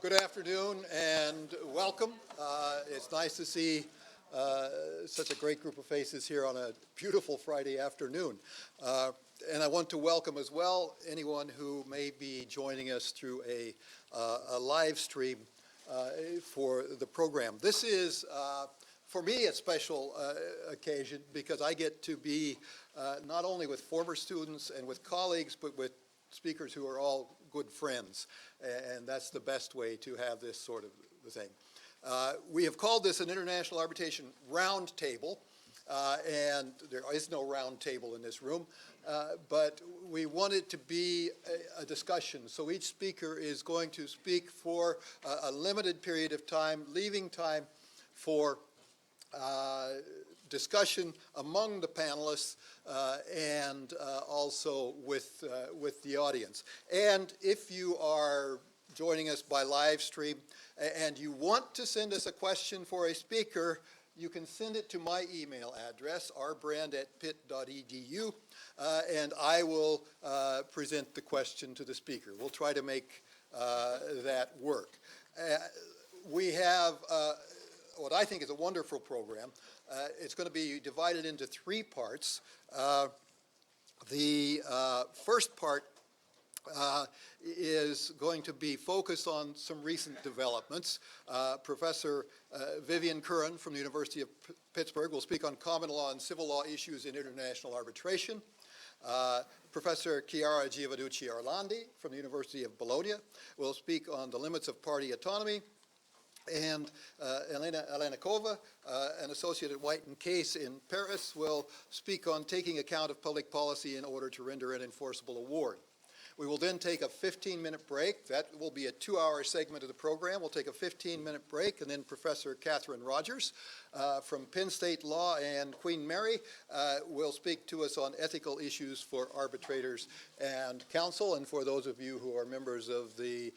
Good afternoon and welcome. It's nice to see such a great group of faces here on a beautiful Friday afternoon. And I want to welcome as well anyone who may be joining us through a live stream for the program. This is, for me, a special occasion because I get to be not only with former students and with colleagues, but with speakers who are all good friends, and that's the best way to have this sort of thing. We have called this an International Arbitration Roundtable, and there is no round table in this room, but we want it to be a discussion. So each speaker is going to speak for a limited period of time, leaving time for discussion among the panelists and also with the audience. And if you are joining us by live stream and you want to send us a question for a speaker, you can send it to my email address, rbrand@pitt.edu, and I will present the question to the speaker. We'll try to make that work. We have what I think is a wonderful program. It's going to be divided into three parts. The first part is going to be focused on some recent developments. Professor Vivian Curran from the University of Pittsburgh will speak on common law and civil law issues in international arbitration. Professor Chiara Giovanucci-Arandi from the University of Bologna will speak on the limits of party autonomy. And Elena Kova, an associate at White & Case in Paris, will speak on taking account of public policy in order to render an enforceable award. We will then take a 15-minute break. That will be a 2-hour segment of the program. We'll take a 15-minute break, and then Professor Catherine Rogers from Penn State Law and Queen Mary will speak to us on ethical issues for arbitrators and counsel. And for those of you who are members of the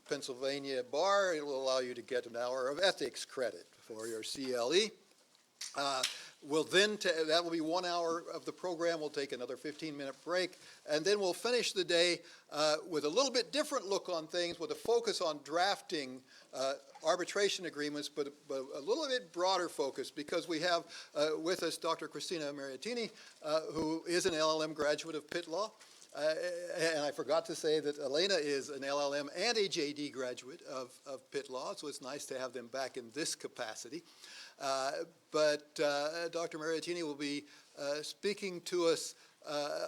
Pennsylvania Bar, it will allow you to get an hour of ethics credit for your CLE. That will be 1 hour of the program. We'll take another 15-minute break, and then we'll finish the day with a little bit different look on things, with a focus on drafting arbitration agreements, but a little bit broader focus, because we have with us Dr. Cristina Mariattini, who is an LLM graduate of Pitt Law. And I forgot to say that Elena is an LLM and a JD graduate of Pitt Law, so it's nice to have them back in this capacity. But Dr. Mariattini will be speaking to us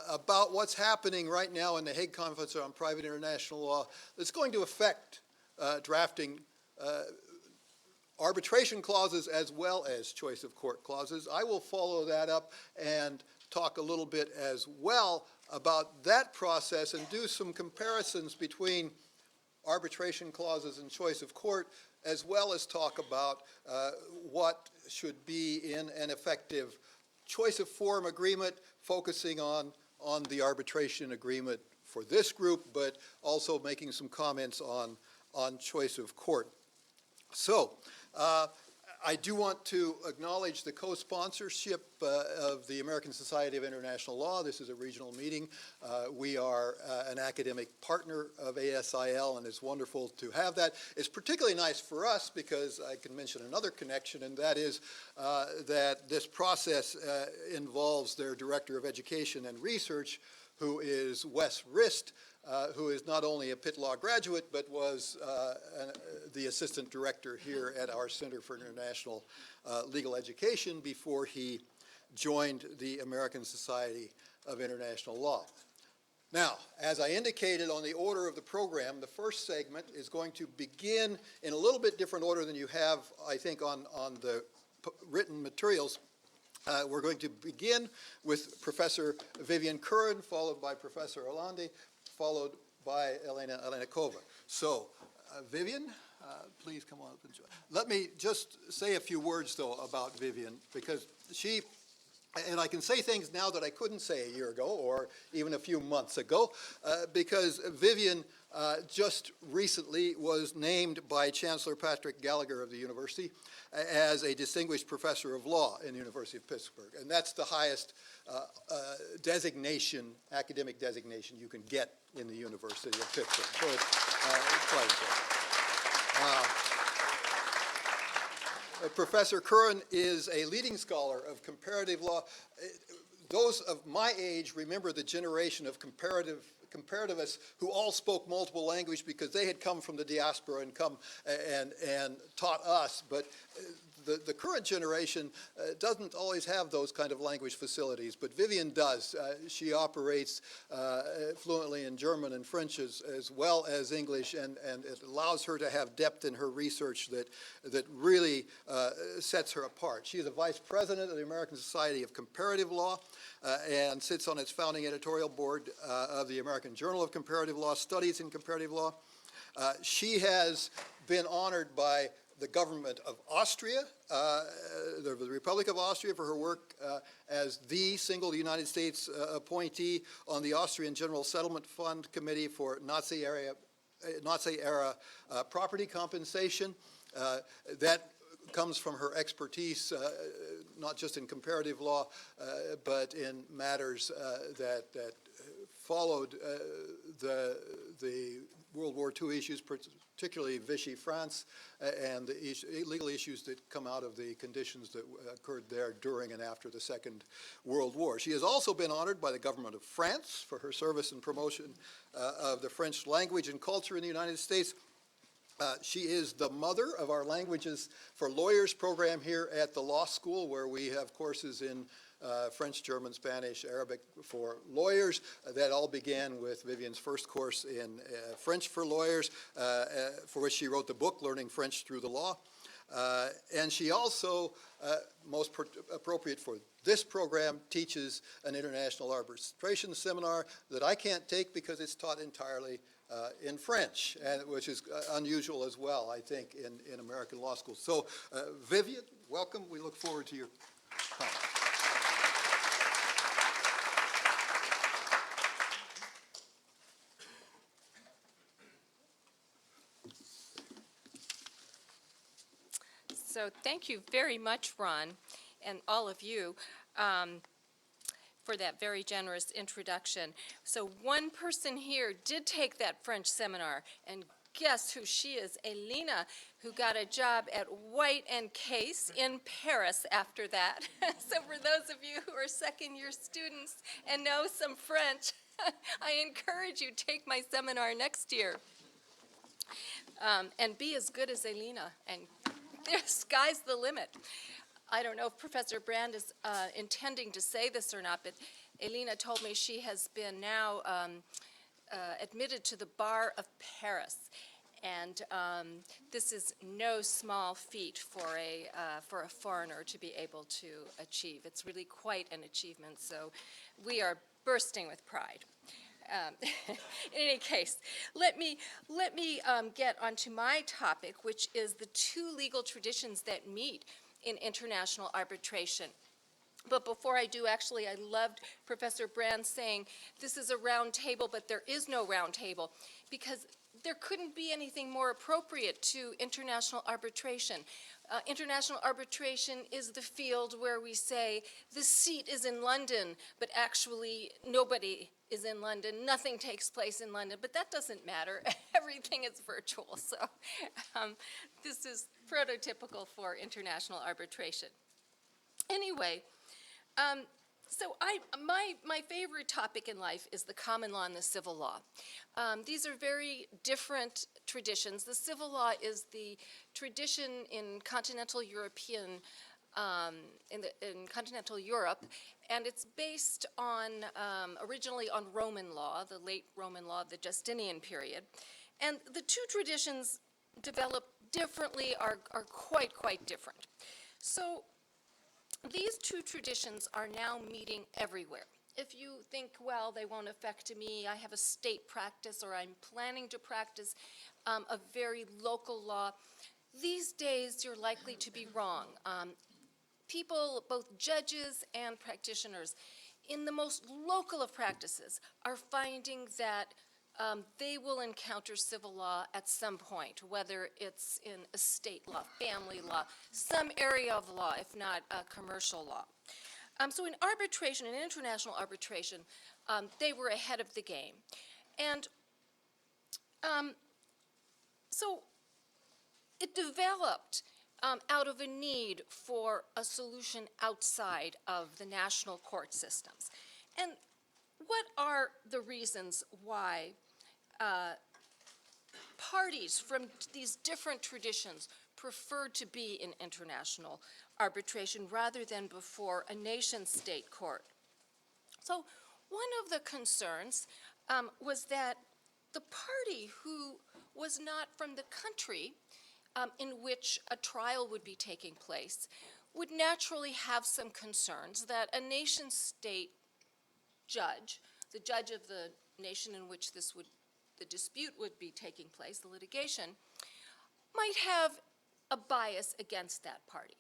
about what's happening right now in the Hague Conference on Private International Law that's going to affect drafting arbitration clauses as well as choice of court clauses. I will follow that up and talk a little bit as well about that process and do some comparisons between arbitration clauses and choice of court, as well as talk about what should be in an effective choice of forum agreement, focusing on the arbitration agreement for this group, but also making some comments on choice of court. So I do want to acknowledge the co-sponsorship of the American Society of International Law. This is a regional meeting. We are an academic partner of ASIL, and it's wonderful to have that. It's particularly nice for us because I can mention another connection, and that is that this process involves their Director of Education and Research, who is Wes Rist, who is not only a Pitt Law graduate, but was the assistant director here at our Center for International Legal Education before he joined the American Society of International Law. Now, as I indicated on the order of the program, the first segment is going to begin in a little bit different order than you have, I think, on the written materials. We're going to begin with Professor Vivian Curran, followed by Professor Arandi, followed by Elena Kova. So, Vivian, please come on up and join. Let me just say a few words, though, about Vivian, because she And I can say things now that I couldn't say a year ago or even a few months ago because Vivian just recently was named by Chancellor Patrick Gallagher of the university as a distinguished professor of law in the University of Pittsburgh. And that's the highest designation, academic designation you can get in the University of Pittsburgh. So it's quite important. Professor Curran is a leading scholar of comparative law. Those of my age remember the generation of comparativists who all spoke multiple language because they had come from the diaspora and come and taught us. But the current generation doesn't always have those kind of language facilities, but Vivian does. She operates fluently in German and French as well as English, and it allows her to have depth in her research that really sets her apart. She is a vice president of the American Society of Comparative Law and sits on its founding editorial board of the American Journal of Comparative Law, studies in comparative law. She has been honored by the government of Austria, the Republic of Austria, for her work as the single United States appointee on the Austrian General Settlement Fund Committee for Nazi-era property compensation. That comes from her expertise, not just in comparative law, but in matters that followed the World War II issues, particularly Vichy France, and the legal issues that come out of the conditions that occurred there during and after the Second World War. She has also been honored by the government of France for her service and promotion of the French language and culture in the United States. She is the mother of our Languages for Lawyers program here at the law school, where we have courses in French, German, Spanish, Arabic for lawyers. That all began with Vivian's first course in French for lawyers, for which she wrote the book, Learning French Through the Law. And she also, most appropriate for this program, teaches an international arbitration seminar that I can't take because it's taught entirely in French, and which is unusual as well, I think, in American law schools. So, Vivian, welcome. We look forward to your comments. So thank you very much, Ron, and all of you, for that very generous introduction. So one person here did take that French seminar, and guess who she is? Elena, who got a job at White & Case in Paris after that. So for those of you who are second-year students and know some French, I encourage you, take my seminar next year. And be as good as Elena, and the sky's the limit. I don't know if Professor Brand is intending to say this or not, but Elena told me she has been now admitted to the bar of Paris. And this is no small feat for a foreigner to be able to achieve. It's really quite an achievement, so we are bursting with pride. In any case, let me get onto my topic, which is the two legal traditions that meet in international arbitration. But before I do, actually, I loved Professor Brand saying this is a round table, but there is no round table, because there couldn't be anything more appropriate to international arbitration. International arbitration is the field where we say the seat is in London, but actually nobody is in London. Nothing takes place in London, but that doesn't matter. Everything is virtual. So this is prototypical for international arbitration. Anyway, so my favorite topic in life is the common law and the civil law. These are very different traditions. The civil law is the tradition in continental European, in continental Europe, and it's based on, originally on Roman law, the late Roman law of the Justinian period. And the two traditions develop differently, are quite different. So these two traditions are now meeting everywhere. If you think, well, they won't affect me, I have a state practice, or I'm planning to practice a very local law, these days you're likely to be wrong. people, both judges and practitioners, in the most local of practices, are finding that they will encounter civil law at some point, whether it's in estate law, family law, some area of law, if not commercial law. So in arbitration, in international arbitration, they were ahead of the game. And so it developed out of a need for a solution outside of the national court systems. And what are the reasons why parties from these different traditions prefer to be in international arbitration rather than before a nation-state court? So one of the concerns was that the party who was not from the country in which a trial would be taking place would naturally have some concerns that a nation-state judge, the judge of the nation in which the dispute would be taking place, the litigation, might have a bias against that party.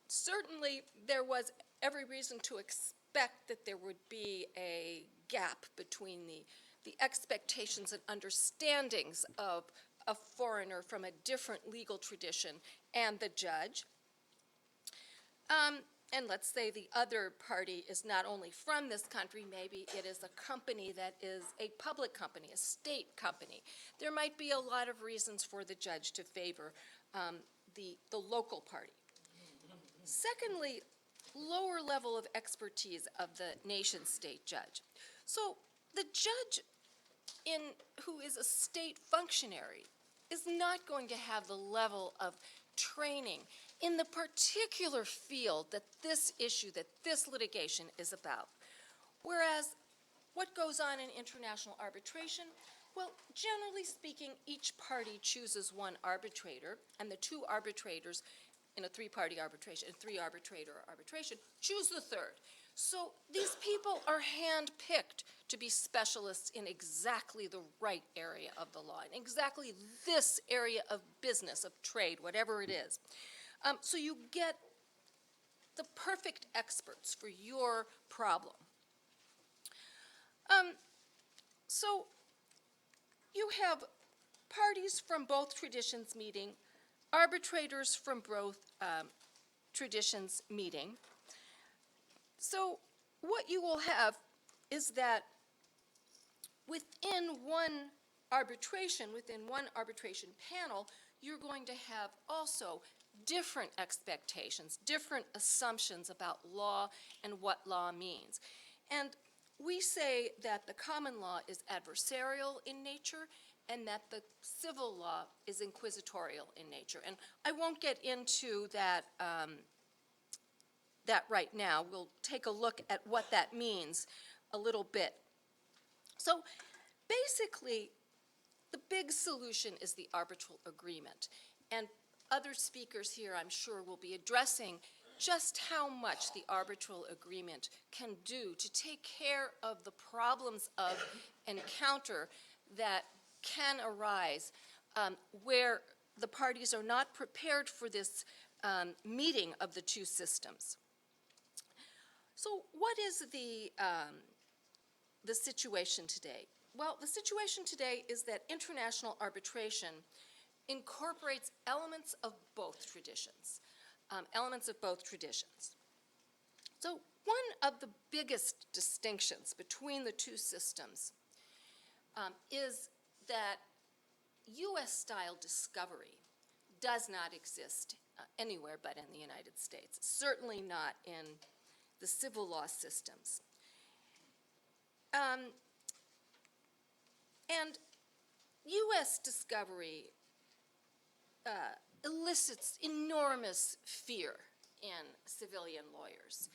Certainly, there was every reason to expect that there would be a gap between the expectations and understandings of a foreigner from a different legal tradition and the judge. And let's say the other party is not only from this country, maybe it is a company that is a public company, a state company. There might be a lot of reasons for the judge to favor the local party. Secondly, lower level of expertise of the nation-state judge. So the judge who is a state functionary is not going to have the level of training in the particular field that this issue, that this litigation is about. Whereas what goes on in international arbitration? Well, generally speaking, each party chooses one arbitrator, and the two arbitrators in a three-party arbitration, a three-arbitrator arbitration, choose the third. So these people are handpicked to be specialists in exactly the right area of the law, in exactly this area of business, of trade, whatever it is. So you get the perfect experts for your problem. So you have parties from both traditions meeting, arbitrators from both traditions meeting. So what you will have is that within one arbitration panel, you're going to have also different expectations, different assumptions about law and what law means. And we say that the common law is adversarial in nature and that the civil law is inquisitorial in nature. And I won't get into that right now. We'll take a look at what that means a little bit. So basically, the big solution is the arbitral agreement. And other speakers here, I'm sure, will be addressing just how much the arbitral agreement can do to take care of the problems of encounter that can arise where the parties are not prepared for this meeting of the two systems. So what is the situation today? Well, the situation today is that international arbitration incorporates elements of both traditions. So one of the biggest distinctions between the two systems is that U.S.-style discovery does not exist anywhere but in the United States, certainly not in the civil law systems. And U.S. discovery elicits enormous fear in civilian lawyers.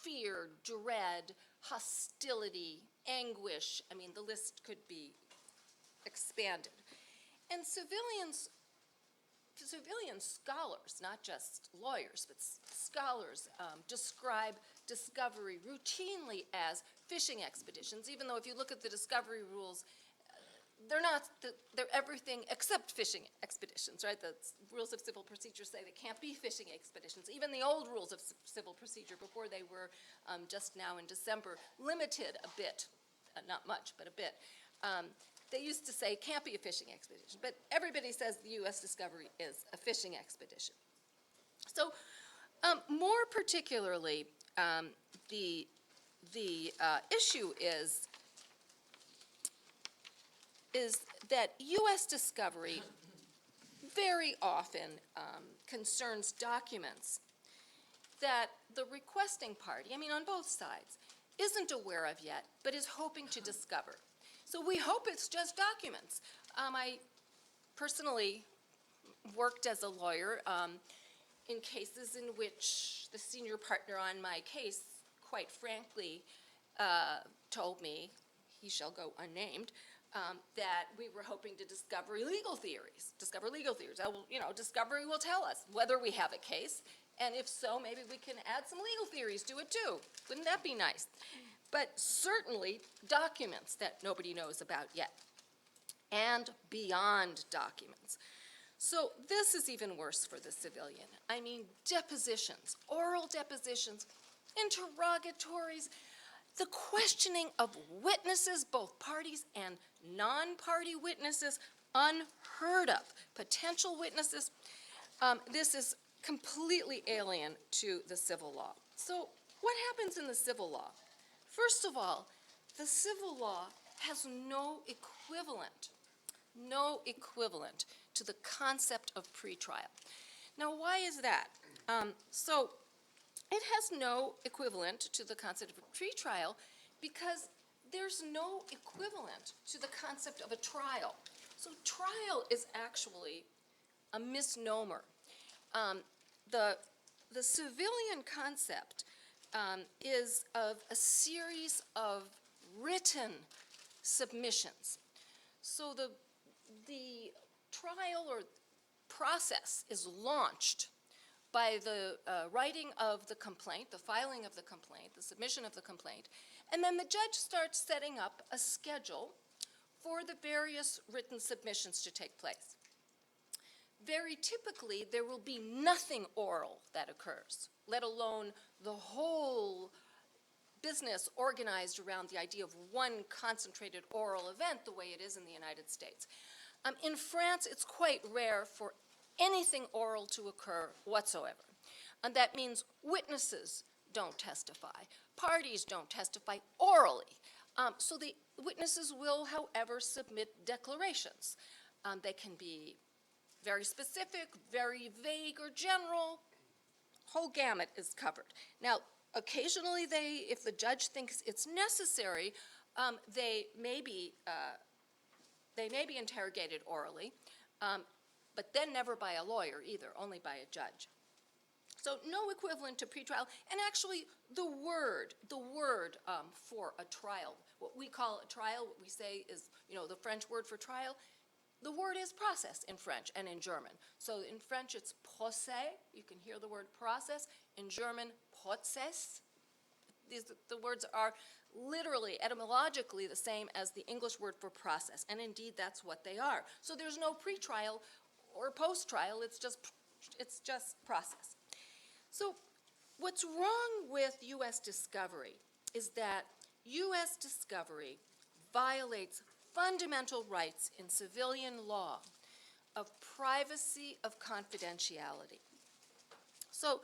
Fear, dread, hostility, anguish. I mean, the list could be expanded. And civilian scholars, not just lawyers, but scholars, describe discovery routinely as fishing expeditions, even though if you look at the discovery rules, they're everything except fishing expeditions, right? The rules of civil procedure say they can't be fishing expeditions. Even the old rules of civil procedure, before they were just now in December, limited a bit, not much, but a bit. They used to say can't be a fishing expedition, but everybody says the U.S. discovery is a fishing expedition. So more particularly, the issue is that U.S. discovery very often concerns documents that the requesting party, I mean on both sides, isn't aware of yet, but is hoping to discover. So we hope it's just documents. I personally worked as a lawyer in cases in which the senior partner on my case, quite frankly, told me, he shall go unnamed, that we were hoping to discover legal theories. Discovery will tell us whether we have a case, and if so, maybe we can add some legal theories to it too. Wouldn't that be nice? But certainly documents that nobody knows about yet, and beyond documents. So this is even worse for the civilian. I mean, depositions, oral depositions, interrogatories, the questioning of witnesses, both parties and non-party witnesses, unheard of. Potential witnesses, this is completely alien to the civil law. So what happens in the civil law? First of all, the civil law has no equivalent to the concept of pretrial. Now, why is that? So it has no equivalent to the concept of pretrial because there's no equivalent to the concept of a trial. So trial is actually a misnomer. The civilian concept is of a series of written submissions. So the trial or process is launched by the writing of the complaint, the filing of the complaint, the submission of the complaint, and then the judge starts setting up a schedule for the various written submissions to take place. Very typically, there will be nothing oral that occurs, let alone the whole business organized around the idea of one concentrated oral event the way it is in the United States. In France, it's quite rare for anything oral to occur whatsoever. And that means witnesses don't testify. Parties don't testify orally. So the witnesses will, however, submit declarations. They can be very specific, very vague, or general. Whole gamut is covered. Now, occasionally if the judge thinks it's necessary, they may be interrogated orally, but then never by a lawyer either, only by a judge. So no equivalent to pretrial, and actually the word for a trial, what we call a trial, what we say is, the French word for trial, the word is process in French and in German. So in French it's procès, you can hear the word process. In German, Prozess. The words are literally, etymologically the same as the English word for process, and indeed that's what they are. So there's no pretrial or post-trial, it's just process. So what's wrong with U.S. discovery is that U.S. discovery violates fundamental rights in civilian law of privacy, of confidentiality. So,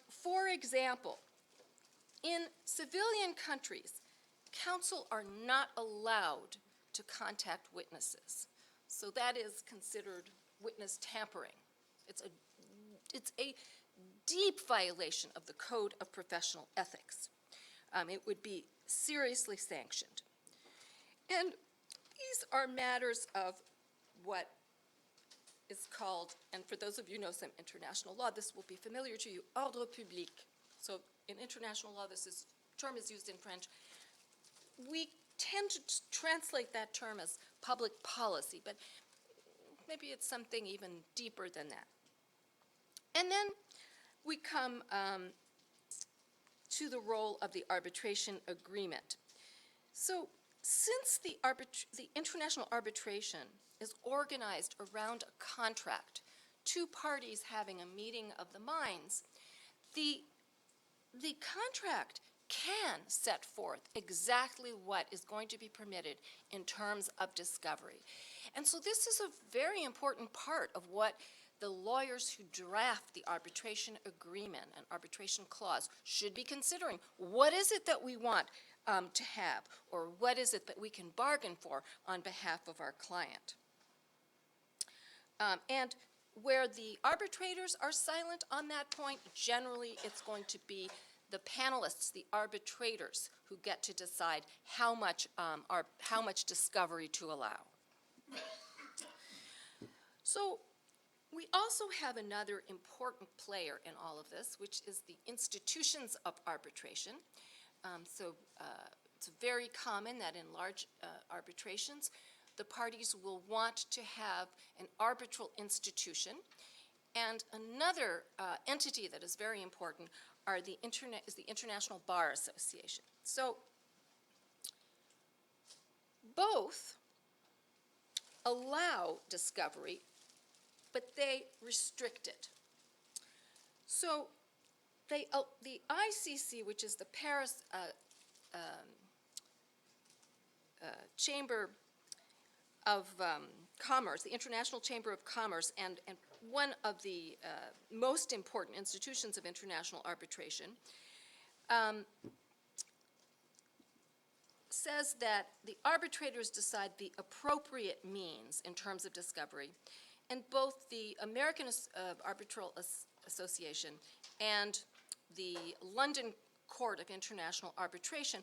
for example, in civilian countries, counsel are not allowed to contact witnesses. So that is considered witness tampering. It's a deep violation of the Code of Professional Ethics. It would be seriously sanctioned. And these are matters of what is called, and for those of you who know some international law, this will be familiar to you, ordre public. So in international law, term is used in French. We tend to translate that term as public policy, but maybe it's something even deeper than that. And then we come to the role of the arbitration agreement. So since the international arbitration is organized around a contract, two parties having a meeting of the minds, the contract can set forth exactly what is going to be permitted in terms of discovery. And so this is a very important part of what the lawyers who draft the arbitration agreement and arbitration clause should be considering. What is it that we want to have, or what is it that we can bargain for on behalf of our client? And where the arbitrators are silent on that point, generally it's going to be the panelists, the arbitrators, who get to decide how much discovery to allow. So we also have another important player in all of this, which is the institutions of arbitration. It's very common that in large arbitrations, the parties will want to have an arbitral institution. And another entity that is very important is the International Bar Association. So both allow discovery, but they restrict it. So the ICC, which is the Paris Chamber of Commerce, the International Chamber of Commerce, and one of the most important institutions of international arbitration, says that the arbitrators decide the appropriate means in terms of discovery, and both the American Arbitral Association and the London Court of International Arbitration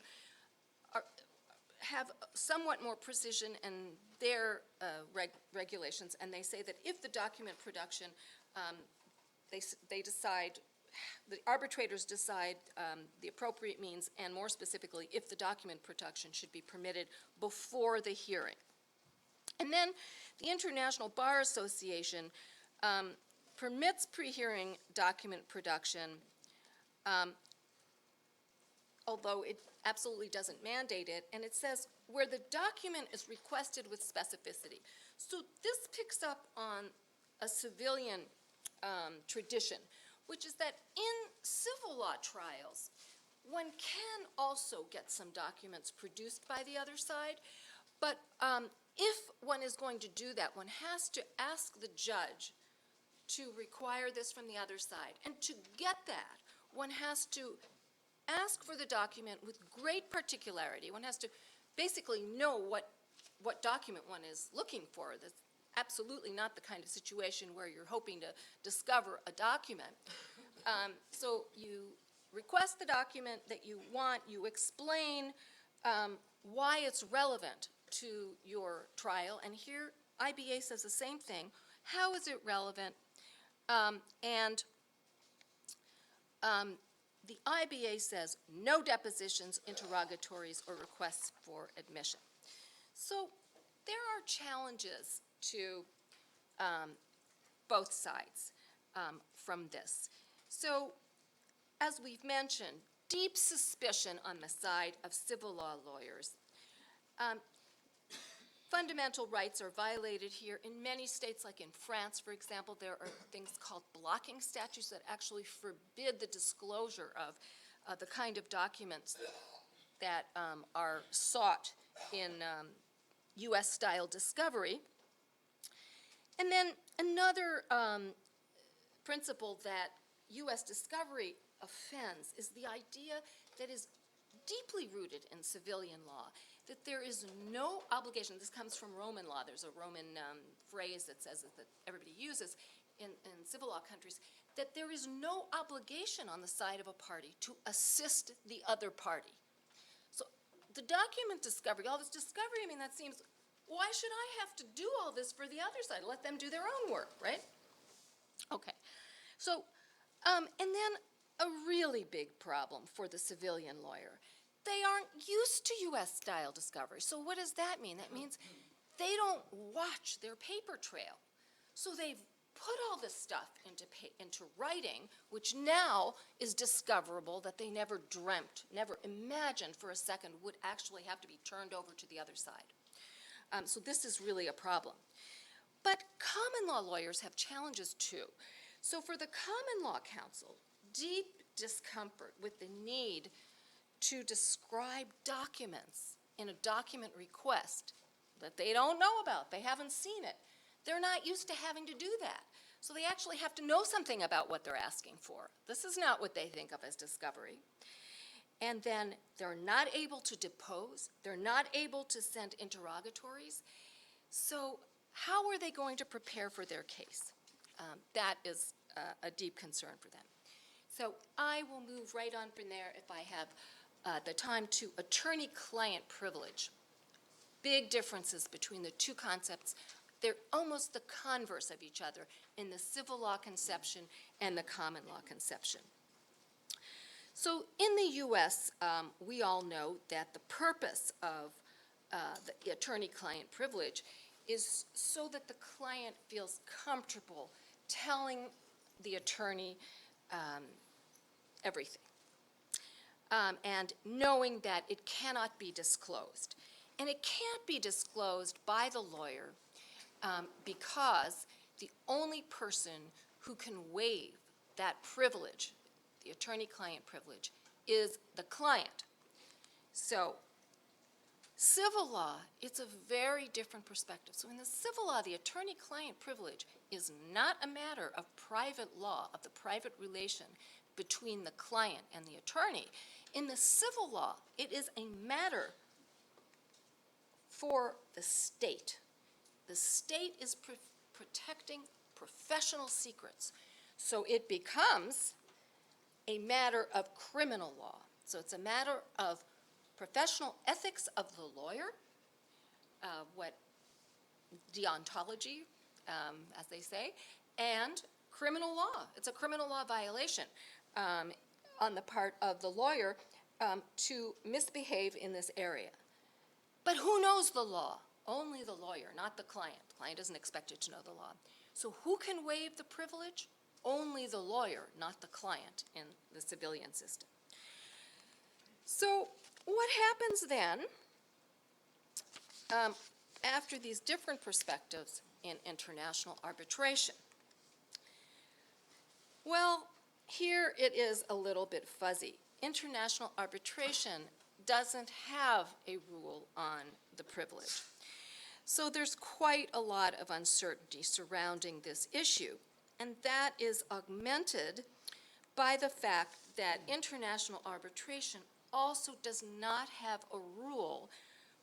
have somewhat more precision in their regulations, and they say that if the document production, they decide, the arbitrators decide the appropriate means, and more specifically, if the document production should be permitted before the hearing. And then the International Bar Association permits pre-hearing document production, although it absolutely doesn't mandate it, and it says where the document is requested with specificity. So this picks up on a civilian tradition, which is that in civil law trials, one can also get some documents produced by the other side, but if one is going to do that, one has to ask the judge to require this from the other side. And to get that, one has to ask for the document with great particularity. One has to basically know what document one is looking for. That's absolutely not the kind of situation where you're hoping to discover a document. So you request the document that you want, you explain why it's relevant to your trial, and here IBA says the same thing. How is it relevant? The IBA says no depositions, interrogatories, or requests for admission. So there are challenges to both sides from this. So as we've mentioned, deep suspicion on the side of civil law lawyers. Fundamental rights are violated here. In many states, like in France, for example, there are things called blocking statutes that actually forbid the disclosure of the kind of documents that are sought in US-style discovery. And then another principle that US discovery offends is the idea that is deeply rooted in civilian law, that there is no obligation. This comes from Roman law. There's a Roman phrase that says that everybody uses in civil law countries, that there is no obligation on the side of a party to assist the other party. So the document discovery, all this discovery, I mean, that seems, why should I have to do all this for the other side? Let them do their own work, right? Okay. So, and then a really big problem for the civilian lawyer. They aren't used to US-style discovery. So what does that mean? That means they don't watch their paper trail. So they've put all this stuff into writing, which now is discoverable that they never dreamt, never imagined for a second would actually have to be turned over to the other side. So this is really a problem. But common law lawyers have challenges too. So for the common law counsel, deep discomfort with the need to describe documents in a document request that they don't know about, they haven't seen it, they're not used to having to do that. So they actually have to know something about what they're asking for. This is not what they think of as discovery. And then they're not able to depose, they're not able to send interrogatories. So how are they going to prepare for their case? That is a deep concern for them. So I will move right on from there, if I have the time, to attorney-client privilege. Big differences between the two concepts. They're almost the converse of each other in the civil law conception and the common law conception. So in the U.S., we all know that the purpose of the attorney-client privilege is so that the client feels comfortable telling the attorney everything, and knowing that it cannot be disclosed. And it can't be disclosed by the lawyer because the only person who can waive that privilege, the attorney-client privilege, is the client. So civil law, it's a very different perspective. So in the civil law, the attorney-client privilege is not a matter of private law, of the private relation between the client and the attorney. In the civil law, it is a matter for the state. The state is protecting professional secrets. So it becomes a matter of criminal law. So it's a matter of professional ethics of the lawyer, what deontology, as they say, and criminal law. It's a criminal law violation on the part of the lawyer to misbehave in this area. But who knows the law? Only the lawyer, not the client. The client isn't expected to know the law. So who can waive the privilege? Only the lawyer, not the client in the civilian system. So what happens then after these different perspectives in international arbitration? Well, here it is a little bit fuzzy. International arbitration doesn't have a rule on the privilege. So there's quite a lot of uncertainty surrounding this issue, and that is augmented by the fact that international arbitration also does not have a rule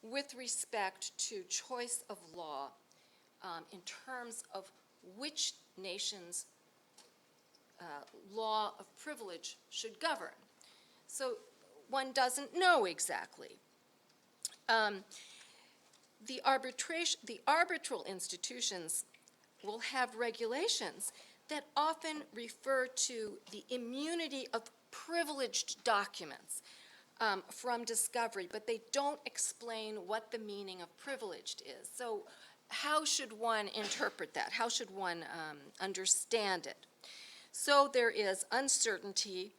with respect to choice of law in terms of which nation's law of privilege should govern. So one doesn't know exactly. The arbitral institutions will have regulations that often refer to the immunity of privileged documents from discovery, but they don't explain what the meaning of privileged is. So how should one interpret that? How should one understand it? So there is uncertainty,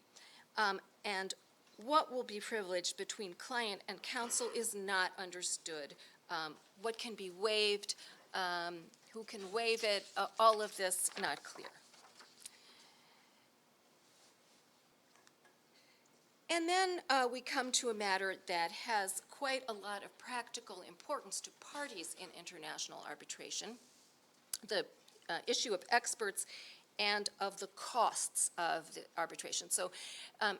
and what will be privileged between client and counsel is not understood. What can be waived, who can waive it, all of this not clear. And then we come to a matter that has quite a lot of practical importance to parties in international arbitration, the issue of experts and of the costs of the arbitration. So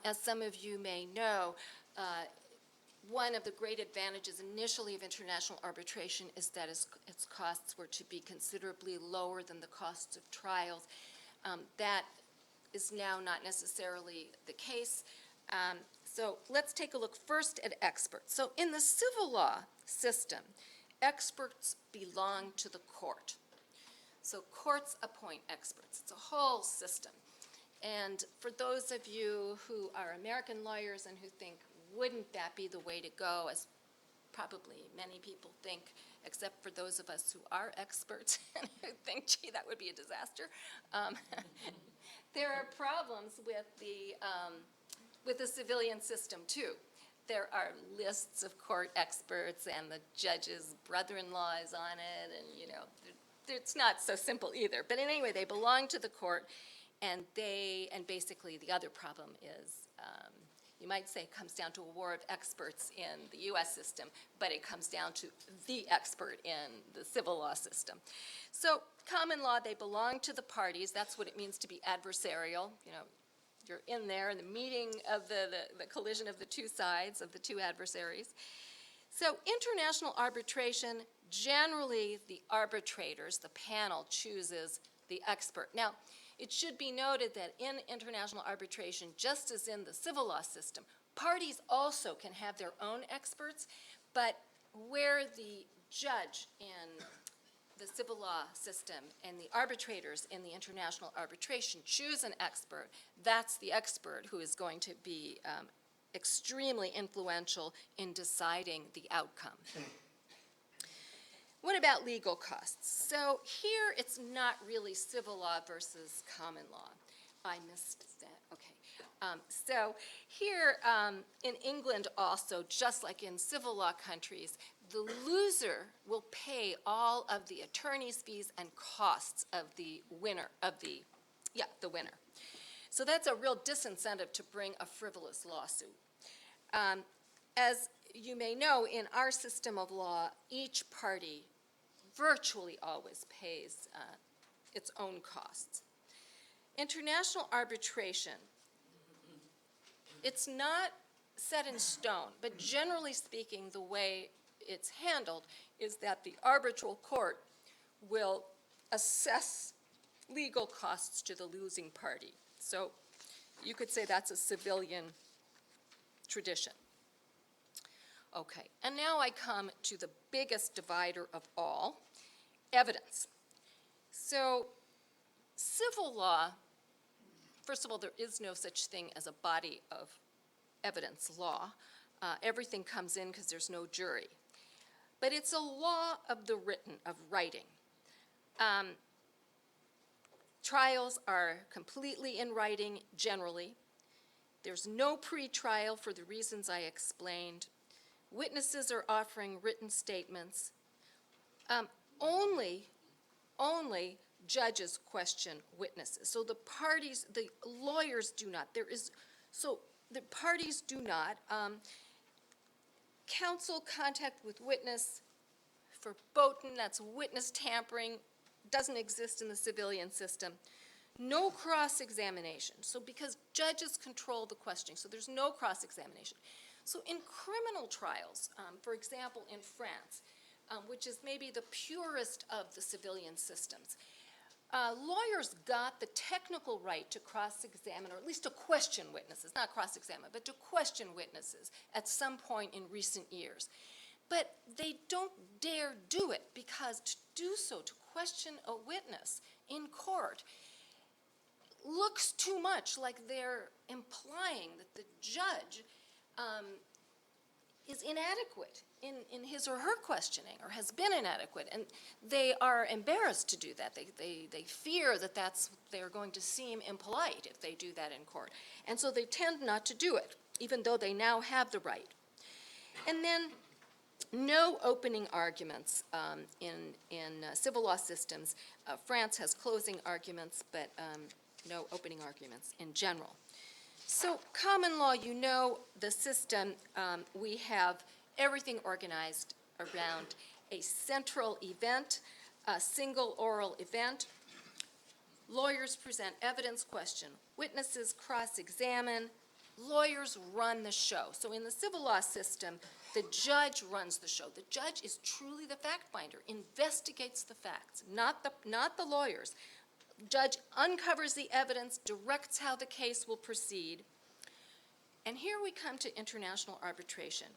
as some of you may know, one of the great advantages initially of international arbitration is that its costs were to be considerably lower than the costs of trials. That is now not necessarily the case. So let's take a look first at experts. So in the civil law system, experts belong to the court. So courts appoint experts. It's a whole system. And for those of you who are American lawyers and who think, wouldn't that be the way to go, as probably many people think, except for those of us who are experts and who think, gee, that would be a disaster. There are problems with the civilian system, too. There are lists of court experts, and the judge's brother-in-law is on it, and, you know, it's not so simple either. But anyway, they belong to the court, and basically the other problem is, you might say it comes down to a war of experts in the U.S. system, but it comes down to the expert in the civil law system. So common law, they belong to the parties. That's what it means to be adversarial. You know, you're in there in the meeting of the collision of the two sides, of the two adversaries. So international arbitration, generally the arbitrators, the panel, chooses the expert. Now, it should be noted that in international arbitration, just as in the civil law system, parties also can have their own experts, but where the judge in the civil law system and the arbitrators in the international arbitration choose an expert, that's the expert who is going to be extremely influential in deciding the outcome. What about legal costs? So here it's not really civil law versus common law. I missed that, okay. So here in England also, just like in civil law countries, the loser will pay all of the attorney's fees and costs of the winner, the winner. So that's a real disincentive to bring a frivolous lawsuit. As you may know, in our system of law, each party virtually always pays its own costs. International arbitration, it's not set in stone, but generally speaking, the way it's handled is that the arbitral court will assess legal costs to the losing party. So you could say that's a civilian tradition. Okay, and now I come to the biggest divider of all, evidence. So civil law, first of all, there is no such thing as a body of evidence law. Everything comes in because there's no jury. But it's a law of the written, of writing. Trials are completely in writing, generally. There's no pre-trial for the reasons I explained. Witnesses are offering written statements. Only judges question witnesses. So the parties, the lawyers do not. The parties do not. Counsel contact with witness, verboten, that's witness tampering, doesn't exist in the civilian system. No cross-examination. So because judges control the questioning, so there's no cross-examination. So in criminal trials, for example, in France, which is maybe the purest of the civilian systems, lawyers got the technical right to cross-examine, or at least to question witnesses, not cross-examine, but to question witnesses at some point in recent years. But they don't dare do it because to do so, to question a witness in court, looks too much like they're implying that the judge is inadequate in his or her questioning, or has been inadequate, and they are embarrassed to do that. They fear that they're going to seem impolite if they do that in court, and so they tend not to do it, even though they now have the right. And then no opening arguments in civil law systems. France has closing arguments, but no opening arguments in general. So common law, you know the system, we have everything organized around a central event, a single oral event. Lawyers present evidence, question witnesses, cross-examine. Lawyers run the show. So in the civil law system, the judge runs the show. The judge is truly the fact finder, investigates the facts, not the lawyers. Judge uncovers the evidence, directs how the case will proceed. And here we come to international arbitration.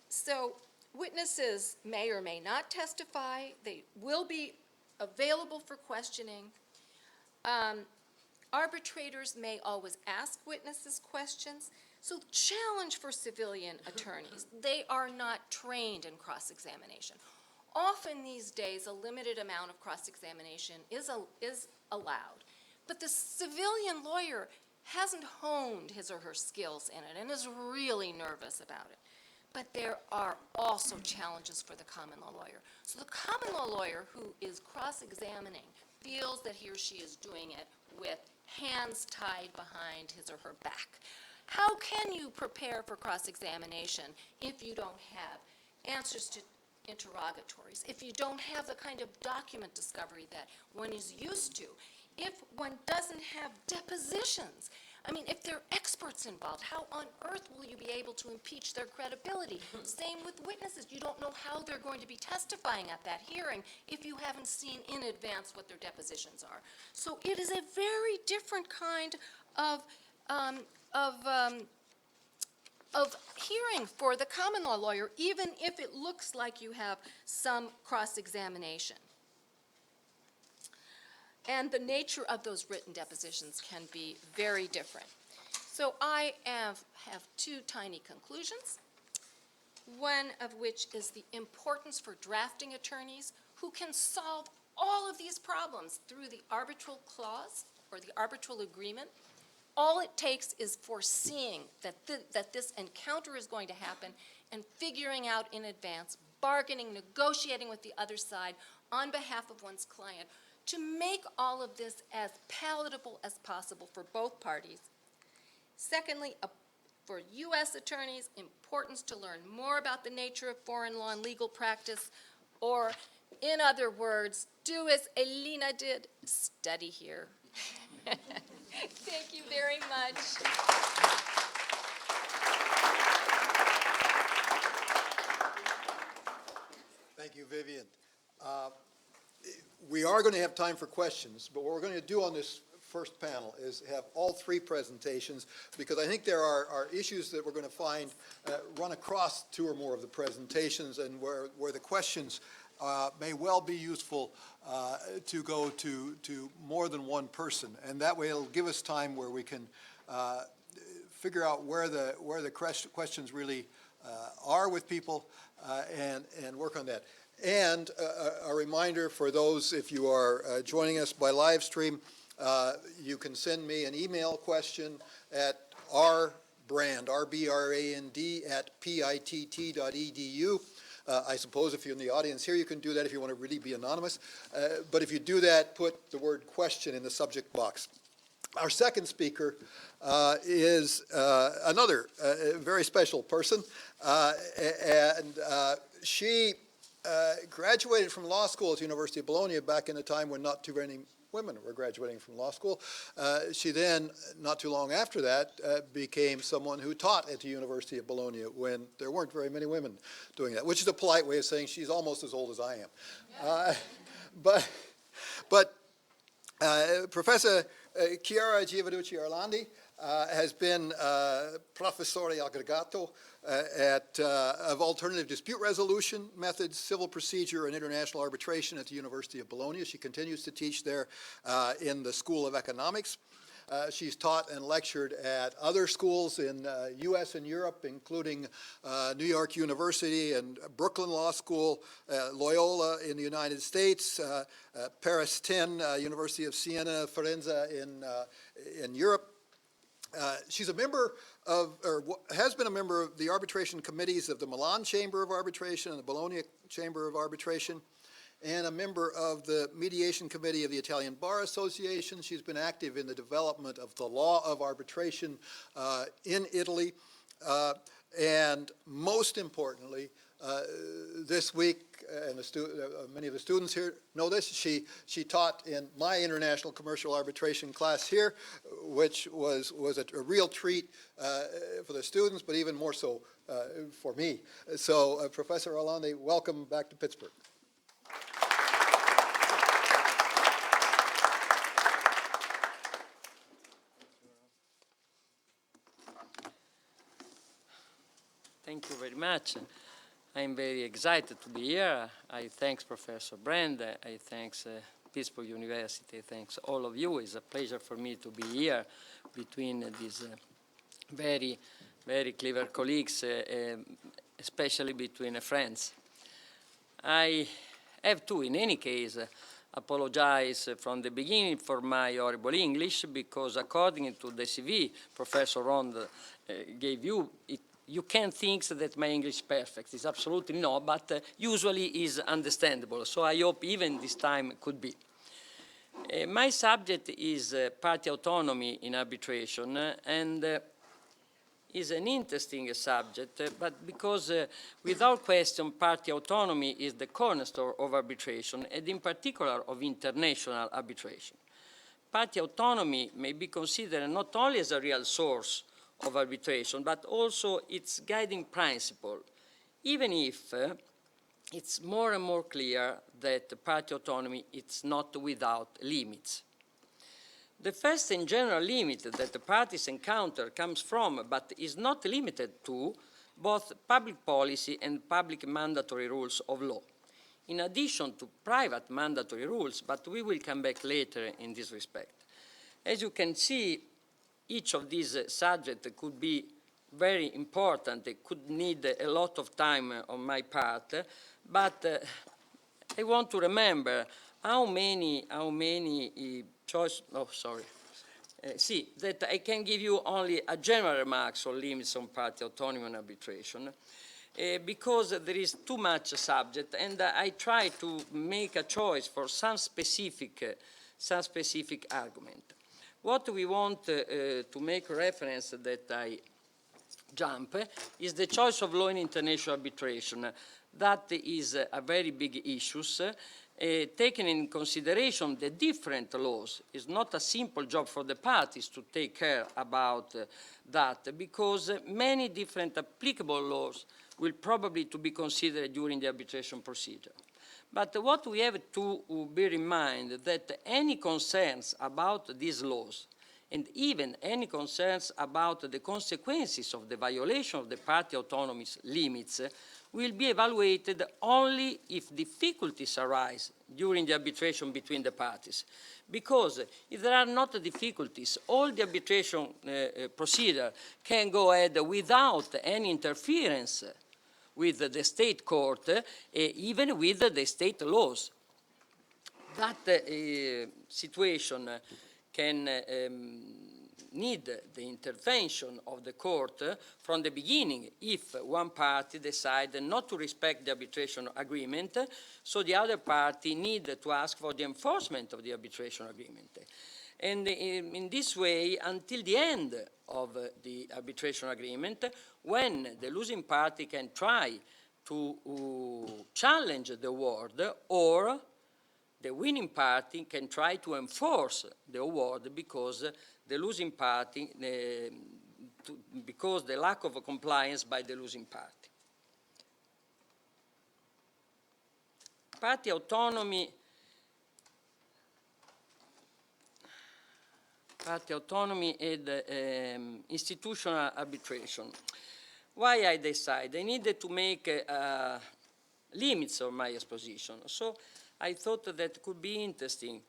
So witnesses may or may not testify. They will be available for questioning. Arbitrators may always ask witnesses questions, So challenge for civilian attorneys, they are not trained in cross-examination. Often these days, a limited amount of cross-examination is allowed, but the civilian lawyer hasn't honed his or her skills in it and is really nervous about it. But there are also challenges for the common law lawyer. So the common law lawyer who is cross-examining feels that he or she is doing it with hands tied behind his or her back. How can you prepare for cross-examination if you don't have answers to interrogatories, if you don't have the kind of document discovery that one is used to, if one doesn't have depositions? I mean, if there are experts involved, how on earth will you be able to impeach their credibility? Same with witnesses. You don't know how they're going to be testifying at that hearing if you haven't seen in advance what their depositions are. So it is a very different kind of hearing for the common law lawyer, even if it looks like you have some cross-examination. And the nature of those written depositions can be very different. So I have two tiny conclusions, one of which is the importance for drafting attorneys who can solve all of these problems through the arbitral clause or the arbitral agreement. All it takes is foreseeing that this encounter is going to happen and figuring out in advance, bargaining, negotiating with the other side on behalf of one's client to make all of this as palatable as possible for both parties. Secondly, for U.S. attorneys, importance to learn more about the nature of foreign law and legal practice, or in other words, do as Elena did, study here. Thank you very much. Thank you, Vivian. We are going to have time for questions, but what we're going to do on this first panel is have all three presentations, because I think there are issues that we're going to find run across two or more of the presentations, and where the questions may well be useful to go to more than one person. And that way it'll give us time where we can figure out where the questions really are with people and work on that. And a reminder for those, if you are joining us by live stream, you can send me an email question at rbrand, R-B-R-A-N-D, @pitt.edu. I suppose if you're in the audience here, you can do that if you want to really be anonymous. But if you do that, put the word question in the subject box. Our second speaker is another very special person, and she graduated from law school at the University of Bologna back in a time when not too many women were graduating from law school. She then, not too long after that, became someone who taught at the University of Bologna when there weren't very many women doing that, which is a polite way of saying she's almost as old as I am. But Professor Chiara Giovanucci Arandi has been Professore Aggregato of Alternative Dispute Resolution Methods, Civil Procedure, and International Arbitration at the University of Bologna. She continues to teach there in the School of Economics. She's taught and lectured at other schools in U.S. and Europe, including New York University and Brooklyn Law School, Loyola in the United States, Paris 10, University of Siena, Firenze in Europe. She's a member of, or has been a member of the arbitration committees of the Milan Chamber of Arbitration and the Bologna Chamber of Arbitration, and a member of the Mediation Committee of the Italian Bar Association. She's been active in the development of the law of arbitration in Italy. And most importantly, this week, and many of the students here know this, she taught in my international commercial arbitration class here, which was a real treat for the students, but even more so for me. So Professor Arandi, welcome back to Pittsburgh. Thank you very much. I'm very excited to be here. I thank Professor Brand. I thank Pittsburgh University. Thanks all of you. It's a pleasure for me to be here between these very very clever colleagues, especially between friends. I have to, in any case, apologize from the beginning for my horrible English, because according to the CV Professor Rond gave you, you can think that my English is perfect. It's absolutely not, but usually is understandable. So I hope even this time could be. My subject is party autonomy in arbitration, and is an interesting subject, but because without question party autonomy is the cornerstone of arbitration, and in particular of international arbitration. Party autonomy may be considered not only as a real source of arbitration, but also its guiding principle, even if it's more and more clear that party autonomy is not without limits. The first and general limit that the parties encounter comes from, but is not limited to, both public policy and public mandatory rules of law, in addition to private mandatory rules, but we will come back later in this respect. As you can see, each of these subjects could be very important. It could need a lot of time on my part, but I want to remember how many choice, that I can give you only a general remarks on limits on party autonomy and arbitration, because there is too much subject, and I try to make a choice for some specific argument. What we want to make reference that I jump is the choice of law in international arbitration. That is a very big issue. Taking in consideration the different laws, is not a simple job for the parties to take care about that, because many different applicable laws will probably to be considered during the arbitration procedure. But what we have to bear in mind that any concerns about these laws, and even any concerns about the consequences of the violation of the party autonomy's limits, will be evaluated only if difficulties arise during the arbitration between the parties. Because if there are not difficulties, all the arbitration procedure can go ahead without any interference with the state court, even with the state laws. That situation can need the intervention of the court from the beginning if one party decides not to respect the arbitration agreement, so the other party needs to ask for the enforcement of the arbitration agreement. And in this way, until the end of the arbitration agreement, when the losing party can try to challenge the award, or the winning party can try to enforce the award because the losing party, because the lack of compliance by the losing party. Party autonomy and institutional arbitration. Why I decided? I needed to make limits of my exposition. So I thought that it could be interesting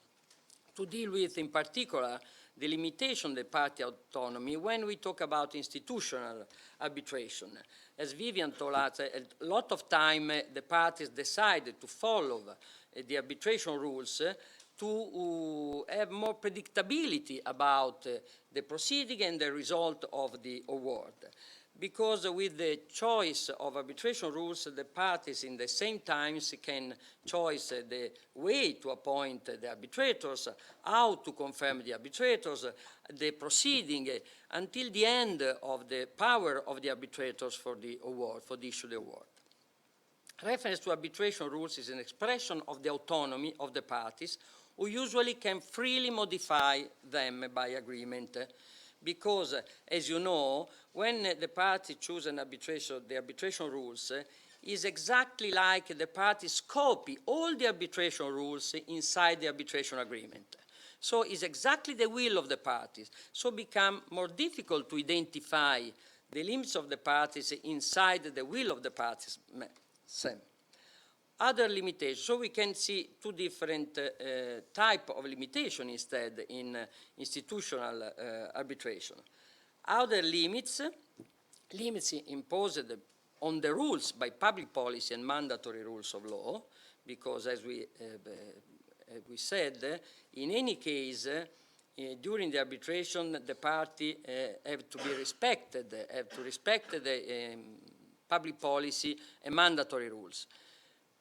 to deal with, in particular, the limitation of the party autonomy when we talk about institutional arbitration. As Vivian told us, a lot of time the parties decided to follow the arbitration rules to have more predictability about the proceeding and the result of the award. Because with the choice of arbitration rules, the parties in the same times can choose the way to appoint the arbitrators, how to confirm the arbitrators, the proceeding, until the end of the power of the arbitrators for the award, for the issue of the award. Reference to arbitration rules is an expression of the autonomy of the parties, who usually can freely modify them by agreement. Because, as you know, when the party choose an arbitration, the arbitration rules is exactly like the parties copy all the arbitration rules inside the arbitration agreement. So it's exactly the will of the parties. So become more difficult to identify the limits of the parties inside the will of the parties. Other limitations, so we can see two different types of limitation instead in institutional arbitration. Other limits limits imposed on the rules by public policy and mandatory rules of law, because as we said, in any case, during the arbitration, the party have to be respected, have to respect the public policy and mandatory rules.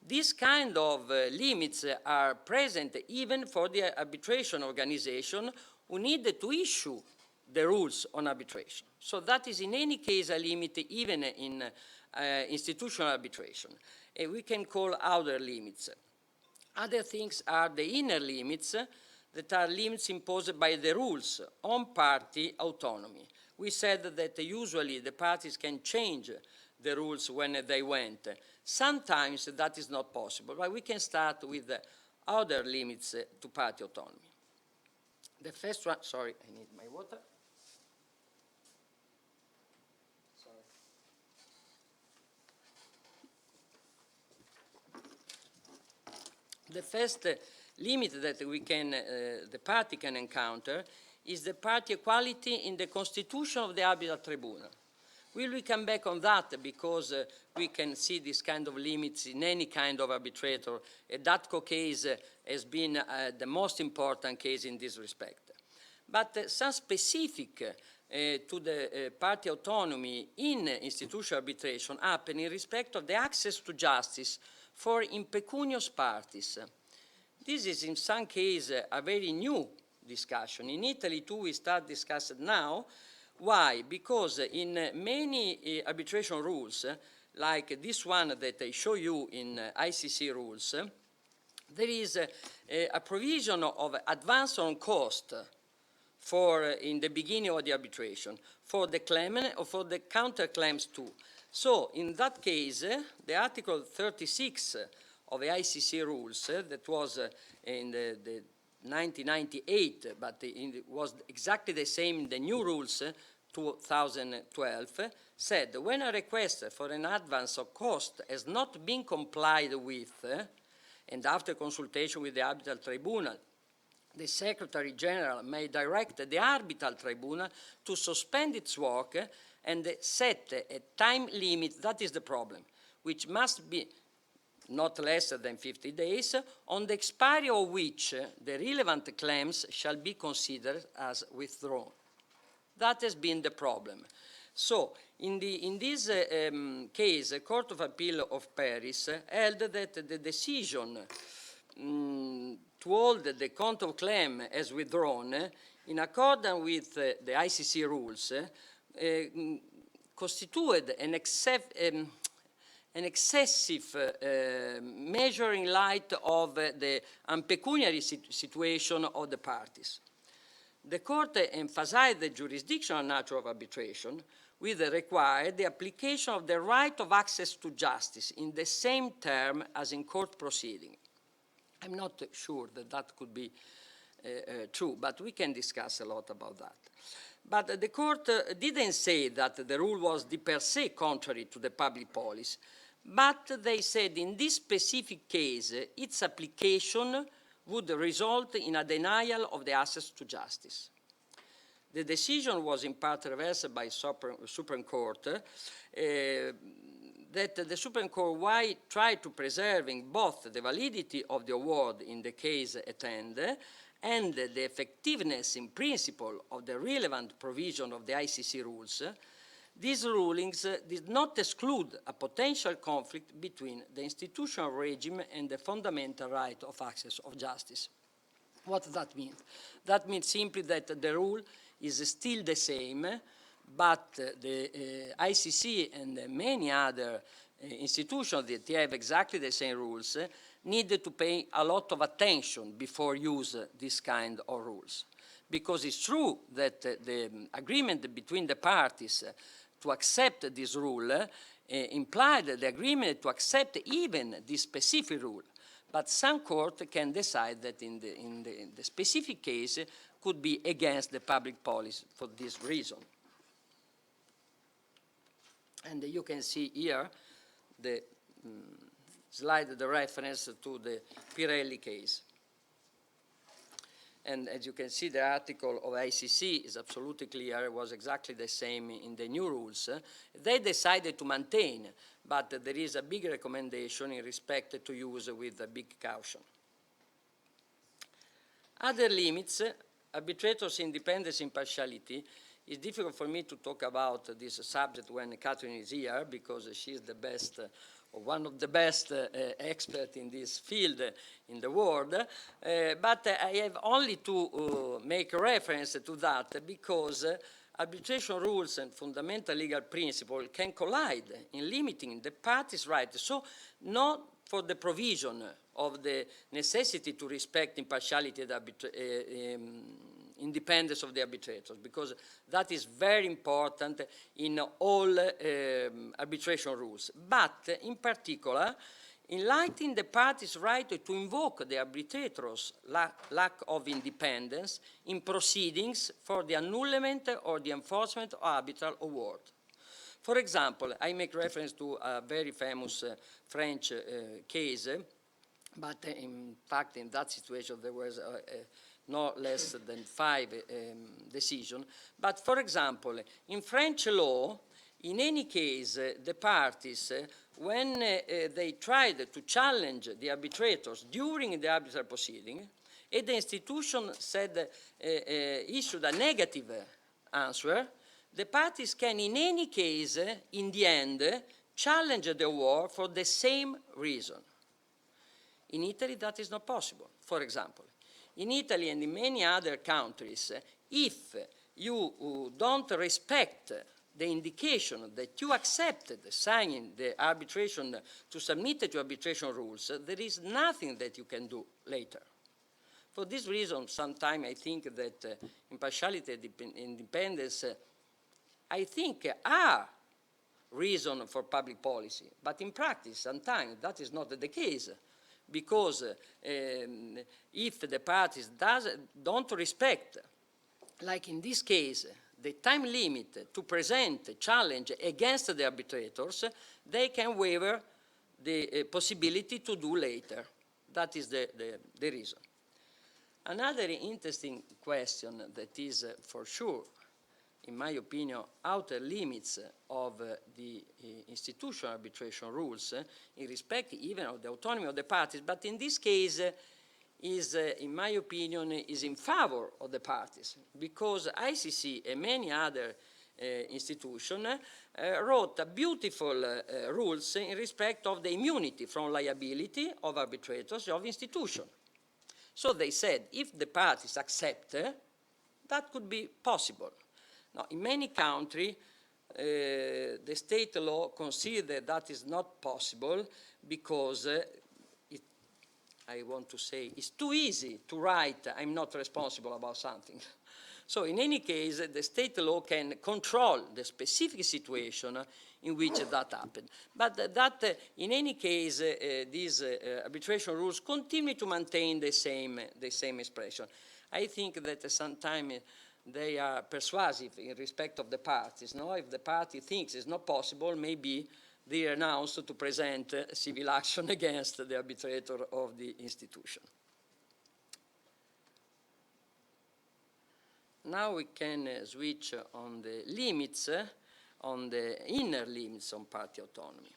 These kind of limits are present even for the arbitration organization who need to issue the rules on arbitration. So that is in any case a limit even in institutional arbitration. We can call outer limits. Other things are the inner limits that are limits imposed by the rules on party autonomy. We said that usually the parties can change the rules when they want. Sometimes that is not possible, but we can start with the other limits to party autonomy. The first one, sorry, I need my water. Sorry. The first limit that we can, the party can encounter is the party equality in the constitution of the arbitral tribunal. Will we come back on that because we can see this kind of limits in any kind of arbitrator. That case has been the most important case in this respect. But some specific to the party autonomy in institutional arbitration happen in respect of the access to justice for impecunious parties. This is in some cases a very new discussion. In Italy too we start discussing now. Why? Because in many arbitration rules, like this one that I show you in ICC rules, there is a provision of advance on cost for in the beginning of the arbitration for the claimant or for the counterclaims too. So in that case, the Article 36 of the ICC rules that was in the 1998, but it was exactly the same in the new rules 2012, said when a request for an advance of cost has not been complied with, and after consultation with the arbitral tribunal, the Secretary General may direct the arbitral tribunal to suspend its work and set a time limit, that is the problem, which must be not less than 50 days, on the expiry of which the relevant claims shall be considered as withdrawn. That has been the problem. So, in this case, the Court of Appeal of Paris held that the decision to hold the counterclaim as withdrawn, in accordance with the ICC rules, constituted an excessive measure in light of the pecuniary situation of the parties. The court emphasized the jurisdictional nature of arbitration, with required the application of the right of access to justice in the same term as in court proceeding. I'm not sure that that could be true, but we can discuss a lot about that. But the court didn't say that the rule was per se contrary to the public policy, but they said in this specific case, its application would result in a denial of the access to justice. The decision was in part reversed by Supreme Court, that the Supreme Court, while tried to preserving both the validity of the award in the case at hand and the effectiveness in principle of the relevant provision of the ICC rules, these rulings did not exclude a potential conflict between the institutional regime and the fundamental right of access of justice. What does that mean? That means simply that the rule is still the same, but the ICC and many other institutions that have exactly the same rules need to pay a lot of attention before use this kind of rules. Because it's true that the agreement between the parties to accept this rule implied the agreement to accept even this specific rule. But some court can decide that in the specific case could be against the public policy for this reason. And you can see here the slide, the reference to the Pirelli case. and as you can see, the article of ICC is absolutely clear, it was exactly the same in the new rules. They decided to maintain, but there is a big recommendation in respect to use with a big caution. Other limits, arbitrators' independence, impartiality. It's difficult for me to talk about this subject when Catherine is here, because she is the best, or one of the best experts in this field in the world. But I have only to make a reference to that, because arbitration rules and fundamental legal principles can collide in limiting the parties' rights. So not for the provision of the necessity to respect impartiality and independence of the arbitrators, because that is very important in all arbitration rules. But in particular, enlightening the parties' right to invoke the arbitrators' lack of independence in proceedings for the annulment or the enforcement of arbitral award. For example, I make reference to a very famous French case, but in fact in that situation there was no less than 5 decisions. But for example, in French law, in any case, the parties, when they tried to challenge the arbitrators during the arbitral proceeding, and the institution said, issued a negative answer, the parties can in any case, in the end, challenge the award for the same reason. In Italy, that is not possible, for example. In Italy and in many other countries, if you don't respect the indication that you accepted signing the arbitration to submit it to arbitration rules, there is nothing that you can do later. For this reason, sometimes I think that impartiality and independence, I think, are reason for public policy. But in practice, sometimes that is not the case, because if the parties don't respect, like in this case, the time limit to present a challenge against the arbitrators, they can waive the possibility to do later. That is the reason. Another interesting question that is for sure, in my opinion, outer limits of the institutional arbitration rules in respect even of the autonomy of the parties, but in this case is, in my opinion, is in favor of the parties, because ICC and many other institutions wrote a beautiful rules in respect of the immunity from liability of arbitrators of institutions. So they said, if the parties accept, that could be possible. Now, in many countries, the state law considers that is not possible because I want to say it's too easy to write, I'm not responsible about something. So in any case, the state law can control the specific situation in which that happened. But that, in any case, these arbitration rules continue to maintain the same expression. I think that sometimes they are persuasive in respect of the parties. No? If the party thinks it's not possible, maybe they announce to present civil action against the arbitrator of the institution. Now we can switch on the limits, on the inner limits on party autonomy.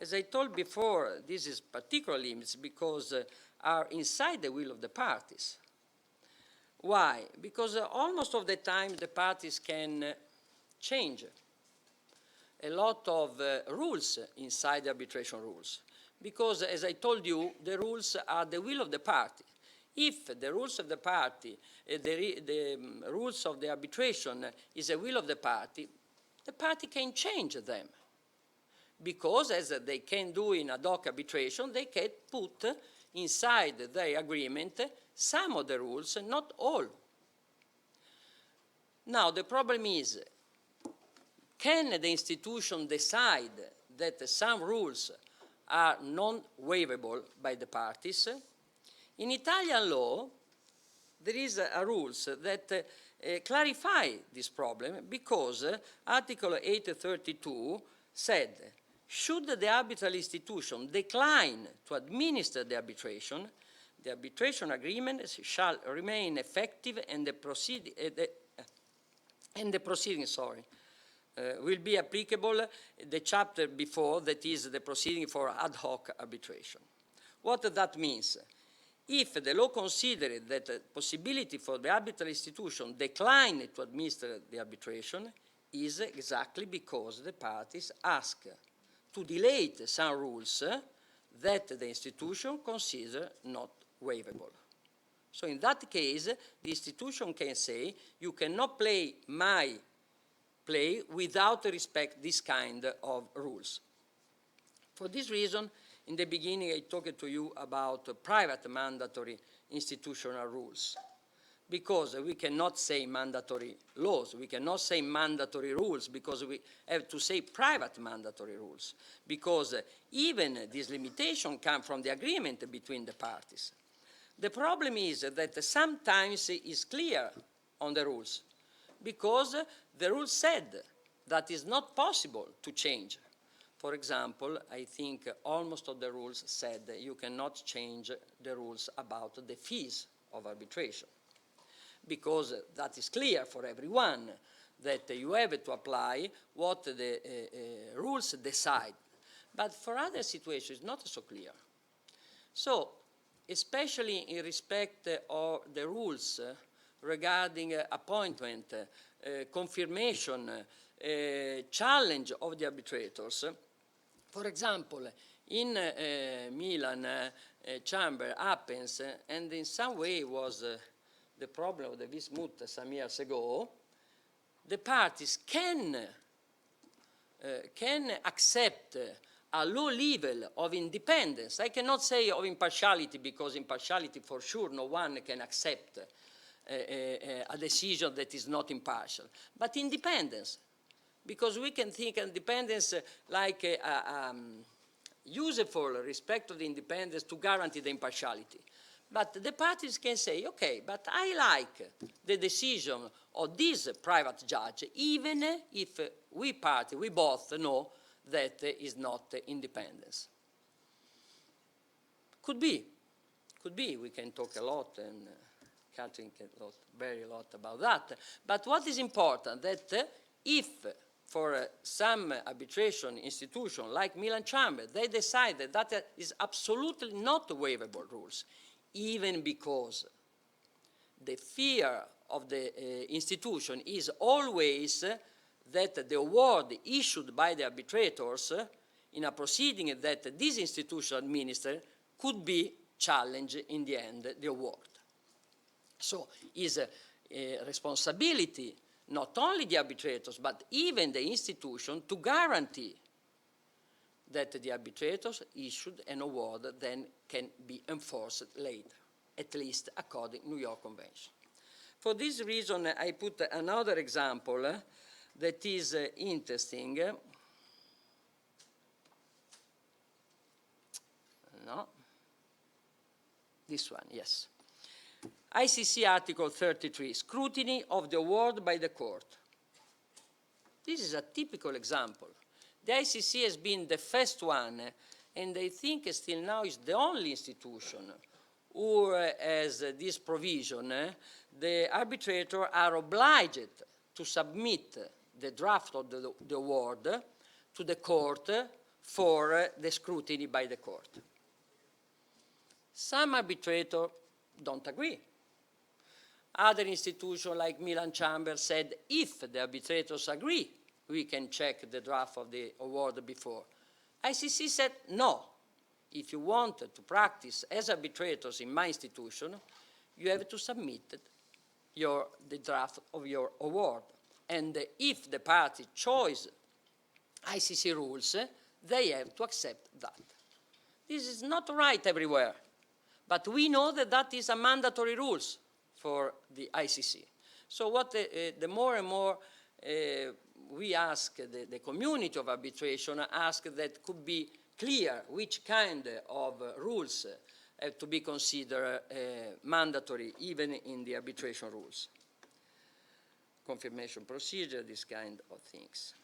As I told before, this is particular limits because are inside the will of the parties. Why? Because almost of the time the parties can change a lot of rules inside the arbitration rules. Because, as I told you, the rules are the will of the party. If the rules of the party, the rules of the arbitration is a will of the party can change them. Because, as they can do in ad hoc arbitration, they can put inside their agreement some of the rules, not all. Now, the problem is, can the institution decide that some rules are non-waivable by the parties? In Italian law, there is a rules that clarify this problem because Article 832 said, should the arbitral institution decline to administer the arbitration, The arbitration agreement shall remain effective and the proceeding, will be applicable the chapter before, that is the proceeding for ad hoc arbitration. What that means? If the law considers that the possibility for the arbitral institution decline to administer the arbitration is exactly because the parties ask to delete some rules that the institution considers not waivable. So in that case, the institution can say, you cannot play my play without respect this kind of rules. For this reason, in the beginning, I talked to you about private mandatory institutional rules, because we cannot say mandatory laws, we cannot say mandatory rules, because we have to say private mandatory rules, because even this limitation comes from the agreement between the parties. The problem is that sometimes it is clear on the rules, because the rule said that it's not possible to change. For example, I think almost all the rules said that you cannot change the rules about the fees of arbitration, because that is clear for everyone, that you have to apply what the rules decide. But for other situations, it's not so clear. So, especially in respect of the rules regarding appointment, confirmation, challenge of the arbitrators. For example, in Milan chamber happens, and in some way was the problem of the Bismuth some years ago, the parties can accept a low level of independence. I cannot say of impartiality, because impartiality for sure no one can accept a decision that is not impartial, but independence, because we can think independence like useful respect of the independence to guarantee the impartiality. But the parties can say, okay, but I like the decision of this private judge, even if we both know that is not independence. Could be, we can talk a lot, and Catherine can talk very lot about that. But what is important, that if for some arbitration institution like Milan Chamber, they decide that that is absolutely not waivable rules, even because the fear of the institution is always that the award issued by the arbitrators in a proceeding that this institution administers could be challenged in the end, the award. So is a responsibility not only the arbitrators, but even the institution to guarantee that the arbitrators issued an award that then can be enforced later, at least according to New York Convention. For this reason, I put another example that is interesting. No? This one, yes. ICC Article 33, scrutiny of the award by the court. This is a typical example. The ICC has been the first one, and I think still now is the only institution who has this provision. The arbitrators are obliged to submit the draft of the award to the court for the scrutiny by the court. Some arbitrators don't agree. Other institutions like Milan Chamber said, if the arbitrators agree, we can check the draft of the award before. ICC said, no. If you want to practice as arbitrators in my institution, you have to submit the draft of your award. And if the party chose ICC rules, they have to accept that. This is not right everywhere, but we know that that is a mandatory rules for the ICC. So what the more and more we ask, the community of arbitration ask that could be clear which kind of rules have to be considered mandatory even in the arbitration rules. Confirmation procedure, this kind of things.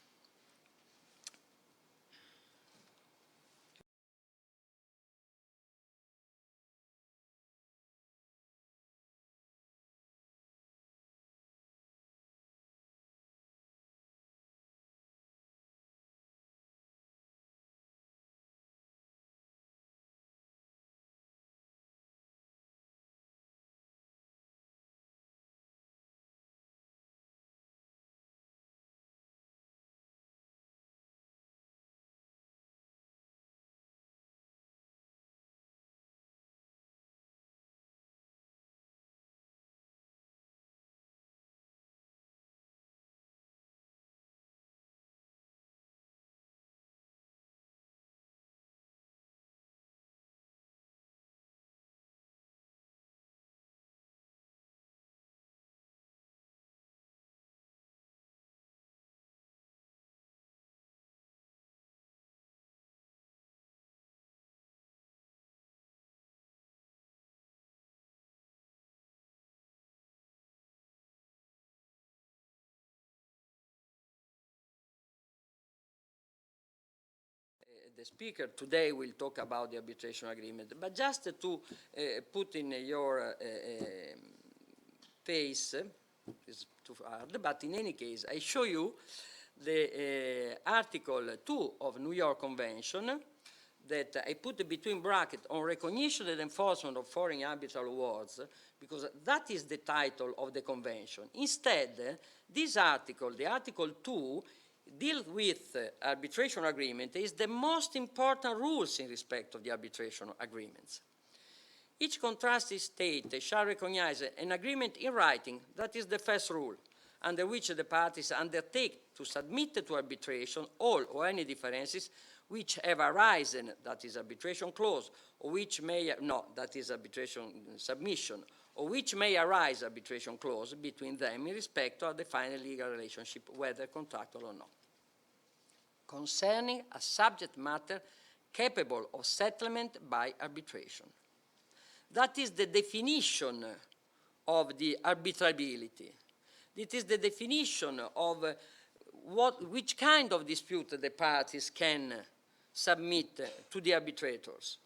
the speaker today will talk about the arbitration agreement, but just to put in your face, is too hard, but in any case, I show you the Article 2 of New York Convention that I put between brackets on recognition and enforcement of foreign arbitral awards, because that is the title of the convention. Instead, this article, the Article 2, deals with arbitration agreement, is the most important rules in respect of the arbitration agreements. Each contracting state shall recognize an agreement in writing, that is the first rule, under which the parties undertake to submit to arbitration all or any differences which have arisen, that is arbitration clause, or which may, no, that is arbitration submission, or which may arise arbitration clause between them in respect of the final legal relationship, whether contractual or not, concerning a subject matter capable of settlement by arbitration. That is the definition of the arbitrability. It is the definition of which kind of dispute the parties can submit to the arbitrators.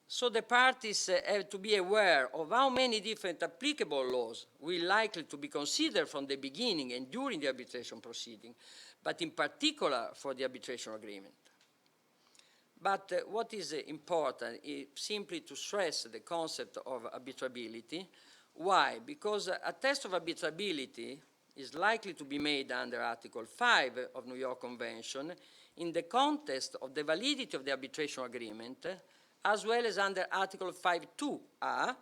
So the parties have to be aware of how many different applicable laws will likely to be considered from the beginning and during the arbitration proceeding, but in particular for the arbitration agreement. But what is important is simply to stress the concept of arbitrability. Why? Because a test of arbitrability is likely to be made under Article 5 of New York Convention in the context of the validity of the arbitration agreement, as well as under Article 5.2a,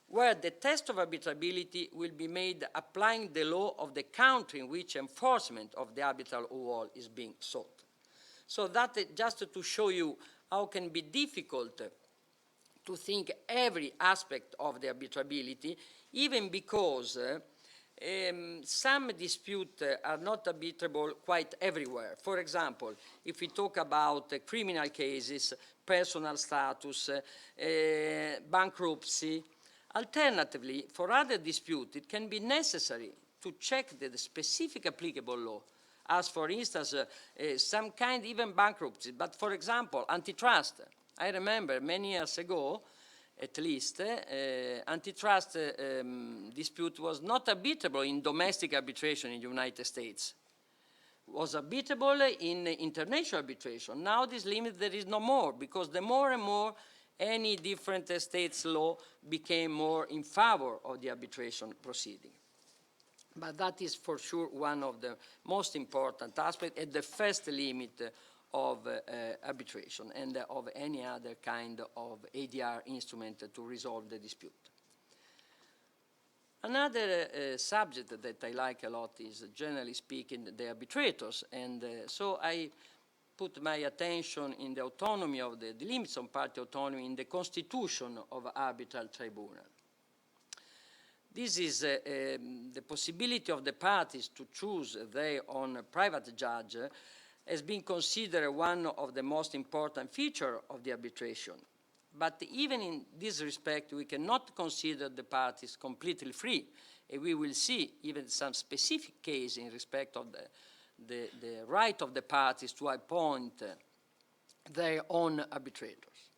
where the test of arbitrability will be made applying the law of the country in which enforcement of the arbitral award is being sought. So that just to show you how it can be difficult to think every aspect of the arbitrability, even because some disputes are not arbitrable quite everywhere. For example, if we talk about criminal cases, personal status, bankruptcy, alternatively, for other disputes, it can be necessary to check the specific applicable law, as for instance, some kind, even bankruptcy, but for example, antitrust. I remember many years ago, at least, antitrust dispute was not arbitrable in domestic arbitration in the United States. It was arbitrable in international arbitration. Now this limit there is no more, because the more and more any different state's law became more in favor of the arbitration proceeding. But that is for sure one of the most important aspects and the first limit of arbitration and of any other kind of ADR instrument to resolve the dispute. Another subject that I like a lot is, generally speaking, the arbitrators, and so I put my attention in the autonomy of the limits on party autonomy in the constitution of arbitral tribunal. This is the possibility of the parties to choose their own private judge has been considered one of the most important features of the arbitration. But even in this respect, we cannot consider the parties completely free, and we will see even some specific case in respect of the right of the parties to appoint their own arbitrators.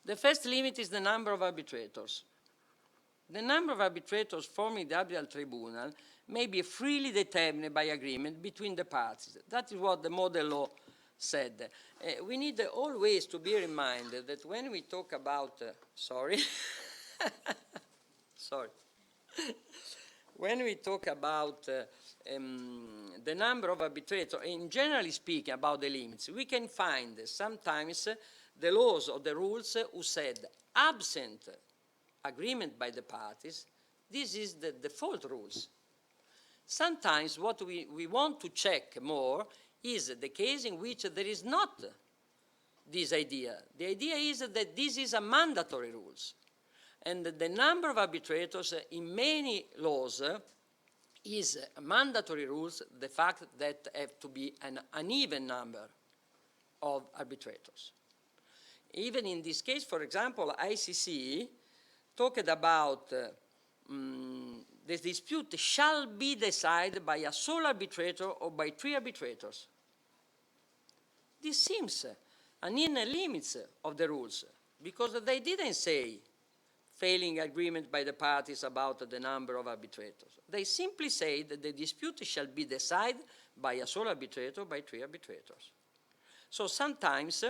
The first limit is the number of arbitrators. The number of arbitrators forming the arbitral tribunal may be freely determined by agreement between the parties. That is what the model law said. We need always to bear in mind that when we talk about, when we talk about the number of arbitrators, in generally speaking about the limits, we can find sometimes the laws or the rules who said absent agreement by the parties, this is the default rules. Sometimes what we want to check more is the case in which there is not this idea. The idea is that this is a mandatory rules. And the number of arbitrators in many laws is a mandatory rules, the fact that have to be an uneven number of arbitrators. Even in this case, for example, ICC talked about the dispute shall be decided by a sole arbitrator or by 3 arbitrators. This seems an inner limits of the rules, because they didn't say failing agreement by the parties about the number of arbitrators. They simply say that the dispute shall be decided by a sole arbitrator, by 3 arbitrators. So sometimes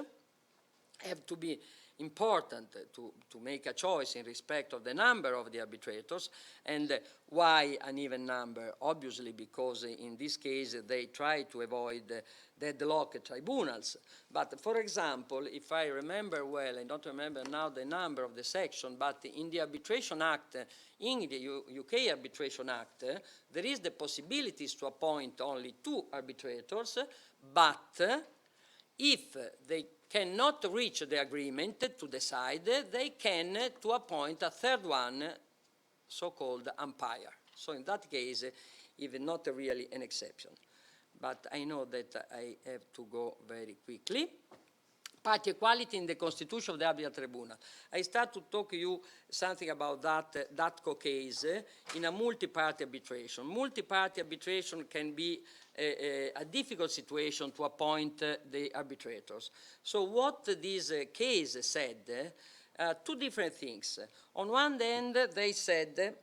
have to be important to make a choice in respect of the number of the arbitrators. And why an even number? Obviously because in this case they try to avoid deadlock tribunals. But for example, if I remember well, I don't remember now the number of the section, but in the Arbitration Act, in the UK Arbitration Act, there is the possibilities to appoint only 2 arbitrators, but if they cannot reach the agreement to decide, they can to appoint a third one, so-called umpire. So in that case, even not really an exception. But I know that I have to go very quickly. Party equality in the Constitution of the Arbitral Tribunal. I start to talk to you something about that case in a multi-party arbitration. Multi-party arbitration can be a difficult situation to appoint the arbitrators. So what this case said, 2 different things. On one end, they said,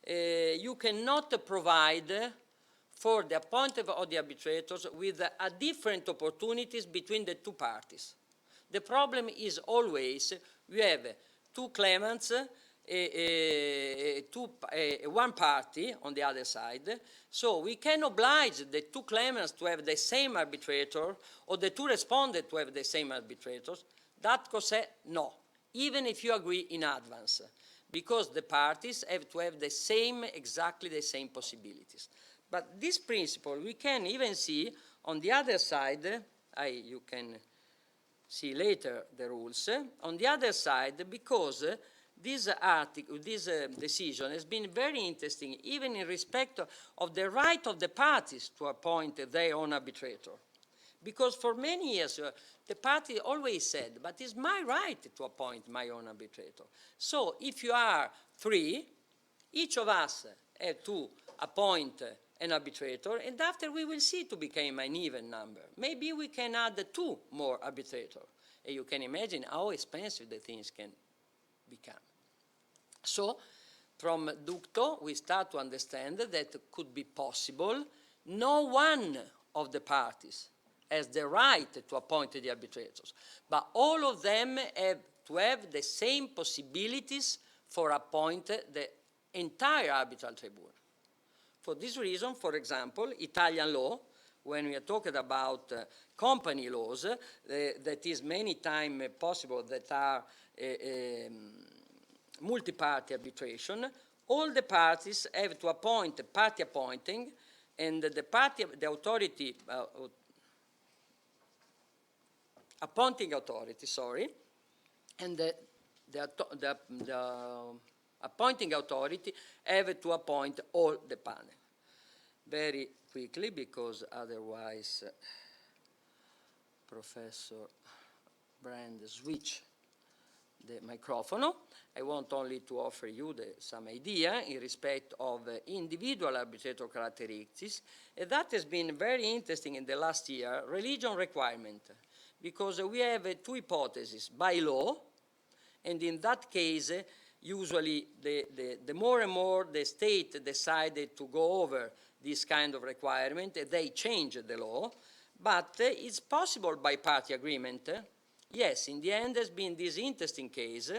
you cannot provide for the appointment of the arbitrators with a different opportunities between the 2 parties. The problem is always we have 2 claimants, one party on the other side, so we can oblige the 2 claimants to have the same arbitrator or the 2 respondents to have the same arbitrators. That cos'è? No, even if you agree in advance, because the parties have to have the same, exactly the same possibilities. But this principle we can even see on the other side. You can see later the rules. On the other side, because this decision has been very interesting, even in respect of the right of the parties to appoint their own arbitrator. Because for many years, the party always said, but it's my right to appoint my own arbitrator. So if you are 3, each of us have to appoint an arbitrator, and after we will see to become an even number. Maybe we can add 2 more arbitrators. And you can imagine how expensive the things can become. So, from Ducto, we start to understand that it could be possible. No one of the parties has the right to appoint the arbitrators, but all of them have to have the same possibilities for appointing the entire arbitral tribunal. For this reason, for example, Italian law, when we are talking about company laws, that is many times possible that are multi-party arbitration, all the parties have to appoint party appointing, and the authority, appointing authority, sorry, and the appointing authority have to appoint all the panel. Very quickly, because otherwise Professor Brand switch the microphone. I want only to offer you some idea in respect of individual arbitrator characteristics, and that has been very interesting in the last year, religion requirement, because we have 2 hypotheses, by law, and in that case, usually the more and more the state decided to go over this kind of requirement, they change the law, but it's possible by party agreement. Yes, in the end there's been this interesting case,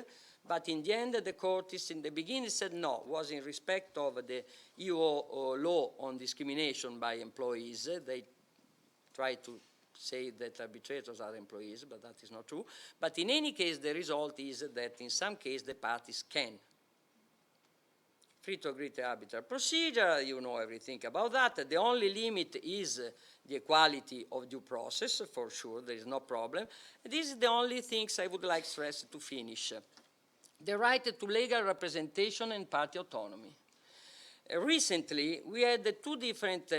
but in the end the court is in the beginning said no, was in respect of the EU law on discrimination by employees. They try to say that arbitrators are employees, but that is not true. But in any case, the result is that in some cases the parties can. Free to agree to arbitral procedure, you know everything about that. The only limit is the equality of due process, for sure, there is no problem. This is the only things I would like to stress to finish. The right to legal representation and party autonomy. Recently, we had 2 different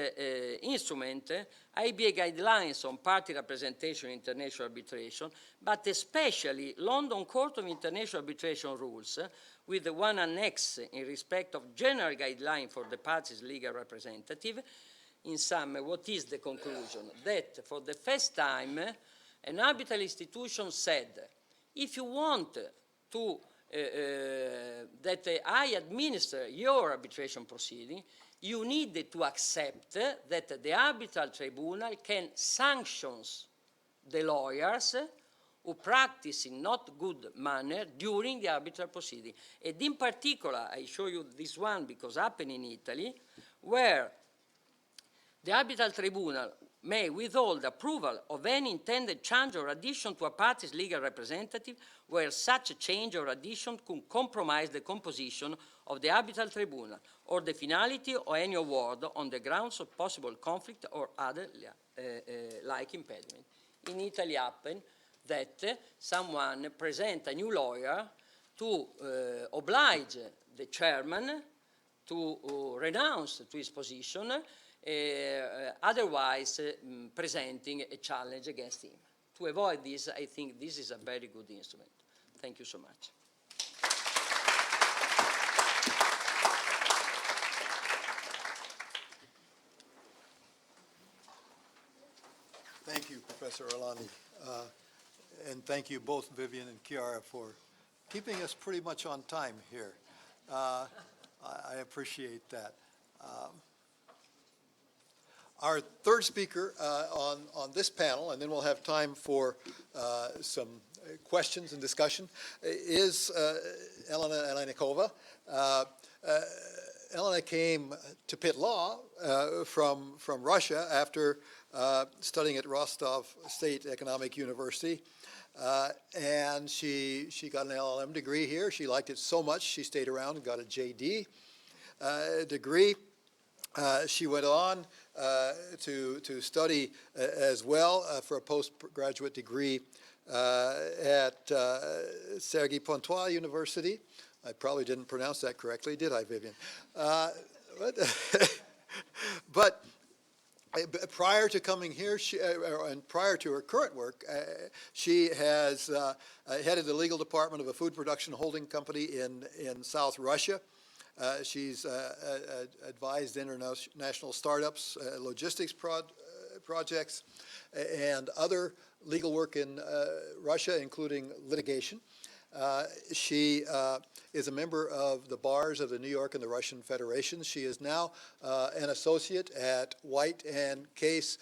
instruments, IBA guidelines on party representation in international arbitration, but especially London Court of International Arbitration rules, with one annex in respect of general guideline for the parties' legal representative, in sum, what is the conclusion? That for the first time, an arbitral institution said, if you want to that I administer your arbitration proceeding, you need to accept that the arbitral tribunal can sanction the lawyers who practice in not good manner during the arbitral proceeding. And in particular, I show you this one because it happened in Italy, where the arbitral tribunal may withhold approval of any intended change or addition to a party's legal representative where such a change or addition could compromise the composition of the arbitral tribunal or the finality of any award on the grounds of possible conflict or other like impediment. In Italy happened that someone present a new lawyer to oblige the chairman to renounce to his position, otherwise presenting a challenge against him. To avoid this, I think this is a very good instrument. Thank you so much. Thank you, Professor Arandi. And thank you both, Vivian and Chiara, for keeping us pretty much on time here. I appreciate that. Our third speaker on this panel, and then we'll have time for some questions and discussion, is Elena Kova. Elena came to Pitt Law from Russia after studying at Rostov State Economic University. And she got an LLM degree here. She liked it so much, she stayed around and got a JD degree. She went on to study as well for a postgraduate degree at Sergei Pontois University. I probably didn't pronounce that correctly, did I, Vivian? But prior to coming here, and prior to her current work, she has headed the legal department of a food production holding company in South Russia. She's advised international startups, logistics projects, and other legal work in Russia, including litigation. She is a member of the bars of the New York and the Russian Federations. She is now an associate at White and Case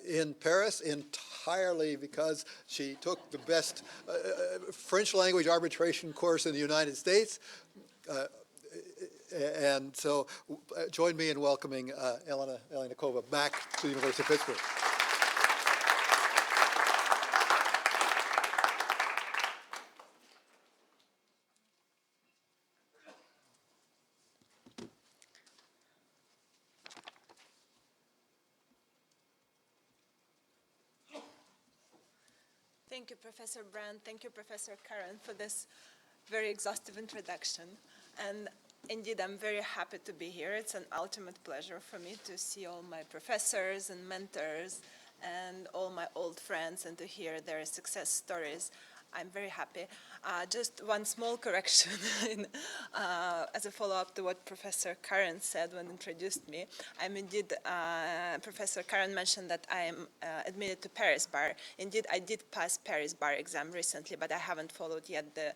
in Paris, entirely because she took the best French language arbitration course in the United States. And so join me in welcoming Elena Kova back to the University of Pittsburgh. Thank you, Professor Brand. Thank you, Professor Curran, for this very exhaustive introduction. And indeed, I'm very happy to be here. It's an ultimate pleasure for me to see all my professors and mentors and all my old friends and to hear their success stories. I'm very happy. Just one small correction as a follow-up to what Professor Curran said when introduced me. I'm indeed, Professor Curran mentioned that I am admitted to Paris Bar. Indeed, I did pass Paris Bar exam recently, but I haven't followed yet the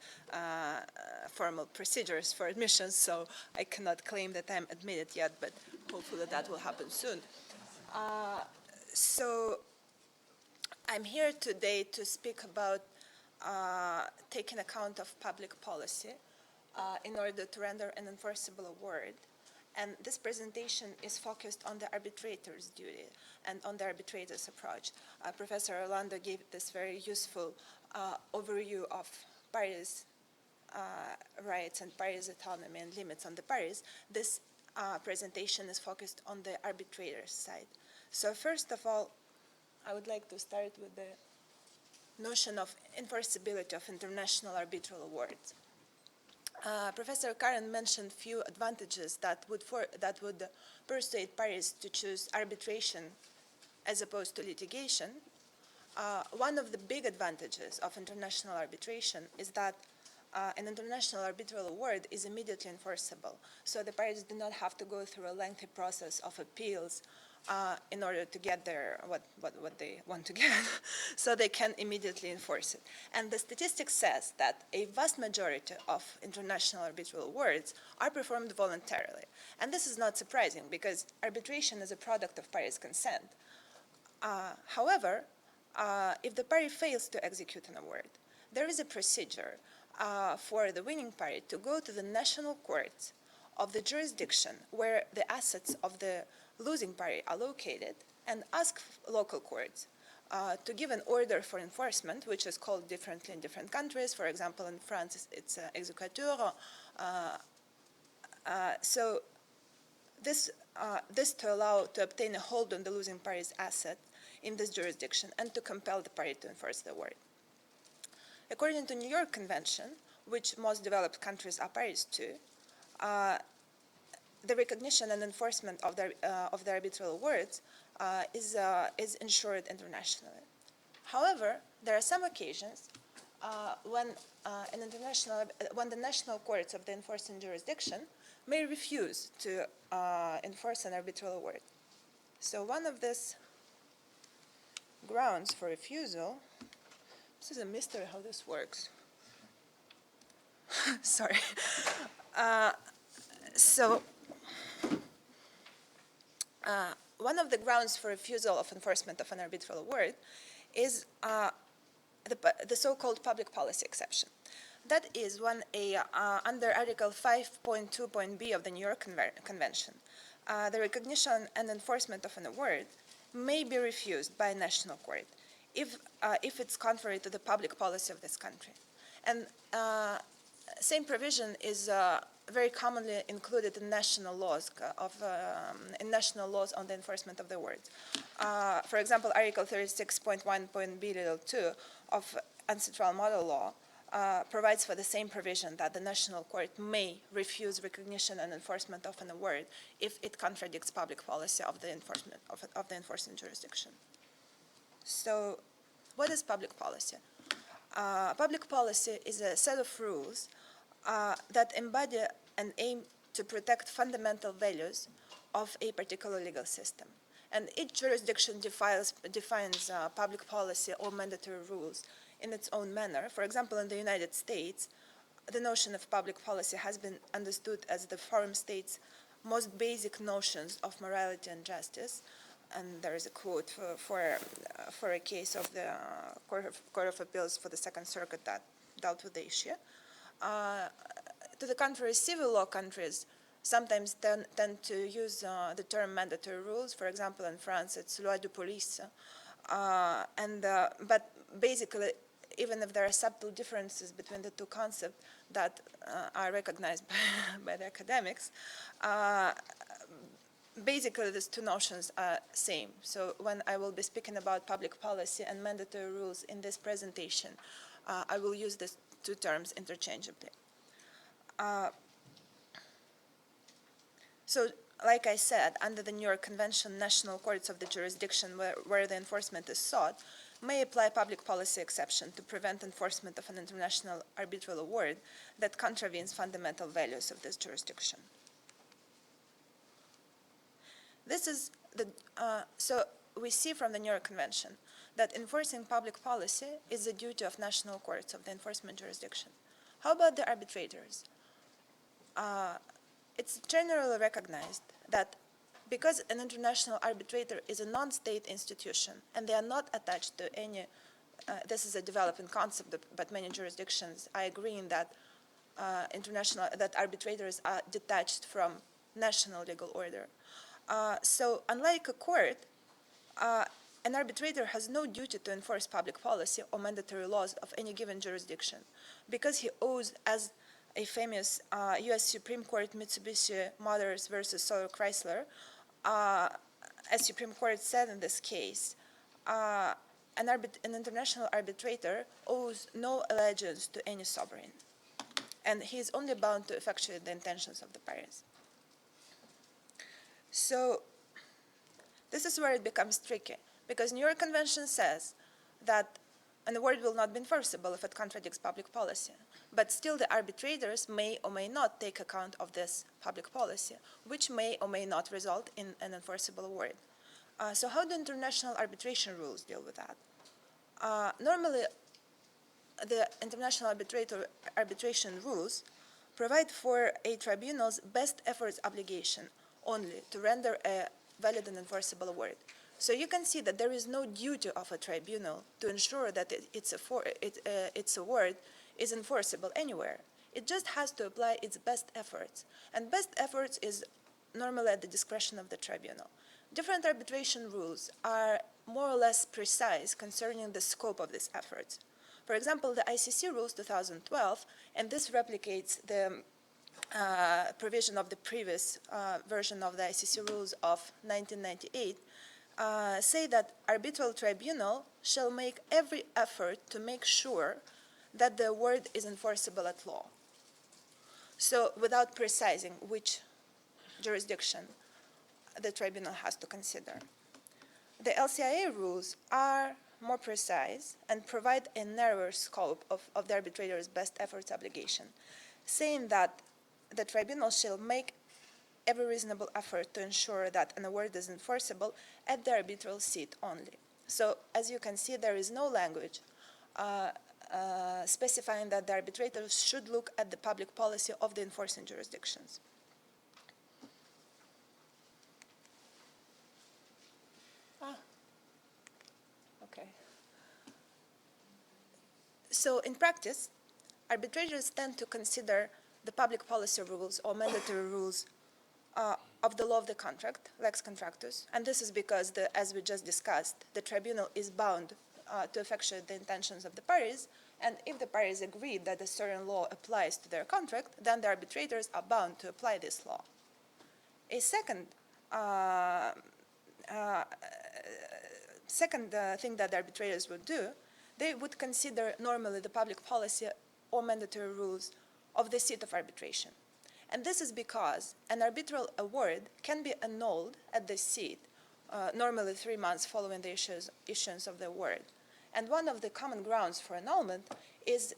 formal procedures for admission, so I cannot claim that I'm admitted yet, but hopefully that will happen soon. So I'm here today to speak about taking account of public policy in order to render an enforceable award. And this presentation is focused on the arbitrator's duty and on the arbitrator's approach. Professor Orlando gave this very useful overview of parties' rights and parties' autonomy and limits on the parties. This presentation is focused on the arbitrator's side. So first of all, I would like to start with the notion of enforceability of international arbitral awards. Professor Curran mentioned few advantages that would persuade parties to choose arbitration as opposed to litigation. One of the big advantages of international arbitration is that an international arbitral award is immediately enforceable. So the parties do not have to go through a lengthy process of appeals in order to get their what they want to get, so they can immediately enforce it. And the statistics says that a vast majority of international arbitral awards are performed voluntarily. And this is not surprising because arbitration is a product of parties' consent. However, if the party fails to execute an award, there is a procedure for the winning party to go to the national courts of the jurisdiction where the assets of the losing party are located and ask local courts to give an order for enforcement, which is called differently in different countries. For example, in France, it's exécuteur. So this to obtain a hold on the losing party's asset in this jurisdiction and to compel the party to enforce the award. According to New York Convention, which most developed countries are parties to, the recognition and enforcement of the arbitral awards is ensured internationally. However, there are some occasions when the national courts of the enforcing jurisdiction may refuse to enforce an arbitral award. So one of these grounds for refusal, this is a mystery how this works. Sorry. One of the grounds for refusal of enforcement of an arbitral award is the so-called public policy exception. That is when under Article 5.2.b of the New York Convention, the recognition and enforcement of an award may be refused by a national court if it's contrary to the public policy of this country. And same provision is very commonly included in national laws on the enforcement of the awards. For example, Article 36.1.b(2) of ancestral model law provides for the same provision that the national court may refuse recognition and enforcement of an award if it contradicts public policy of the enforcing jurisdiction. So, what is public policy? Public policy is a set of rules that embody an aim to protect fundamental values of a particular legal system. And each jurisdiction defines public policy or mandatory rules in its own manner. For example, in the United States, the notion of public policy has been understood as the forum state's most basic notions of morality and justice. And there is a quote for a case of the Court of Appeals for the Second Circuit that dealt with the issue. To the contrary, civil law countries sometimes tend to use the term mandatory rules. For example, in France, it's loi de police. But basically, even if there are subtle differences between the two concepts that are recognized by the academics, basically these two notions are same. So when I will be speaking about public policy and mandatory rules in this presentation, I will use these two terms interchangeably. So, like I said, under the New York Convention, national courts of the jurisdiction where the enforcement is sought may apply public policy exception to prevent enforcement of an international arbitral award that contravenes fundamental values of this jurisdiction. This is so we see from the New York Convention that enforcing public policy is the duty of national courts of the enforcement jurisdiction. How about the arbitrators? It's generally recognized that because an international arbitrator is a non-state institution and they are not attached to any, this is a developing concept, but many jurisdictions are agreeing that that arbitrators are detached from national legal order. So unlike a court, an arbitrator has no duty to enforce public policy or mandatory laws of any given jurisdiction because he owes, as a famous U.S. Supreme Court Mitsubishi Motors versus Sawyer Chrysler, as Supreme Court said in this case, an international arbitrator owes no allegiance to any sovereign, and he is only bound to effectuate the intentions of the parties. So this is where it becomes tricky, because New York Convention says that an award will not be enforceable if it contradicts public policy. But still the arbitrators may or may not take account of this public policy, which may or may not result in an enforceable award. So how do international arbitration rules deal with that? Normally, the international arbitration rules provide for a tribunal's best efforts obligation only to render a valid and enforceable award. So you can see that there is no duty of a tribunal to ensure that its award is enforceable anywhere. It just has to apply its best efforts. And best efforts is normally at the discretion of the tribunal. Different arbitration rules are more or less precise concerning the scope of these efforts. For example, the ICC Rules 2012, and this replicates the provision of the previous version of the ICC Rules of 1998, say that arbitral tribunal shall make every effort to make sure that the award is enforceable at law. So without precising which jurisdiction the tribunal has to consider. The LCIA rules are more precise and provide a narrower scope of the arbitrator's best efforts obligation, saying that the tribunal shall make every reasonable effort to ensure that an award is enforceable at the arbitral seat only. So, as you can see, there is no language specifying that the arbitrators should look at the public policy of the enforcing jurisdictions. Okay. So in practice, arbitrators tend to consider the public policy rules or mandatory rules of the law of the contract, lex contractus, and this is because, as we just discussed, the tribunal is bound to effectuate the intentions of the parties, and if the parties agree that a certain law applies to their contract, then the arbitrators are bound to apply this law. A second thing that the arbitrators would do, they would consider normally the public policy or mandatory rules of the seat of arbitration. And this is because an arbitral award can be annulled at the seat, normally 3 months following the issuance of the award. And one of the common grounds for annulment is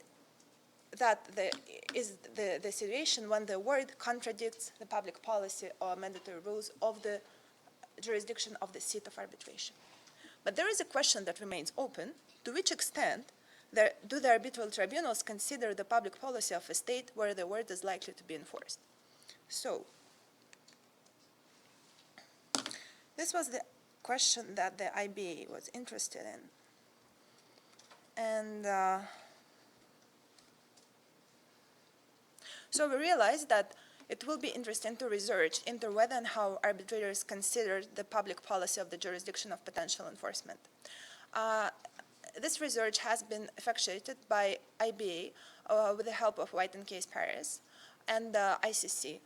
that the situation when the award contradicts the public policy or mandatory rules of the jurisdiction of the seat of arbitration. But there is a question that remains open: to which extent do the arbitral tribunals consider the public policy of a state where the award is likely to be enforced? So, this was the question that the IBA was interested in. And so we realized that it will be interesting to research into whether and how arbitrators consider the public policy of the jurisdiction of potential enforcement. This research has been effectuated by IBA with the help of White and Case Paris and ICC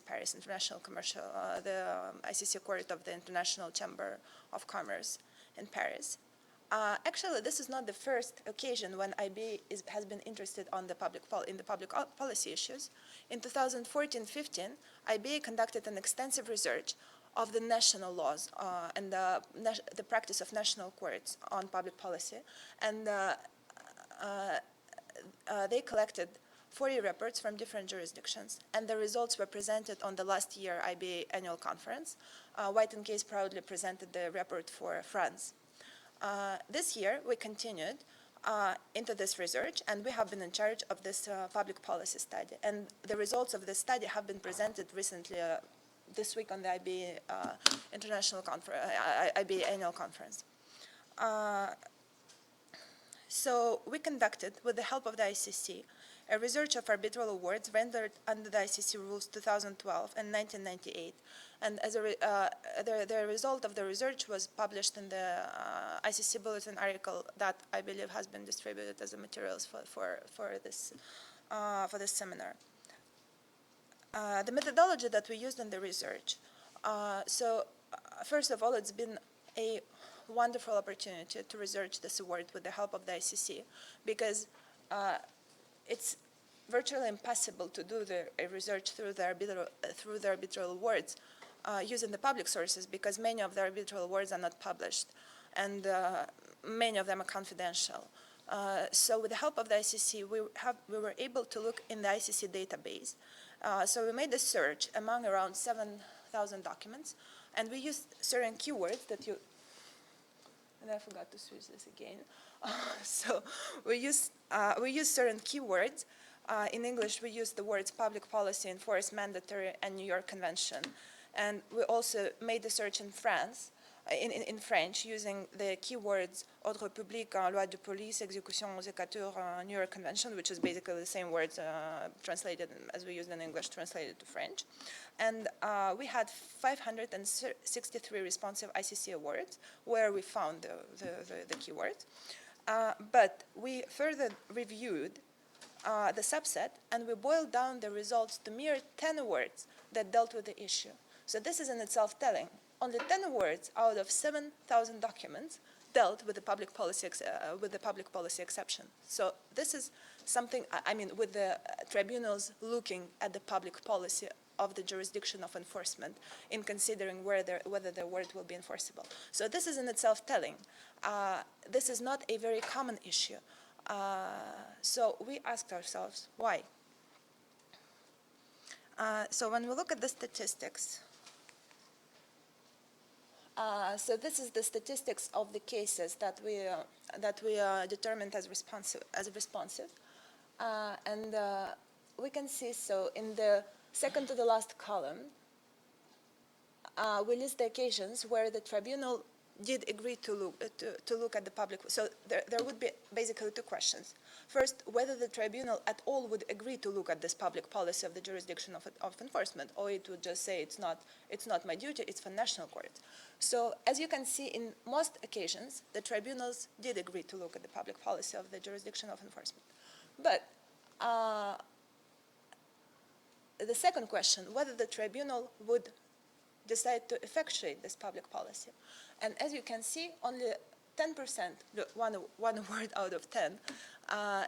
Paris International Commercial, the ICC Court of the International Chamber of Commerce in Paris. Actually, this is not the first occasion when IBA has been interested in the public policy issues. In 2014-15, IBA conducted an extensive research of the national laws and the practice of national courts on public policy, and they collected 40 reports from different jurisdictions, and the results were presented on the last year IBA annual conference. White and Case proudly presented the report for France. This year, we continued into this research, and we have been in charge of this public policy study. And the results of this study have been presented recently this week on the IBA IBA annual conference. So we conducted, with the help of the ICC, a research of arbitral awards rendered under the ICC Rules 2012 and 1998. And as the result of the research was published in the ICC Bulletin article that I believe has been distributed as a materials for this seminar. The methodology that we used in the research. First of all, it's been a wonderful opportunity to research this award with the help of the ICC, because it's virtually impossible to do the research through the arbitral awards using the public sources, because many of the arbitral awards are not published, and many of them are confidential. So with the help of the ICC, we were able to look in the ICC database. So we made a search among around 7,000 documents And we use certain keywords that you, and I forgot to switch this again. So we use certain keywords. In English, we use the words public policy, enforce, mandatory, and New York Convention. And we also made the search in France, in French, using the keywords ordre public, loi de police, exécution, exécuteur, New York Convention, which is basically the same words translated as we used in English, translated to French. And we had 563 responsive ICC awards where we found the keywords. But we further reviewed the subset, and we boiled down the results to mere 10 awards that dealt with the issue. So this is in itself telling. Only 10 awards out of 7,000 documents dealt with the public policy exception. So this is something, I mean, with the tribunals looking at the public policy of the jurisdiction of enforcement in considering whether the award will be enforceable. So this is in itself telling. This is not a very common issue. So we asked ourselves, why? So when we look at the statistics, so this is the statistics of the cases that we determined as responsive, and we can see. So in the second to the last column, we list the occasions where the tribunal did agree to look at the public. So there would be basically two questions. First, whether the tribunal at all would agree to look at this public policy of the jurisdiction of enforcement, or it would just say it's not my duty, it's for national courts. So as you can see, in most occasions, the tribunals did agree to look at the public policy of the jurisdiction of enforcement. But the second question, whether the tribunal would decide to effectuate this public policy. And as you can see, only 10%, one award out of 10,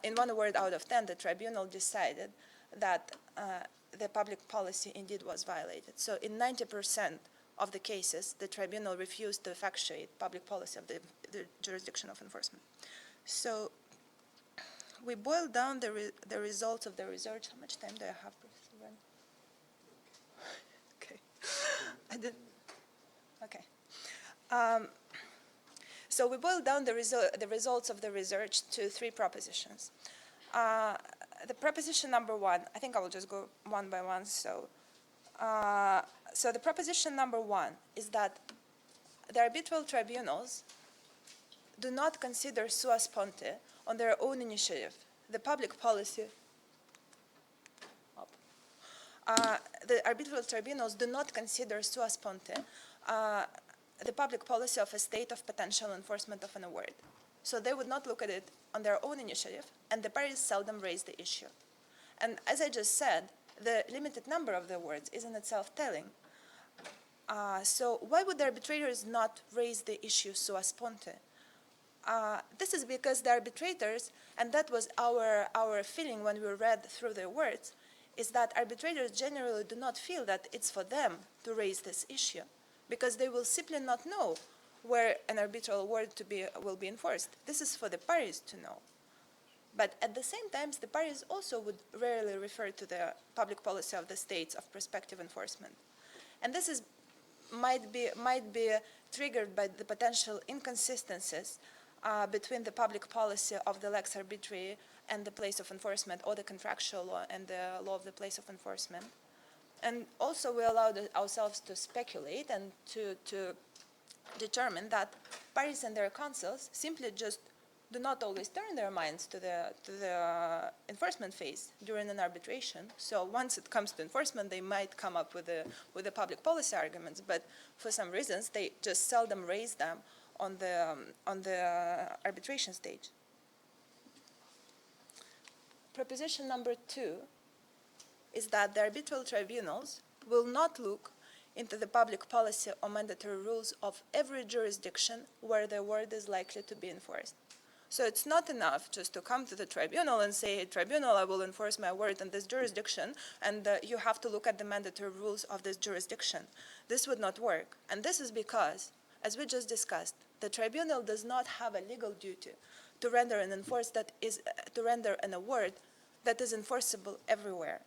in 1 award out of 10, the tribunal decided that the public policy indeed was violated. So in 90% of the cases, the tribunal refused to effectuate public policy of the jurisdiction of enforcement. So we boiled down the results of the research. How much time do I have? Okay. I did. Okay. So we boiled down the results of the research to 3 propositions. The proposition number 1, I think I will just go one by one. So the proposition number 1 is that the arbitral tribunals do not consider sua sponte on their own initiative the public policy. The arbitral tribunals do not consider sua sponte the public policy of a state of potential enforcement of an award. So they would not look at it on their own initiative, and the parties seldom raise the issue. And as I just said, the limited number of the awards is in itself telling. So why would the arbitrators not raise the issue sua sponte? This is because the arbitrators, and that was our feeling when we read through the awards, is that arbitrators generally do not feel that it's for them to raise this issue, because they will simply not know where an arbitral award will be enforced. This is for the parties to know. But at the same time, the parties also would rarely refer to the public policy of the states of prospective enforcement. And this might be triggered by the potential inconsistencies between the public policy of the lex arbitrii and the place of enforcement, or the contractual law and the law of the place of enforcement. And also we allowed ourselves to speculate and to determine that parties and their counsels simply just do not always turn their minds to the enforcement phase during an arbitration. So once it comes to enforcement, they might come up with the public policy arguments, but for some reasons they just seldom raise them on the arbitration stage. Proposition number 2 is that the arbitral tribunals will not look into the public policy or mandatory rules of every jurisdiction where the award is likely to be enforced. So it's not enough just to come to the tribunal and say, hey, tribunal, I will enforce my award in this jurisdiction, and you have to look at the mandatory rules of this jurisdiction. This would not work. And this is because, as we just discussed, the tribunal does not have a legal duty to render an award that is enforceable everywhere.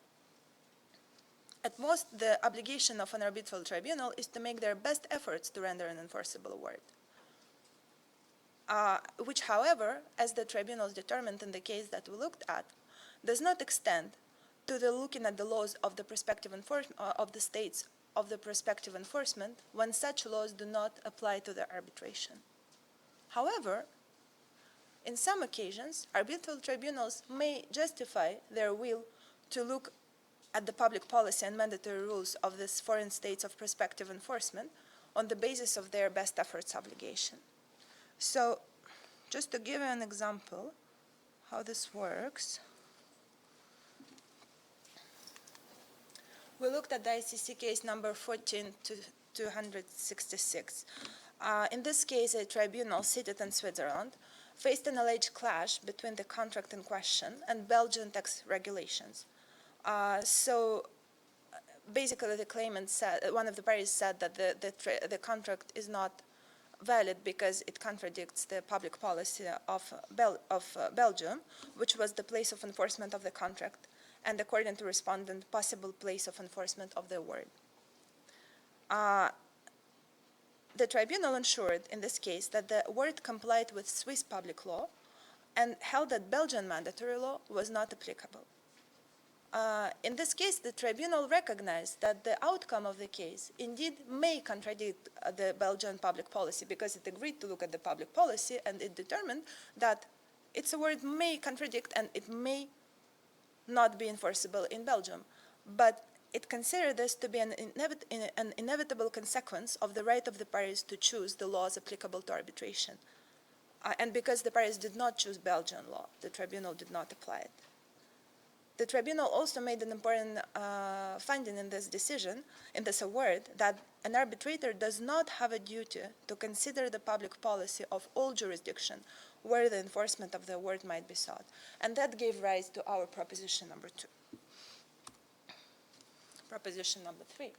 At most, the obligation of an arbitral tribunal is to make their best efforts to render an enforceable award, which, however, as the tribunals determined in the case that we looked at, does not extend to the looking at the laws of the prospective of the states of the prospective enforcement when such laws do not apply to the arbitration. However, in some occasions, arbitral tribunals may justify their will to look at the public policy and mandatory rules of these foreign states of prospective enforcement on the basis of their best efforts obligation. So, just to give you an example how this works, we looked at the ICC case number 14-266. In this case, a tribunal seated in Switzerland faced an alleged clash between the contract in question and Belgian tax regulations. Basically, the claimant said, one of the parties said that the contract is not valid because it contradicts the public policy of Belgium, which was the place of enforcement of the contract, and according to respondent, possible place of enforcement of the award. The tribunal ensured, in this case, that the award complied with Swiss public law and held that Belgian mandatory law was not applicable. In this case, the tribunal recognized that the outcome of the case indeed may contradict the Belgian public policy because it agreed to look at the public policy and it determined that its award may contradict and it may not be enforceable in Belgium. But it considered this to be an inevitable consequence of the right of the parties to choose the laws applicable to arbitration. And because the parties did not choose Belgian law, the tribunal did not apply it. The tribunal also made an important finding in this decision, in this award, that an arbitrator does not have a duty to consider the public policy of all jurisdiction where the enforcement of the award might be sought. And that gave rise to our proposition number 2. Proposition number 3.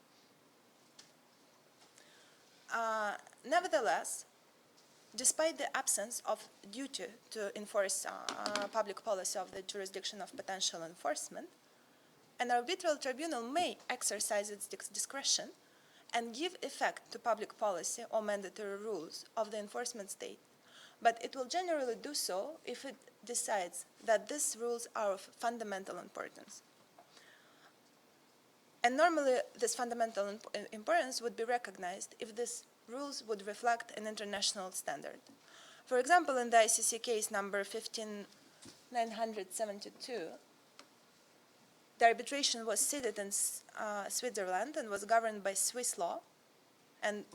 Nevertheless, despite the absence of duty to enforce public policy of the jurisdiction of potential enforcement, an arbitral tribunal may exercise its discretion and give effect to public policy or mandatory rules of the enforcement state, but it will generally do so if it decides that these rules are of fundamental importance. And normally, this fundamental importance would be recognized if these rules would reflect an international standard. For example, in the ICC case number 15972, the arbitration was seated in Switzerland and was governed by Swiss law. And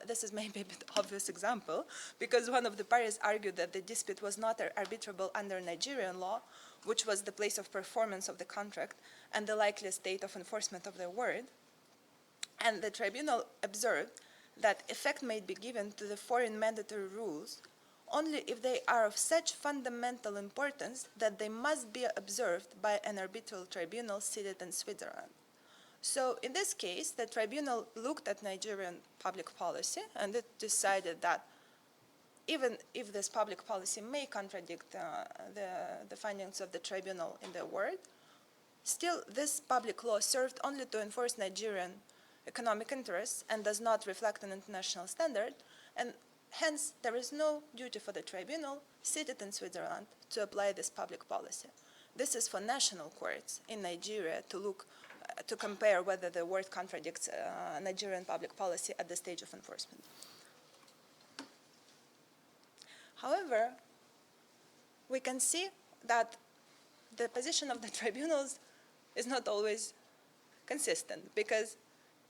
this is maybe a bit obvious example, because one of the parties argued that the dispute was not arbitrable under Nigerian law, which was the place of performance of the contract and the likeliest date of enforcement of the award. And the tribunal observed that effect may be given to the foreign mandatory rules only if they are of such fundamental importance that they must be observed by an arbitral tribunal seated in Switzerland. So in this case, the tribunal looked at Nigerian public policy and it decided that even if this public policy may contradict the findings of the tribunal in the award, still this public law served only to enforce Nigerian economic interests and does not reflect an international standard, and hence there is no duty for the tribunal seated in Switzerland to apply this public policy. This is for national courts in Nigeria to look to compare whether the award contradicts Nigerian public policy at the stage of enforcement. However, we can see that the position of the tribunals is not always consistent, because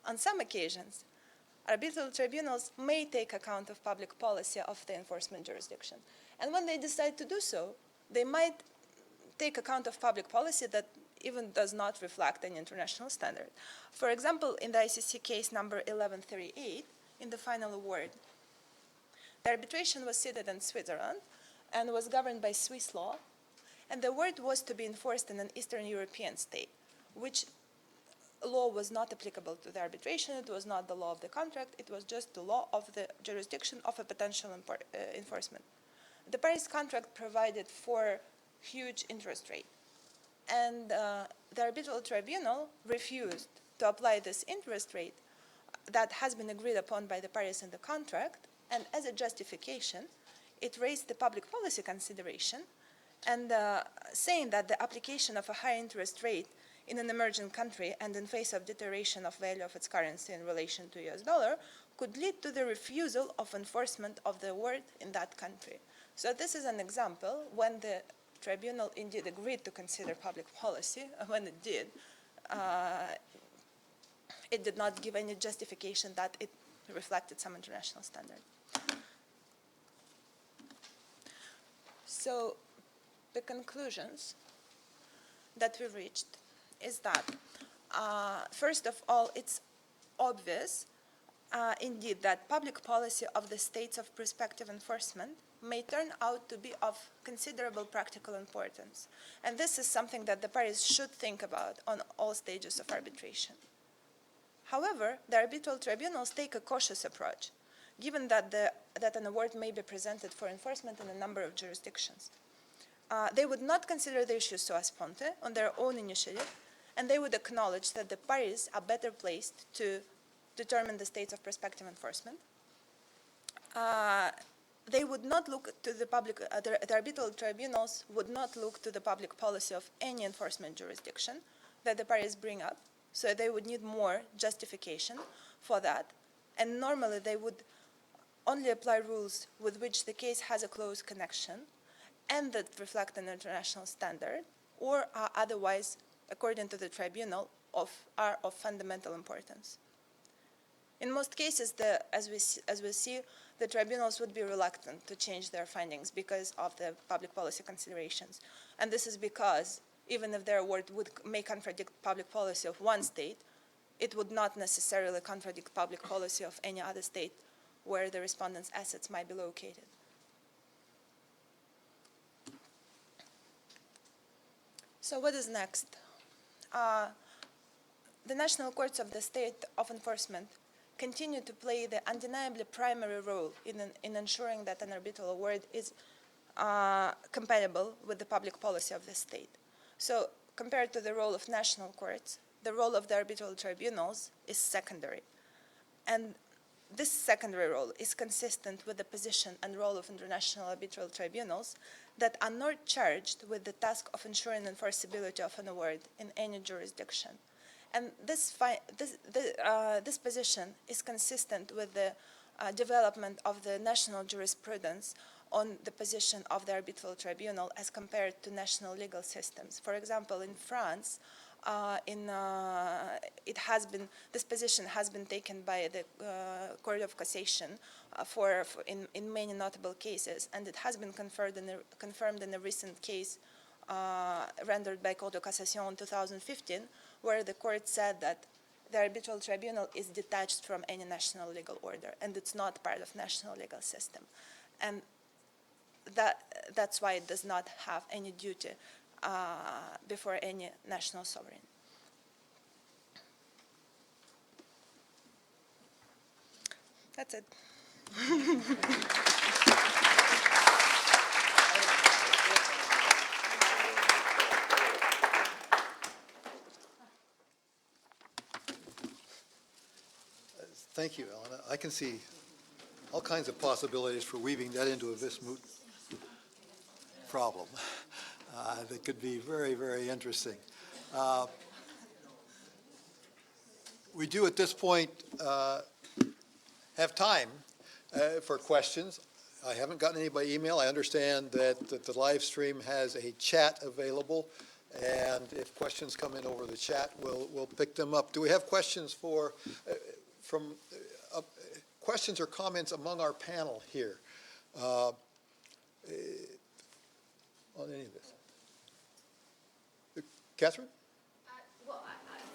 on some occasions, arbitral tribunals may take account of public policy of the enforcement jurisdiction. And when they decide to do so, they might take account of public policy that even does not reflect an international standard. For example, in the ICC case number 1138, in the final award, the arbitration was seated in Switzerland and was governed by Swiss law, and the award was to be enforced in an Eastern European state, which law was not applicable to the arbitration. It was not the law of the contract. It was just the law of the jurisdiction of a potential enforcement. The Paris contract provided for huge interest rate, and the arbitral tribunal refused to apply this interest rate that has been agreed upon by the parties in the contract, and as a justification, it raised the public policy consideration and saying that the application of a high interest rate in an emerging country and in face of deterioration of value of its currency in relation to US dollar could lead to the refusal of enforcement of the award in that country. So this is an example when the tribunal indeed agreed to consider public policy. When it did not give any justification that it reflected some international standard. So the conclusions that we reached is that, first of all, it's obvious indeed that public policy of the states of prospective enforcement may turn out to be of considerable practical importance. And this is something that the parties should think about on all stages of arbitration. However, the arbitral tribunals take a cautious approach, given that an award may be presented for enforcement in a number of jurisdictions. They would not consider the issue sua sponte, on their own initiative, and they would acknowledge that the parties are better placed to determine the states of prospective enforcement. They would not look to the public, the arbitral tribunals would not look to the public policy of any enforcement jurisdiction that the parties bring up, so they would need more justification for that, and normally they would only apply rules with which the case has a close connection and that reflect an international standard, or are otherwise, according to the tribunal, are of fundamental importance. In most cases, as we see, the tribunals would be reluctant to change their findings because of the public policy considerations. And this is because even if their award may contradict public policy of one state, it would not necessarily contradict public policy of any other state where the respondent's assets might be located. So what is next? The national courts of the state of enforcement continue to play the undeniably primary role in ensuring that an arbitral award is compatible with the public policy of the state. So compared to the role of national courts, the role of the arbitral tribunals is secondary. And this secondary role is consistent with the position and role of international arbitral tribunals that are not charged with the task of ensuring enforceability of an award in any jurisdiction. And this position is consistent with the development of the national jurisprudence on the position of the arbitral tribunal as compared to national legal systems. For example, in France, this position has been taken by the Court of Cassation in many notable cases, and it has been confirmed in a recent case rendered by Court of Cassation in 2015, where the court said that the arbitral tribunal is detached from any national legal order, and it's not part of national legal system. And that's why it does not have any duty before any national sovereign. That's it. Thank you, Elena. I can see all kinds of possibilities for weaving that into a Vismut problem that could be very, very interesting. We do at this point have time for questions. I haven't gotten any by email. I understand that the live stream has a chat available, and if questions come in over the chat, we'll pick them up. Do we have questions questions or comments among our panel here on any of this? Catherine?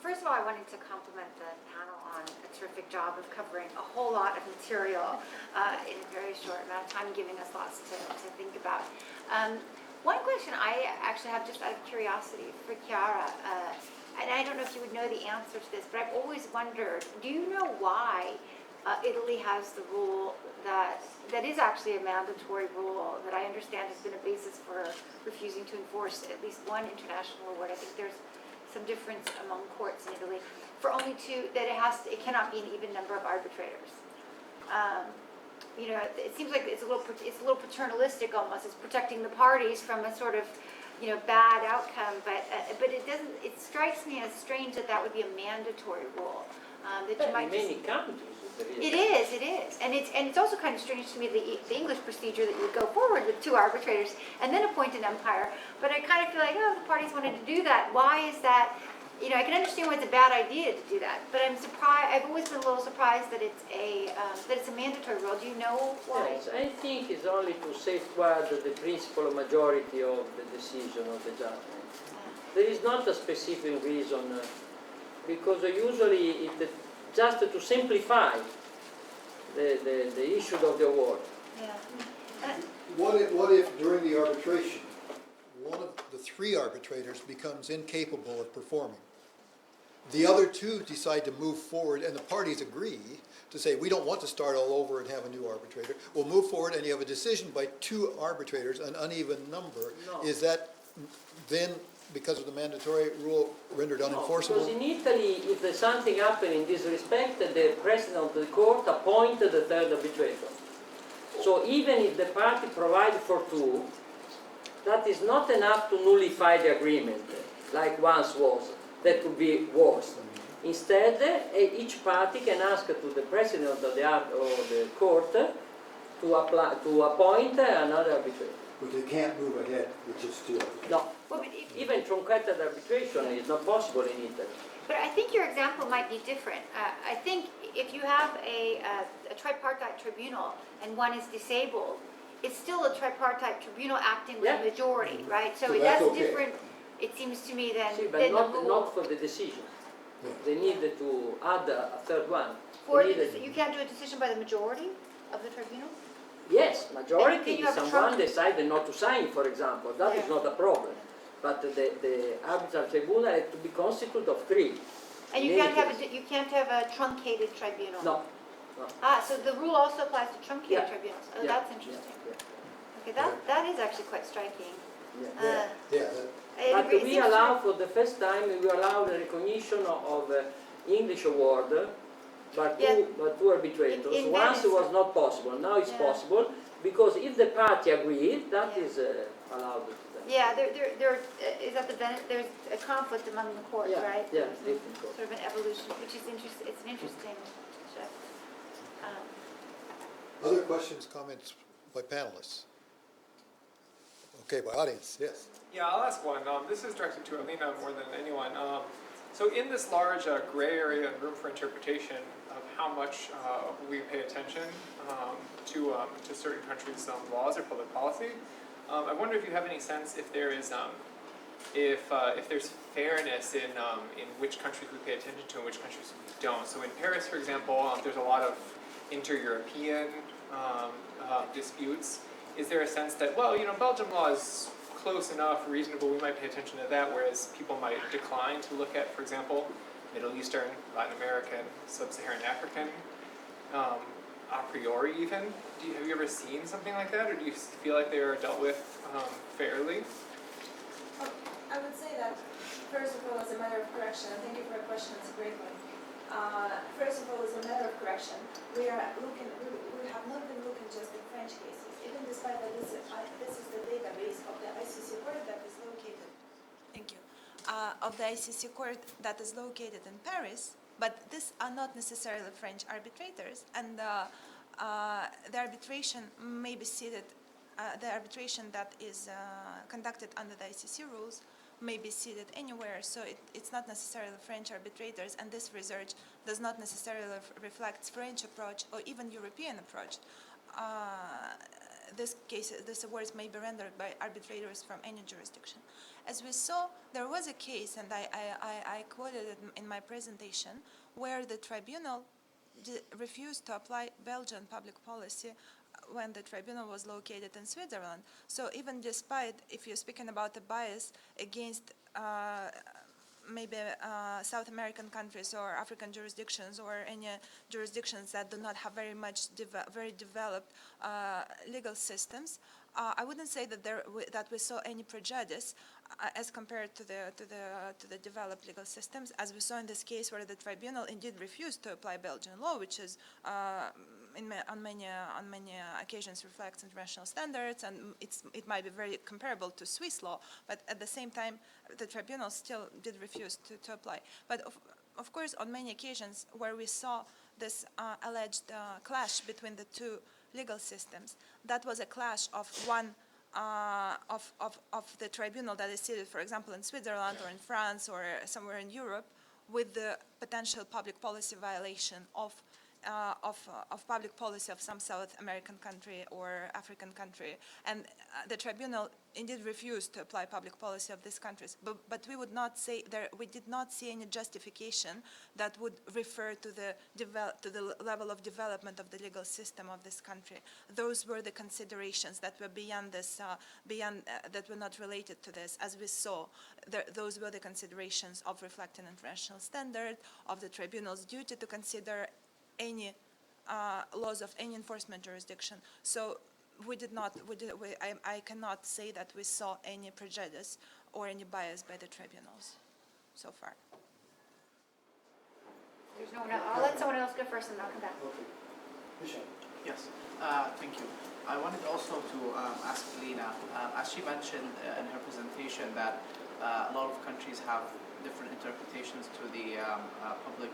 First of all, I wanted to compliment the panel on a terrific job of covering a whole lot of material in a very short amount of time, giving us lots to think about. One question I actually have, just out of curiosity for Chiara, and I don't know if you would know the answer to this, but I've always wondered, do you know why Italy has the rule that is actually a mandatory rule that I understand has been a basis for refusing to enforce at least one international award? I think there's some difference among courts in Italy, for only two, that it cannot be an even number of arbitrators. You know, it seems like it's a little paternalistic almost. It's protecting the parties from a sort of, you know, bad outcome, but it doesn't, it strikes me as strange that that would be a mandatory rule. That you might In just, many countries, it is, and it's also kind of strange to me, the English procedure that you would go forward with two arbitrators and then appoint an umpire, but I kind of feel like, oh, the parties wanted to do that, why is that? You know, I can understand why it's a bad idea to do that, but I'm surprised, I've always been a little surprised that it's a mandatory rule. Do you know why? Yes, I think it's only to safeguard the principle of majority of the decision of the judgment. There is not a specific reason, because usually it just to simplify the issue of the award. Yeah. What if during the arbitration, one of the three arbitrators becomes incapable of performing? The other two decide to move forward, and the parties agree to say, we don't want to start all over and have a new arbitrator. We'll move forward, and you have a decision by two arbitrators, an uneven number. No. Is that then, because of the mandatory rule, rendered unenforceable? Because in Italy, if there's something happening in this respect, the president of the court appointed the third arbitrator. So even if the party provided for two, that is not enough to nullify the agreement, like once was. That could be worse. Instead, each party can ask to the president of the court to appoint another arbitrator. But they can't move ahead with just two arbitrators. No, Well, but even truncated arbitration is not possible in Italy. But I think your example might be different. I think if you have a tripartite tribunal and one is disabled, it's still a tripartite tribunal acting with Yeah. a majority, right? So So that's that's okay. different, it seems to me, than See, but the not rule. for the decision. Yeah. They need to add a third one. For They the, needed- you can't do a decision by the majority of the tribunal? Yes, Then majority, you have someone trump. decided not to sign, for example, that is Yeah. not a problem. But the arbitral tribunal had to be constituted of three. And you In can't any have case. you can't have a truncated tribunal? No. Ah, so the rule also applies to truncated Yeah. tribunals? Oh, Yeah, that's yeah, interesting. yeah, Okay, that is actually quite striking. yeah. Yeah, yeah, I But agree. It we seems allow, like- for the first time, we allow the recognition of English award, but Yeah. two arbitrators. In Once it Venice. was not possible, now it's Yeah. possible, because if the party agrees, that Yeah. is allowed to them. Yeah, is that there's a conflict among the courts, Yeah, right? yeah, There's different Sort of an evolution, which is interesting, it's an interesting shift. Other questions, comments by panelists? Okay, by audience, yes. Yeah, I'll ask one. This is directed to Elena more than anyone. So in this large gray area and room for interpretation of how much we pay attention to certain countries' laws or public policy, I wonder if you have any sense if there is if there's fairness in which countries we pay attention to and which countries we don't. So in Paris, for example, there's a lot of inter-European disputes. Is there a sense that, well, you know, Belgium law is close enough, reasonable, we might pay attention to that, whereas people might decline to look at, for example, Middle Eastern, Latin American, Sub-Saharan African, a priori even? Have you ever seen something like that, or do you feel like they are dealt with fairly? I would say that, first of all, as a matter of correction, and thank you for your question, it's a great one. First of all, as a matter of correction, we have not been looking just at French cases, even despite that this is the database of the ICC court that is located. Thank you. Of the ICC court that is located in Paris, but these are not necessarily French arbitrators, and the arbitration may be seated. The arbitration that is conducted under the ICC rules may be seated anywhere, so it's not necessarily French arbitrators, and this research does not necessarily reflect French approach or even European approach. These awards may be rendered by arbitrators from any jurisdiction. As we saw, there was a case, and I quoted it in my presentation, where the tribunal refused to apply Belgian public policy when the tribunal was located in Switzerland. So even despite, if you're speaking about a bias against maybe South American countries or African jurisdictions or any jurisdictions that do not have very developed legal systems, I wouldn't say that we saw any prejudice as compared to the developed legal systems, as we saw in this case where the tribunal indeed refused to apply Belgian law, which is on many occasions reflects international standards, and it might be very comparable to Swiss law, but at the same time, the tribunal still did refuse to apply. But of course, on many occasions where we saw this alleged clash between the two legal systems, that was a clash of one of the tribunal that is seated, for example, in Switzerland or in France or somewhere in Europe, with the potential public policy violation of public policy of some South American country or African country, and the tribunal indeed refused to apply public policy of these countries. But we would not say we did not see any justification that would refer to the level of development of the legal system of this country. Those were the considerations that were beyond this, that were not related to this, as we saw. Those were the considerations of reflecting international standard, of the tribunal's duty to consider any laws of any enforcement jurisdiction. So I cannot say that we saw any prejudice or any bias by the tribunals so far. There's no one else. I'll let someone else go first and then I'll come back. Yes, thank you. I wanted also to ask Elena, as she mentioned in her presentation that a lot of countries have different interpretations to the public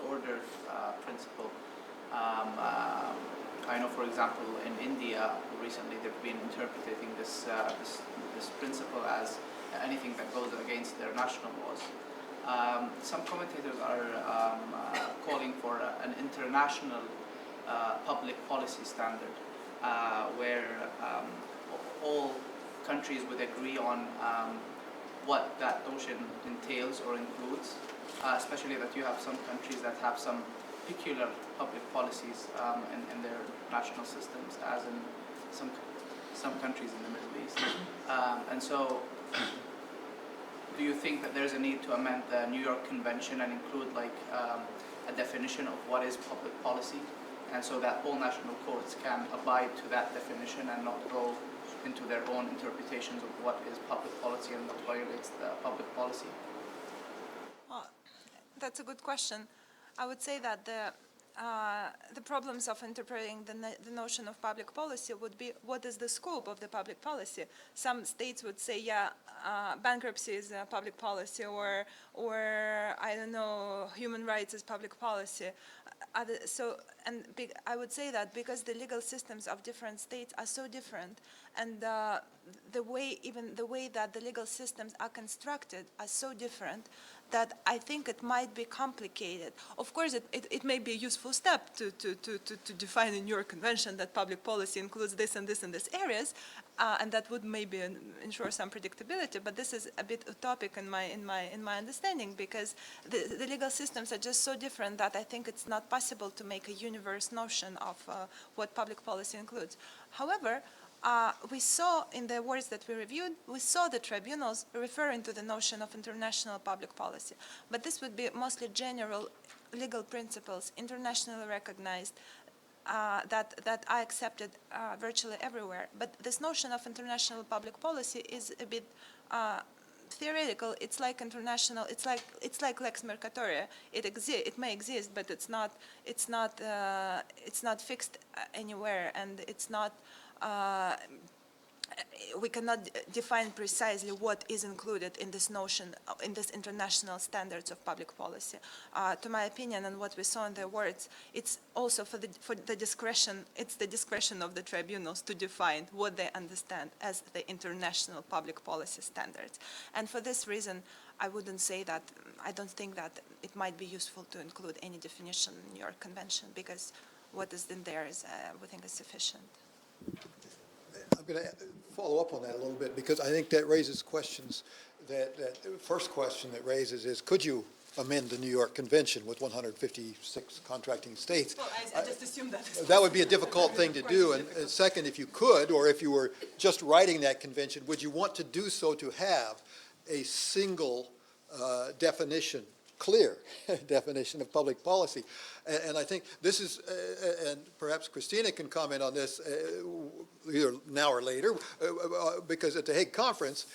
order principle. I know, for example, in India, recently they've been interpreting this principle as anything that goes against their national laws. Some commentators are calling for an international public policy standard where all countries would agree on what that notion entails or includes, especially that you have some countries that have some peculiar public policies in their national systems, as in some countries in the Middle East. And so, do you think that there's a need to amend the New York Convention and include like a definition of what is public policy, and so that all national courts can abide to that definition and not go into their own interpretations of what is public policy and what violates the public policy? That's a good question. I would say that the problems of interpreting the notion of public policy would be, what is the scope of the public policy? Some states would say, yeah, bankruptcy is a public policy, or I don't know, human rights is public policy. I would say that because the legal systems of different states are so different, and the way that the legal systems are constructed are so different, that I think it might be complicated. Of course, it may be a useful step to define in your convention that public policy includes this and this and this areas, and that would maybe ensure some predictability. But this is a bit utopic in my understanding, because the legal systems are just so different that I think it's not possible to make a universe notion of what public policy includes. However, we saw in the words that we reviewed, we saw the tribunals referring to the notion of international public policy. But this would be mostly general legal principles, internationally recognized, that are accepted virtually everywhere. But this notion of international public policy is a bit theoretical. It's like international. It's like lex mercatoria. It may exist, but it's not fixed anywhere, and it's not. We cannot define precisely what is included in this notion, in this international standards of public policy. To my opinion, and what we saw in the words, it's also for the discretion. It's the discretion of the tribunals to define what they understand as the international public policy standards. And for this reason, I wouldn't say that. I don't think that it might be useful to include any definition in your convention, because what is in there is, we think, is sufficient. I'm going to follow up on that a little bit, because I think that raises questions. That first question that raises is, could you amend the New York Convention with 156 contracting states? Well, I just assumed that. That would be a difficult thing to do. And second, if you could, or if you were just writing that convention, would you want to do so to have a single definition, clear definition of public policy. And I think this is, and perhaps Christina can comment on this either now or later, because at the Hague Conference,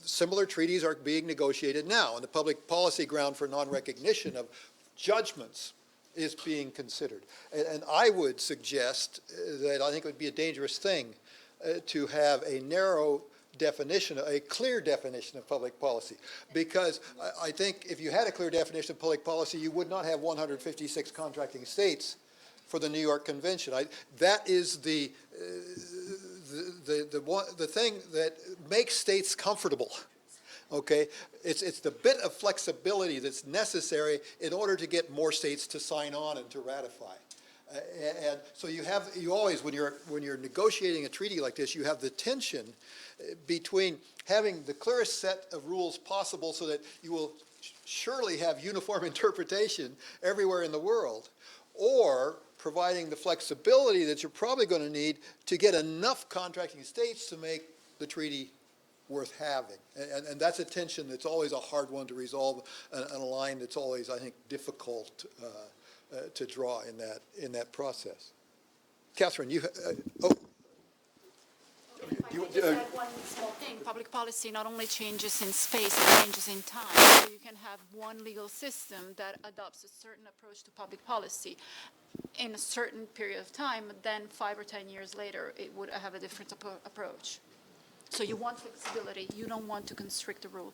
similar treaties are being negotiated now, and the public policy ground for non-recognition of judgments is being considered. And I would suggest that I think it would be a dangerous thing to have a narrow definition, a clear definition of public policy, because I think if you had a clear definition of public policy, you would not have 156 contracting states for the New York Convention. That is the thing that makes states comfortable. Okay, it's the bit of flexibility that's necessary in order to get more states to sign on and to ratify. And so you always, when you're negotiating a treaty like this, you have the tension between having the clearest set of rules possible so that you will surely have uniform interpretation everywhere in the world, or providing the flexibility that you're probably going to need to get enough contracting states to make the treaty worth having. And that's a tension that's always a hard one to resolve, and a line that's always, I think, difficult to draw in that process. Catherine, you, If I could just add one small thing, public policy not only changes in space, it changes in time. So you can have one legal system that adopts a certain approach to public policy in a certain period of time, then 5 or 10 years later, it would have a different approach. So you want flexibility, you don't want to constrict the rule.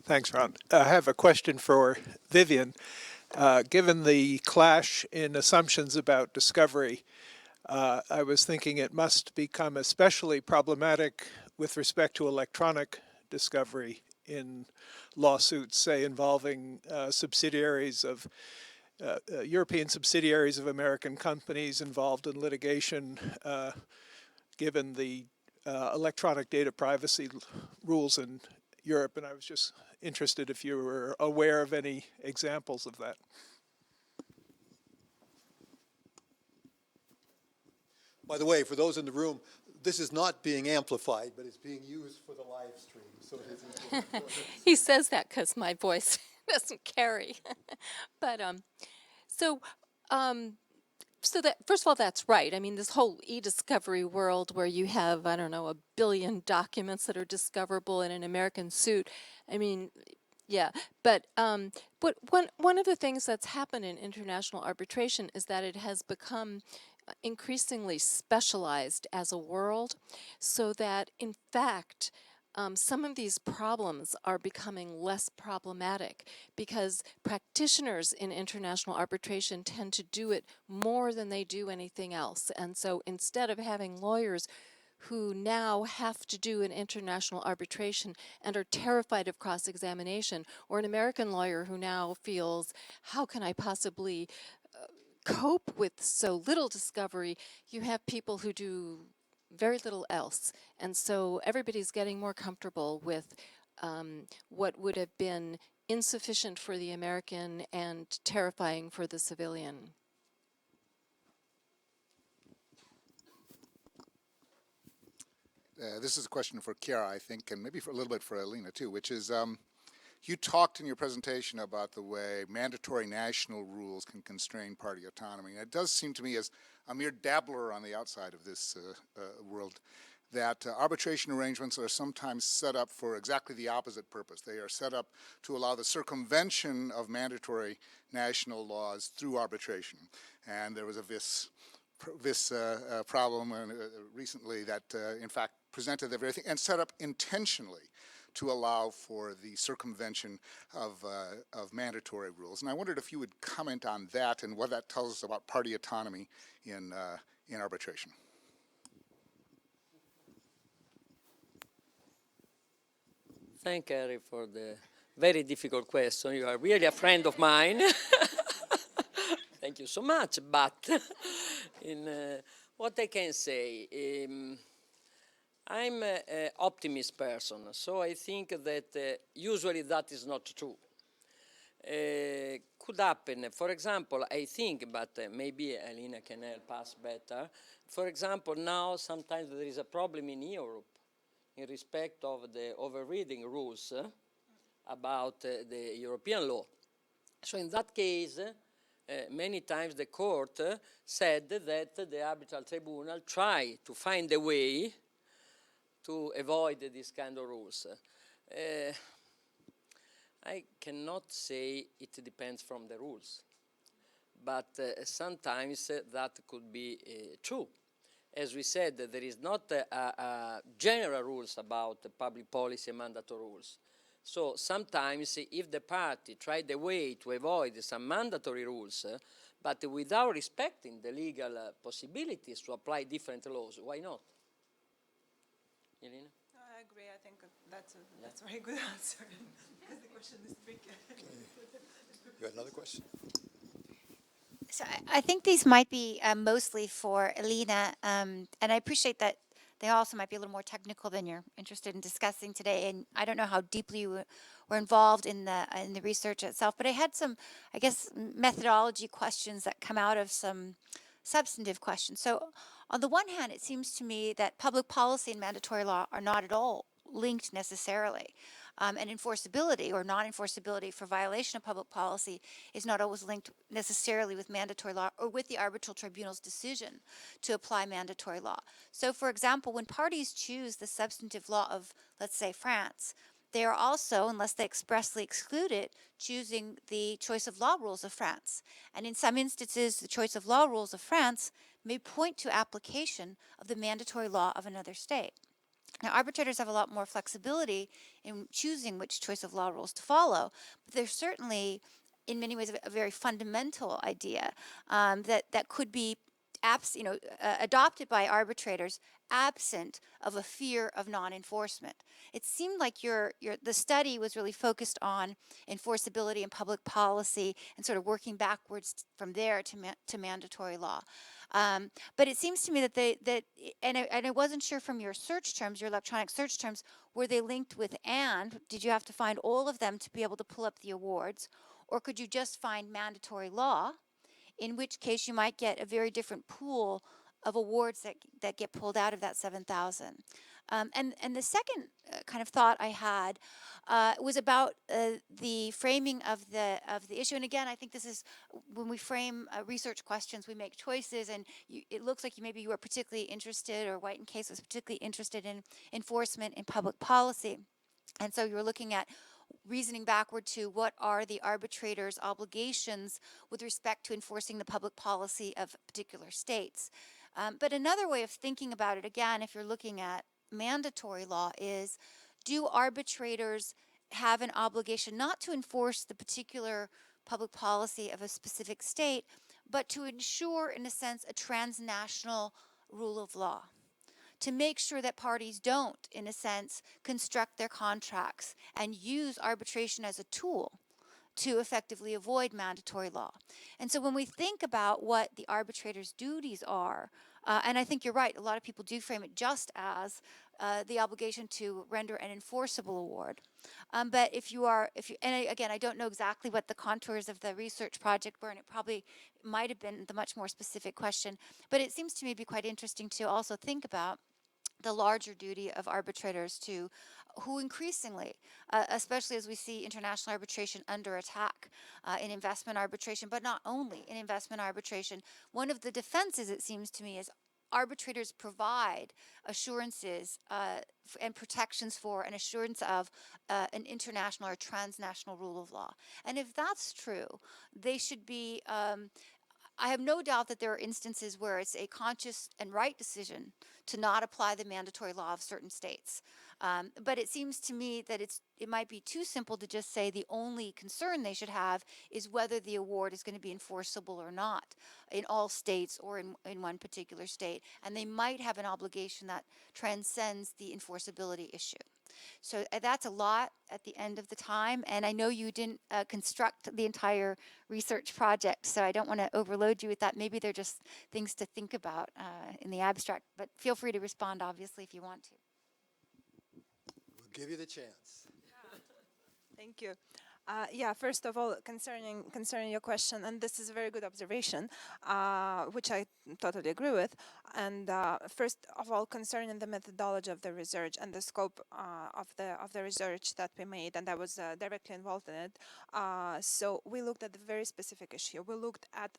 Thanks, Ron. I have a question for Vivian. Given the clash in assumptions about discovery, I was thinking it must become especially problematic with respect to electronic discovery in lawsuits, say, involving subsidiaries of European subsidiaries of American companies involved in litigation, given the electronic data privacy rules in Europe. And I was just interested if you were aware of any examples of that. by the way, for those in the room, this is not being amplified, but it's being used for the live stream. So it is important. He says that because my voice doesn't carry. But so that, first of all, that's right. I mean, this whole e-discovery world where you have, I don't know, 1 billion documents that are discoverable in an American suit. I mean, yeah. But one of the things that's happened in international arbitration is that it has become increasingly specialized as a world, so that, in fact, some of these problems are becoming less problematic because practitioners in international arbitration tend to do it more than they do anything else. And so instead of having lawyers who now have to do an international arbitration and are terrified of cross-examination, or an American lawyer who now feels, how can I possibly cope with so little discovery, you have people who do very little else. And so everybody's getting more comfortable with what would have been insufficient for the American and terrifying for the civilian. This is a question for Chiara, I think, and maybe for a little bit for Elena too, which is, you talked in your presentation about the way mandatory national rules can constrain party autonomy. And it does seem to me, as a mere dabbler on the outside of this world, that arbitration arrangements are sometimes set up for exactly the opposite purpose. They are set up to allow the circumvention of mandatory national laws through arbitration. And there was this problem recently that, in fact, presented the very thing and set up intentionally to allow for the circumvention of mandatory rules. And I wondered if you would comment on that and what that tells us about party autonomy in arbitration. Thank you, Harry, for the very difficult question. You are really a friend of mine. Thank you so much. But what I can say, I'm an optimist person, so I think that usually that is not true. could happen. For example, I think, but maybe Elena can help us better. For example, now sometimes there is a problem in Europe in respect of the overreading rules about the European law. So in that case, many times the court said that the arbitral tribunal try to find a way to avoid these kind of rules. I cannot say it depends from the rules, but sometimes that could be true. As we said, there is not a general rules about public policy and mandatory rules. So sometimes if the party tried a way to avoid some mandatory rules, but without respecting the legal possibilities to apply different laws, why not? Elena? I agree. I think that's a very good answer because the question is tricky. You got another question? So I think these might be mostly for Elena, and I appreciate that they also might be a little more technical than you're interested in discussing today. And I don't know how deeply you were involved in the research itself, but I had some, I guess, methodology questions that come out of some substantive questions. So on the one hand, it seems to me that public policy and mandatory law are not at all linked necessarily. And enforceability or non-enforceability for violation of public policy is not always linked necessarily with mandatory law or with the arbitral tribunal's decision to apply mandatory law. So, for example, when parties choose the substantive law of, let's say, France, they are also, unless they expressly exclude it, choosing the choice of law rules of France. And in some instances, the choice of law rules of France may point to application of the mandatory law of another state. Now, arbitrators have a lot more flexibility in choosing which choice of law rules to follow, but there's certainly, in many ways, a very fundamental idea that could be adopted by arbitrators absent of a fear of non-enforcement. It seemed like the study was really focused on enforceability and public policy and sort of working backwards from there to mandatory law. But it seems to me that I wasn't sure from your search terms, your electronic search terms, were they linked with and? Did you have to find all of them to be able to pull up the awards? Or could you just find mandatory law, in which case you might get a very different pool of awards that get pulled out of that 7,000. And the second kind of thought I had was about the framing of the issue. And again, I think this is when we frame research questions, we make choices, and it looks like maybe you were particularly interested, or White and Case was particularly interested in enforcement in public policy. And so you were looking at reasoning backward to what are the arbitrator's obligations with respect to enforcing the public policy of particular states. But another way of thinking about it, again, if you're looking at mandatory law, is do arbitrators have an obligation not to enforce the particular public policy of a specific state, but to ensure, in a sense, a transnational rule of law? To make sure that parties don't, in a sense, construct their contracts and use arbitration as a tool to effectively avoid mandatory law. And so when we think about what the arbitrator's duties are, and I think you're right, a lot of people do frame it just as the obligation to render an enforceable award. But and again, I don't know exactly what the contours of the research project were, and it probably might have been the much more specific question, but it seems to me to be quite interesting to also think about the larger duty of arbitrators who increasingly, especially as we see international arbitration under attack in investment arbitration, but not only in investment arbitration, one of the defenses, it seems to me, is arbitrators provide assurances and protections for an assurance of an international or transnational rule of law. And if that's true, they should be I have no doubt that there are instances where it's a conscious and right decision to not apply the mandatory law of certain states. But it seems to me that it might be too simple to just say the only concern they should have is whether the award is going to be enforceable or not in all states or in one particular state. And they might have an obligation that transcends the enforceability issue. So that's a lot at the end of the time, and I know you didn't construct the entire research project, so I don't want to overload you with that. Maybe they're just things to think about in the abstract, but feel free to respond, obviously, if you want to. We'll give you the chance. Thank you. Yeah, first of all, concerning your question, and this is a very good observation, which I totally agree with. And first of all, concerning the methodology of the research and the scope of the research that we made, and I was directly involved in it. So we looked at the very specific issue. We looked at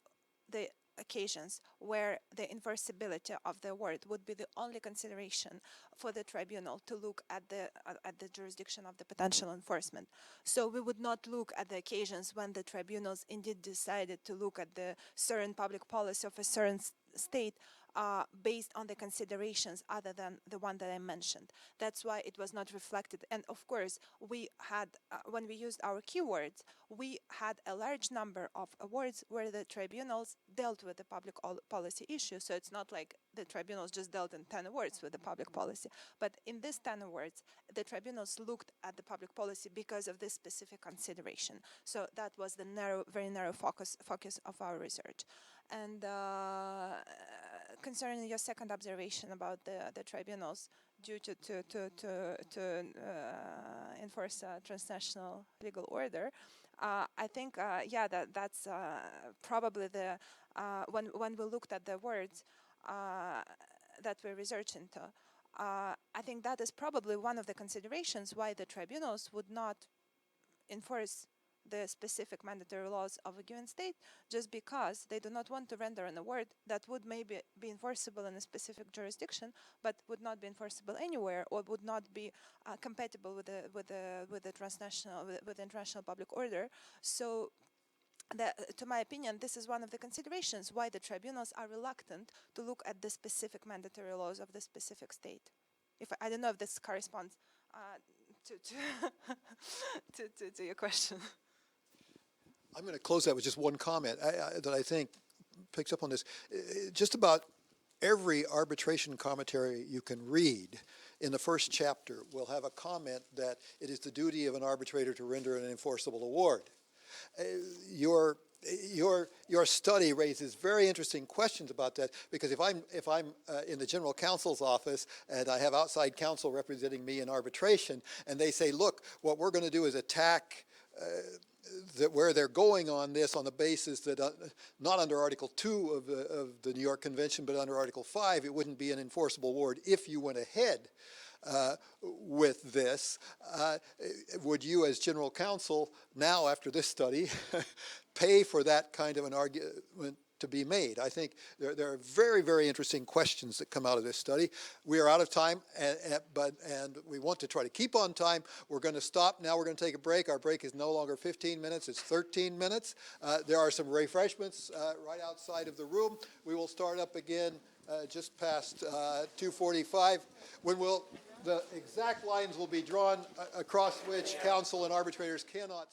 the occasions where the enforceability of the award would be the only consideration for the tribunal to look at the jurisdiction of the potential enforcement. So we would not look at the occasions when the tribunals indeed decided to look at the certain public policy of a certain state based on the considerations other than the one that I mentioned. That's why it was not reflected. And of course, we had, when we used our keywords, we had a large number of awards where the tribunals dealt with the public policy issue. So it's not like the tribunals just dealt in 10 awards with the public policy. But in these 10 awards, the tribunals looked at the public policy because of this specific consideration. So that was the very narrow focus of our research. And concerning your second observation about the tribunals due to enforce a transnational legal order, I think yeah, that's probably the when we looked at the words that we researched into, I think that is probably one of the considerations why the tribunals would not enforce the specific mandatory laws of a given state, just because they do not want to render an award that would maybe be enforceable in a specific jurisdiction, but would not be enforceable anywhere, or would not be compatible with the transnational, with international public order. So, to my opinion, this is one of the considerations why the tribunals are reluctant to look at the specific mandatory laws of the specific state. If I don't know if this corresponds to your question. I'm going to close that with just one comment that I think picks up on this. Just about every arbitration commentary you can read in the first chapter will have a comment that it is the duty of an arbitrator to render an enforceable award. Your study raises very interesting questions about that, because if I'm in the general counsel's office and I have outside counsel representing me in arbitration, and they say, look, what we're going to do is attack that where they're going on this on the basis that not under Article 2 of the New York Convention, but under Article 5, it wouldn't be an enforceable award if you went ahead with this. Would you, as general counsel, now after this study, pay for that kind of an argument to be made? I think there are very, very interesting questions that come out of this study. We are out of time, and we want to try to keep on time. We're going to stop now. We're going to take a break. Our break is no longer 15 minutes. It's 13 minutes. There are some refreshments right outside of the room. We will start up again just past 2:45, when the exact lines will be drawn across which counsel and arbitrators cannot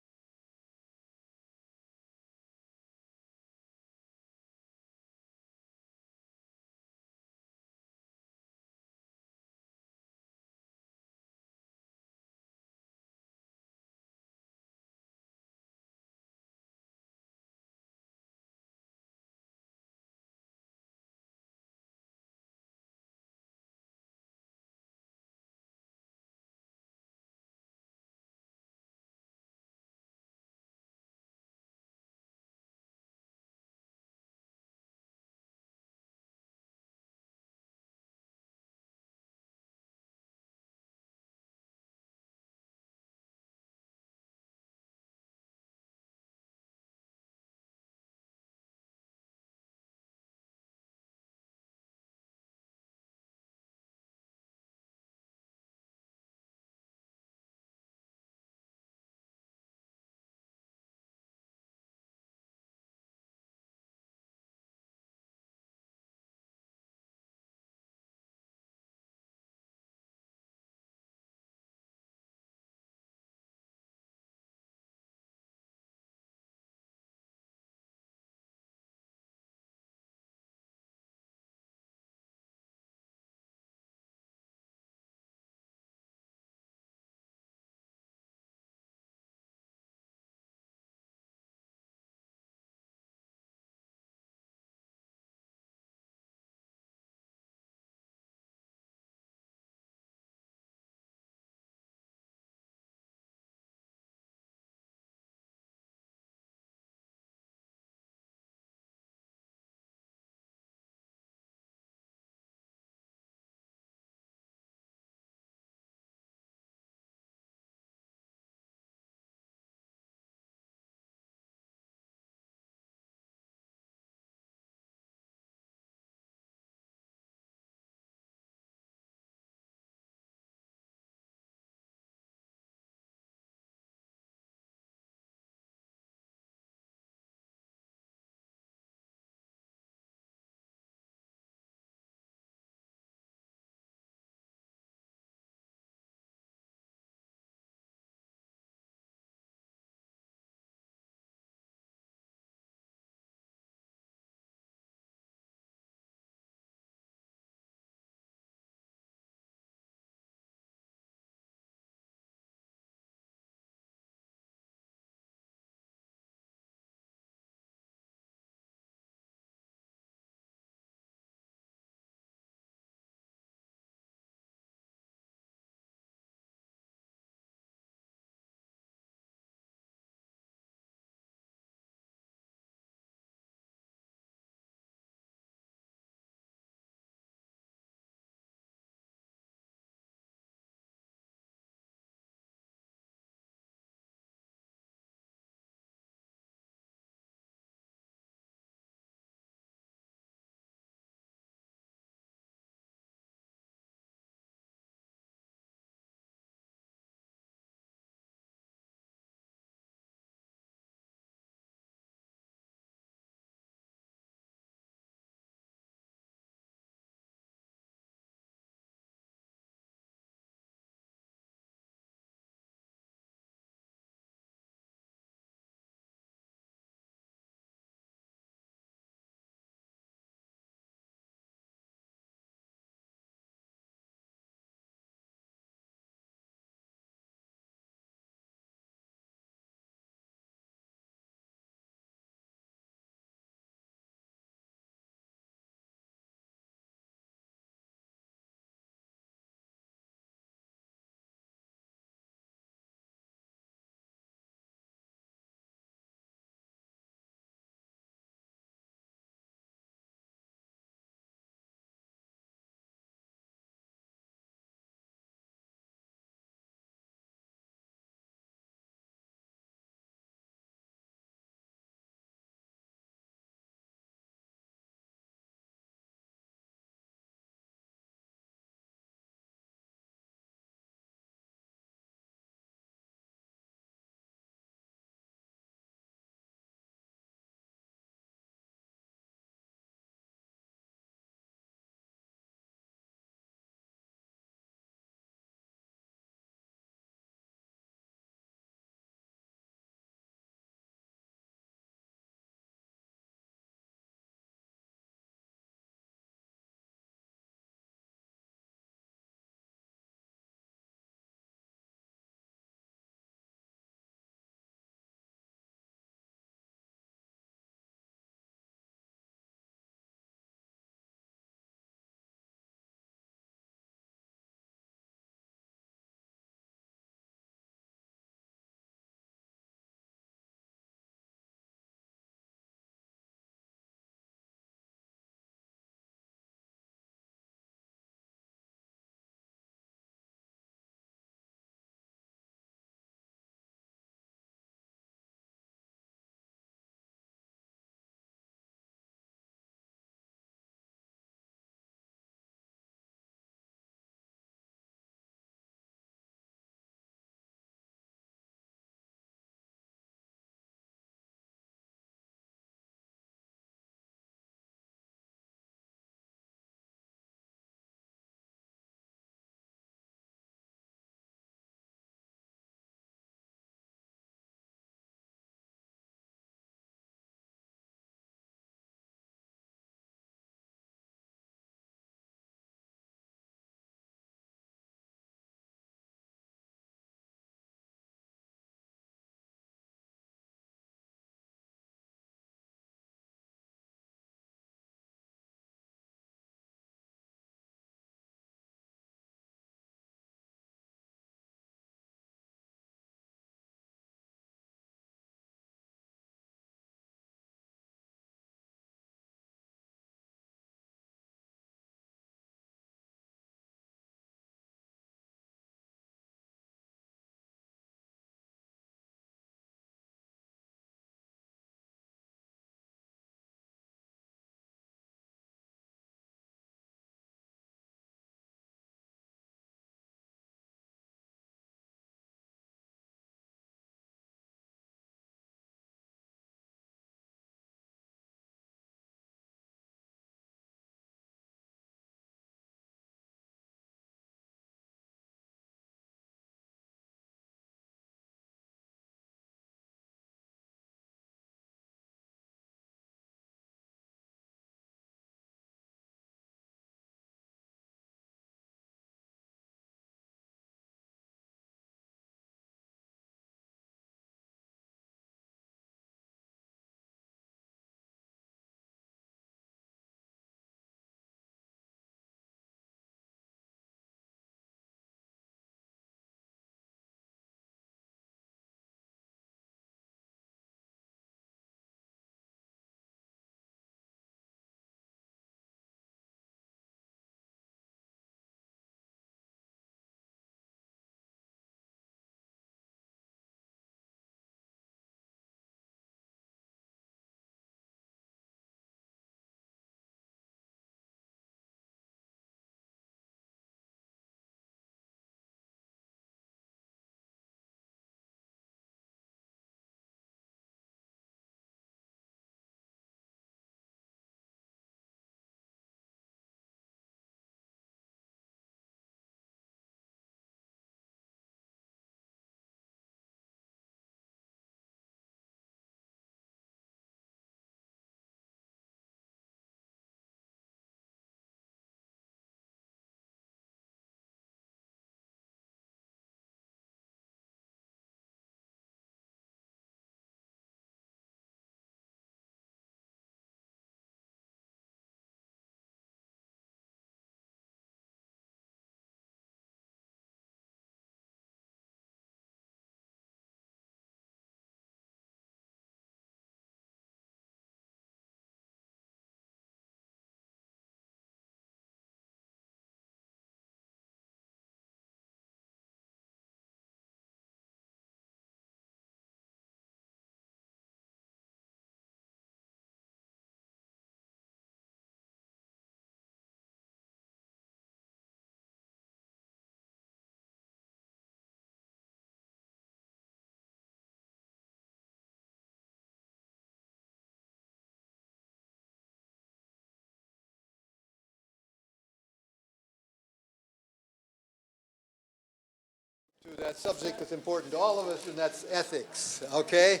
to that subject that's important to all of us, and that's ethics, okay?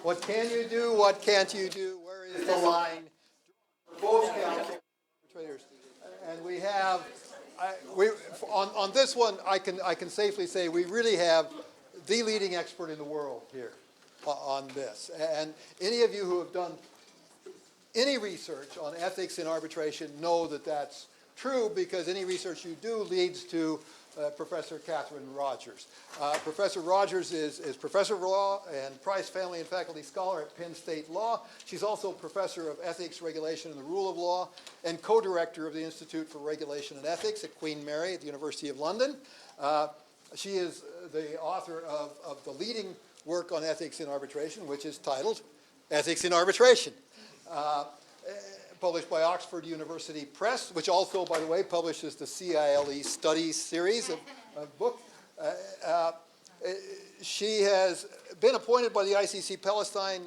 What can you do? What can't you do? Where is the line? Both counsel arbitrators. And we have, on this one, I can safely say we really have the leading expert in the world here on this. And any of you who have done any research on ethics in arbitration know that that's true, because any research you do leads to Professor Catherine Rogers. Professor Rogers is Professor of Law and Price Family and Faculty Scholar at Penn State Law. She's also Professor of Ethics, Regulation, and the Rule of Law, and co-director of the Institute for Regulation and Ethics at Queen Mary at the University of London. She is the author of the leading work on ethics in arbitration, which is titled Ethics in Arbitration. Published by Oxford University Press, which also, by the way, publishes the CILE Studies series of books. She has been appointed by the ICC Palestine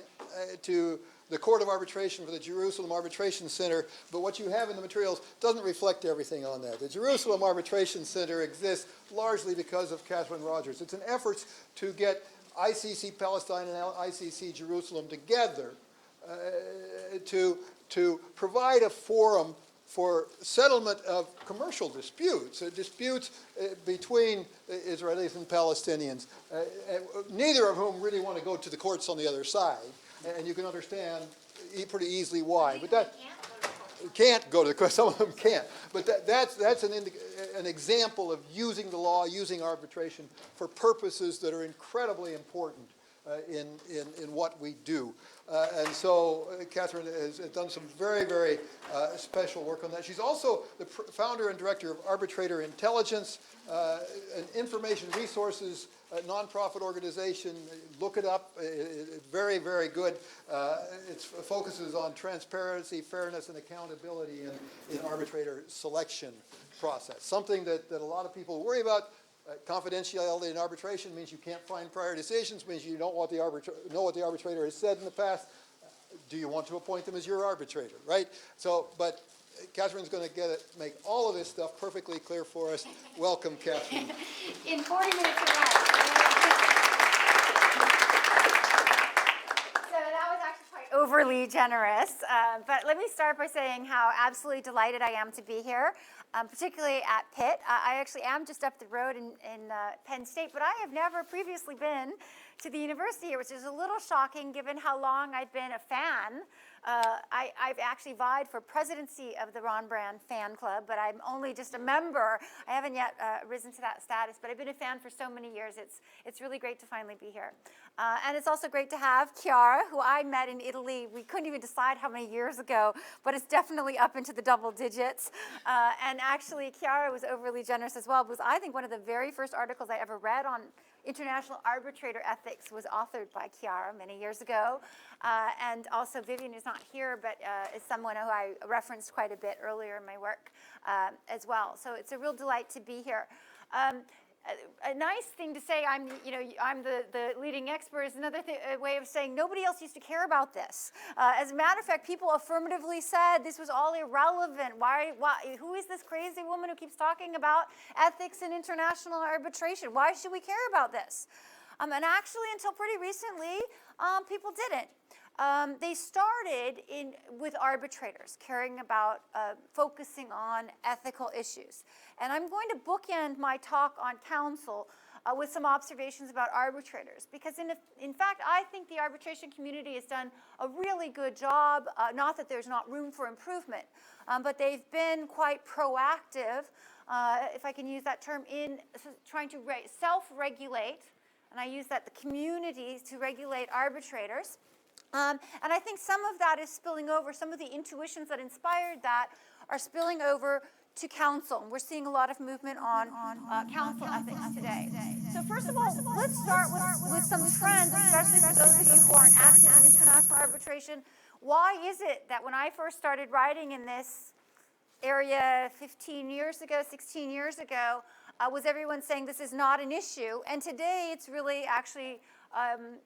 to the Court of Arbitration for the Jerusalem Arbitration Center, but what you have in the materials doesn't reflect everything on that. The Jerusalem Arbitration Center exists largely because of Catherine Rogers. It's an effort to get ICC Palestine and ICC Jerusalem together to provide a forum for settlement of commercial disputes, disputes between Israelis and Palestinians, neither of whom really want to go to the courts on the other side. And you can understand pretty easily why. But that can't go to the courts. Some of them can't. But that's an example of using the law, using arbitration for purposes that are incredibly important in what we do. And so Catherine has done some very, very special work on that. She's also the founder and director of Arbitrator Intelligence, an information resources nonprofit organization. Look it up. It's very, very good. It focuses on transparency, fairness, and accountability in arbitrator selection process, something that a lot of people worry about. Confidentiality in arbitration means you can't find prior decisions, means you don't know what the arbitrator has said in the past. Do you want to appoint them as your arbitrator, right? So, but Catherine's going to make all of this stuff perfectly clear for us. Welcome, Catherine. In 40 minutes or less. So that was actually quite overly generous. But let me start by saying how absolutely delighted I am to be here. Particularly at Pitt. I actually am just up the road in Penn State, but I have never previously been to the university here, which is a little shocking given how long I've been a fan. I've actually vied for presidency of the Ron Brand fan club, but I'm only just a member. I haven't yet risen to that status, but I've been a fan for so many years. It's really great to finally be here. And it's also great to have Chiara, who I met in Italy. We couldn't even decide how many years ago, but it's definitely up into the double digits. And actually, Chiara was overly generous as well, because I think one of the very first articles I ever read on international arbitrator ethics was authored by Chiara many years ago. And also Vivian is not here, but is someone who I referenced quite a bit earlier in my work as well. So it's a real delight to be here. A nice thing to say, I'm the leading expert, is another way of saying nobody else used to care about this. As a matter of fact, people affirmatively said this was all irrelevant. Why, who is this crazy woman who keeps talking about ethics and international arbitration? Why should we care about this? And actually, until pretty recently, people didn't. They started with arbitrators, caring about focusing on ethical issues. And I'm going to bookend my talk on counsel with some observations about arbitrators, because in fact, I think the arbitration community has done a really good job, not that there's not room for improvement, but they've been quite proactive, if I can use that term, in trying to self-regulate, and I use that, the community, to regulate arbitrators. And I think some of that is spilling over, some of the intuitions that inspired that are spilling over to counsel. And we're seeing a lot of movement on counsel ethics today. So first of all, let's start with some trends, especially for those of you who aren't active in international arbitration. Why is it that when I first started writing in this area 15 years ago, 16 years ago, was everyone saying this is not an issue? And today it's really actually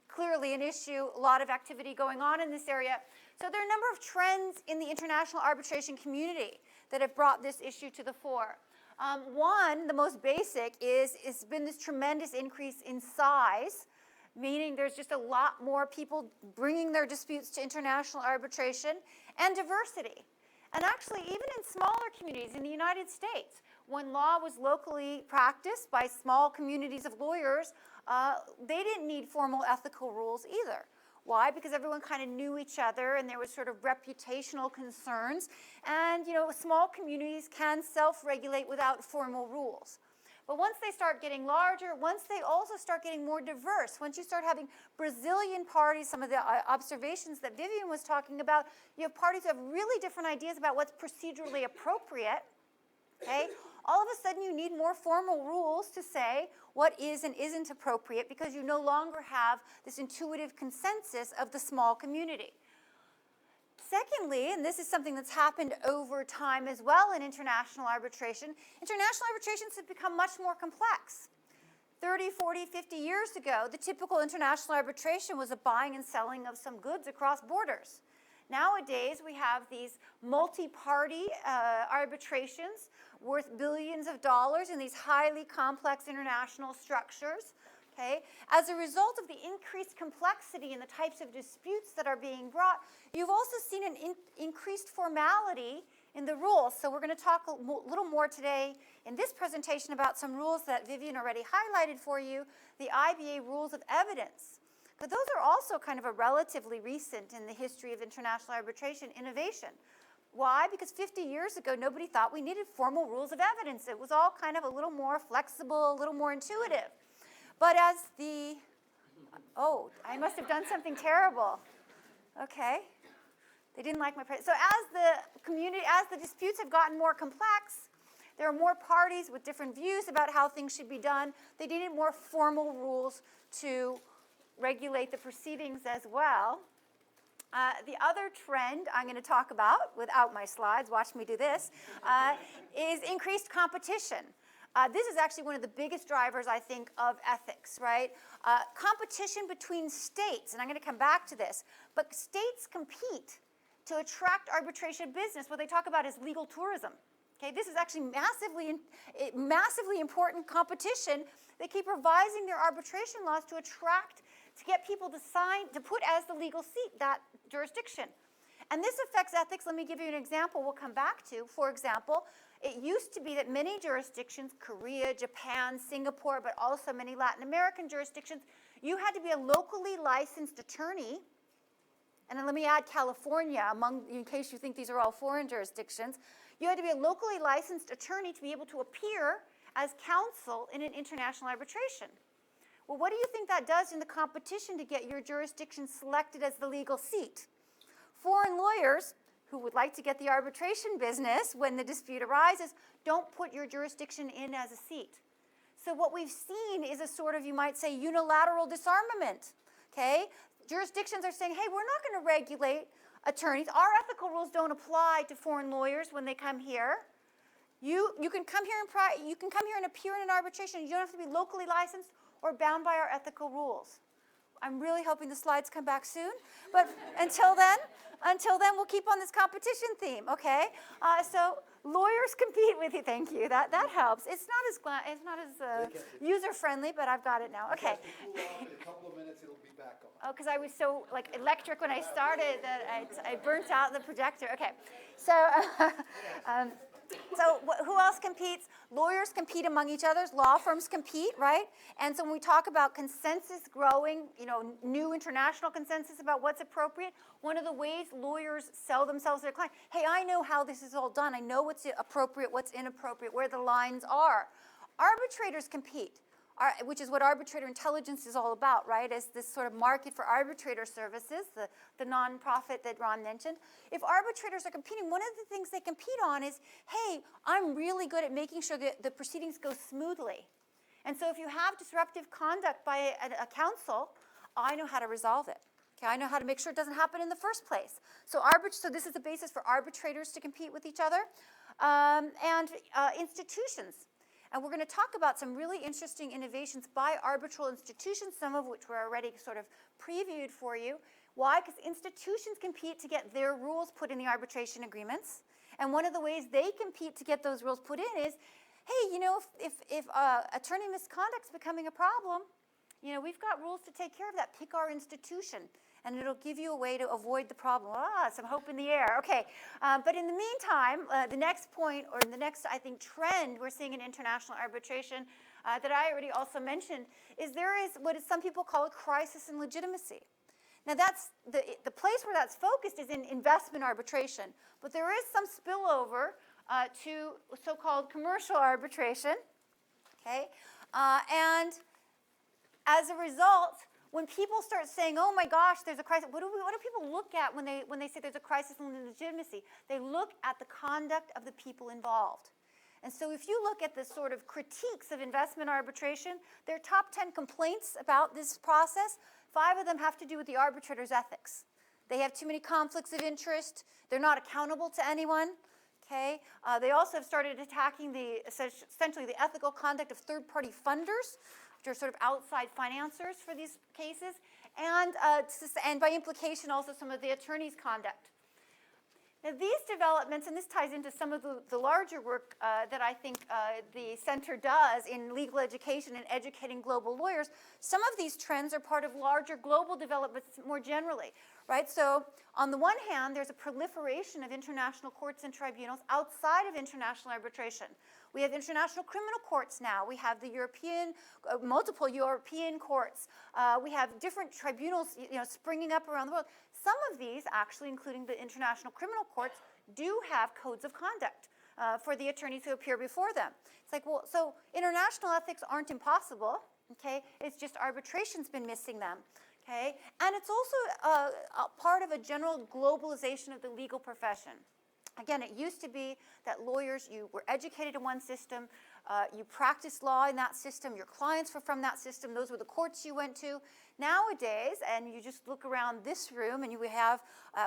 clearly an issue, a lot of activity going on in this area. So there are a number of trends in the international arbitration community that have brought this issue to the fore. One, the most basic, is it's been this tremendous increase in size, meaning there's just a lot more people bringing their disputes to international arbitration, and diversity. And actually, even in smaller communities in the United States, when law was locally practiced by small communities of lawyers, they didn't need formal ethical rules either. Why? Because everyone kind of knew each other, and there was sort of reputational concerns. And, small communities can self-regulate without formal rules. But once they start getting larger, once they also start getting more diverse, once you start having Brazilian parties, some of the observations that Vivian was talking about, you have parties who have really different ideas about what's procedurally appropriate, okay? All of a sudden you need more formal rules to say what is and isn't appropriate, because you no longer have this intuitive consensus of the small community. Secondly, and this is something that's happened over time as well in international arbitrations have become much more complex. 30, 40, 50 years ago, the typical international arbitration was a buying and selling of some goods across borders. Nowadays, we have these multi-party arbitrations worth billions of dollars in these highly complex international structures. Okay? As a result of the increased complexity in the types of disputes that are being brought, you've also seen an increased formality in the rules. So we're going to talk a little more today in this presentation about some rules that Vivian already highlighted for you, the IBA rules of evidence. But those are also kind of a relatively recent in the history of international arbitration innovation. Why? Because 50 years ago, nobody thought we needed formal rules of evidence. It was all kind of a little more flexible, a little more intuitive. But as the, oh, I must have done something terrible. Okay. They didn't like my presentation. So as the disputes have gotten more complex, there are more parties with different views about how things should be done. They needed more formal rules to regulate the proceedings as well. The other trend I'm going to talk about, without my slides, watch me do this, is increased competition. This is actually one of the biggest drivers, I think, of ethics, right? Competition between states, and I'm going to come back to this, but states compete to attract arbitration business. What they talk about is legal tourism. Okay, this is actually massively important competition. They keep revising their arbitration laws to get people to sign, to put as the legal seat that jurisdiction. And this affects ethics. Let me give you an example we'll come back to. For example, it used to be that many jurisdictions, Korea, Japan, Singapore, but also many Latin American jurisdictions, you had to be a locally licensed attorney. And then let me add California, in case you think these are all foreign jurisdictions. You had to be a locally licensed attorney to be able to appear as counsel in an international arbitration. Well, what do you think that does in the competition to get your jurisdiction selected as the legal seat? Foreign lawyers who would like to get the arbitration business when the dispute arises don't put your jurisdiction in as a seat. So what we've seen is a sort of, you might say, unilateral disarmament. Okay? Jurisdictions are saying, hey, we're not going to regulate attorneys. Our ethical rules don't apply to foreign lawyers when they come here. You can come here and appear in an arbitration. You don't have to be locally licensed or bound by our ethical rules. I'm really hoping the slides come back soon. But until then, we'll keep on this competition theme, okay? So lawyers compete with you. Thank you. That helps. It's not as user-friendly, but I've got it now. Okay. In a couple of minutes, it'll be back on. Oh, because I was so electric when I started that I burnt out the projector. Okay. So, who else competes? Lawyers compete among each other. Law firms compete, right? And so when we talk about consensus growing, new international consensus about what's appropriate, one of the ways lawyers sell themselves to their client, hey, I know how this is all done. I know what's appropriate, what's inappropriate, where the lines are. Arbitrators compete, which is what arbitrator intelligence is all about, right? As this sort of market for arbitrator services, the nonprofit that Ron mentioned. If arbitrators are competing, one of the things they compete on is, hey, I'm really good at making sure that the proceedings go smoothly. And so if you have disruptive conduct by a counsel, I know how to resolve it. Okay, I know how to make sure it doesn't happen in the first place. So this is the basis for arbitrators to compete with each other. And institutions. And we're going to talk about some really interesting innovations by arbitral institutions, some of which were already sort of previewed for you. Why? Because institutions compete to get their rules put in the arbitration agreements. And one of the ways they compete to get those rules put in is, hey, if attorney misconduct's becoming a problem, we've got rules to take care of that. Pick our institution, and it'll give you a way to avoid the problem. Some hope in the air. Okay, but in the meantime, the next point, or the next, I think, trend we're seeing in international arbitration that I already also mentioned, is there is what some people call a crisis in legitimacy. Now, that's the place where that's focused is in investment arbitration, but there is some spillover to so-called commercial arbitration, okay? And as a result, when people start saying, oh my gosh, there's a crisis, what do people look at when they say there's a crisis in legitimacy? They look at the conduct of the people involved. And so if you look at the sort of critiques of investment arbitration, their top 10 complaints about this process, 5 of them have to do with the arbitrator's ethics. They have too many conflicts of interest. They're not accountable to anyone. Okay? They also have started attacking essentially the ethical conduct of third-party funders, which are sort of outside financiers for these cases, and by implication also some of the attorney's conduct. Now, these developments, and this ties into some of the larger work that I think the center does in legal education and educating global lawyers, some of these trends are part of larger global developments more generally, right? So on the one hand, there's a proliferation of international courts and tribunals outside of international arbitration. We have international criminal courts now. We have the multiple European courts. We have different tribunals, springing up around the world. Some of these, actually, including the international criminal courts, do have codes of conduct for the attorneys who appear before them. It's like, well, so international ethics aren't impossible, okay? It's just arbitration's been missing them, okay? And it's also a part of a general globalization of the legal profession. Again, it used to be that lawyers, you were educated in one system, you practiced law in that system, your clients were from that system, those were the courts you went to. Nowadays, and you just look around this room and you have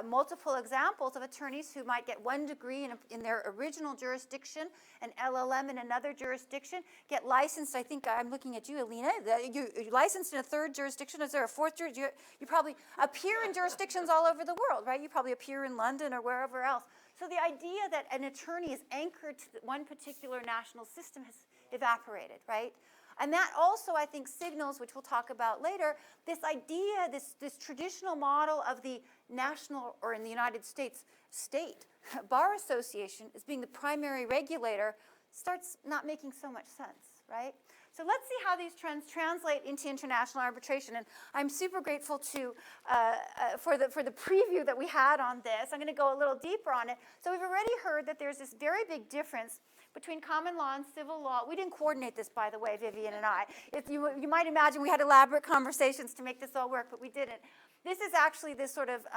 multiple examples of attorneys who might get 1 degree in their original jurisdiction, an LLM in another jurisdiction, get licensed, I think I'm looking at you, Elena, you're licensed in a 3rd jurisdiction. Is there a 4th jurisdiction? You probably appear in jurisdictions all over the world, right? You probably appear in London or wherever else. So the idea that an attorney is anchored to one particular national system has evaporated, right? And that also, I think, signals, which we'll talk about later, this idea, this traditional model of the national, or in the United States, state bar association as being the primary regulator starts not making so much sense, right? So let's see how these trends translate into international arbitration. And I'm super grateful for the preview that we had on this. I'm going to go a little deeper on it. So we've already heard that there's this very big difference between common law and civil law. We didn't coordinate this, by the way, Vivian and I. If you might imagine we had elaborate conversations to make this all work, but we didn't. This is actually this sort of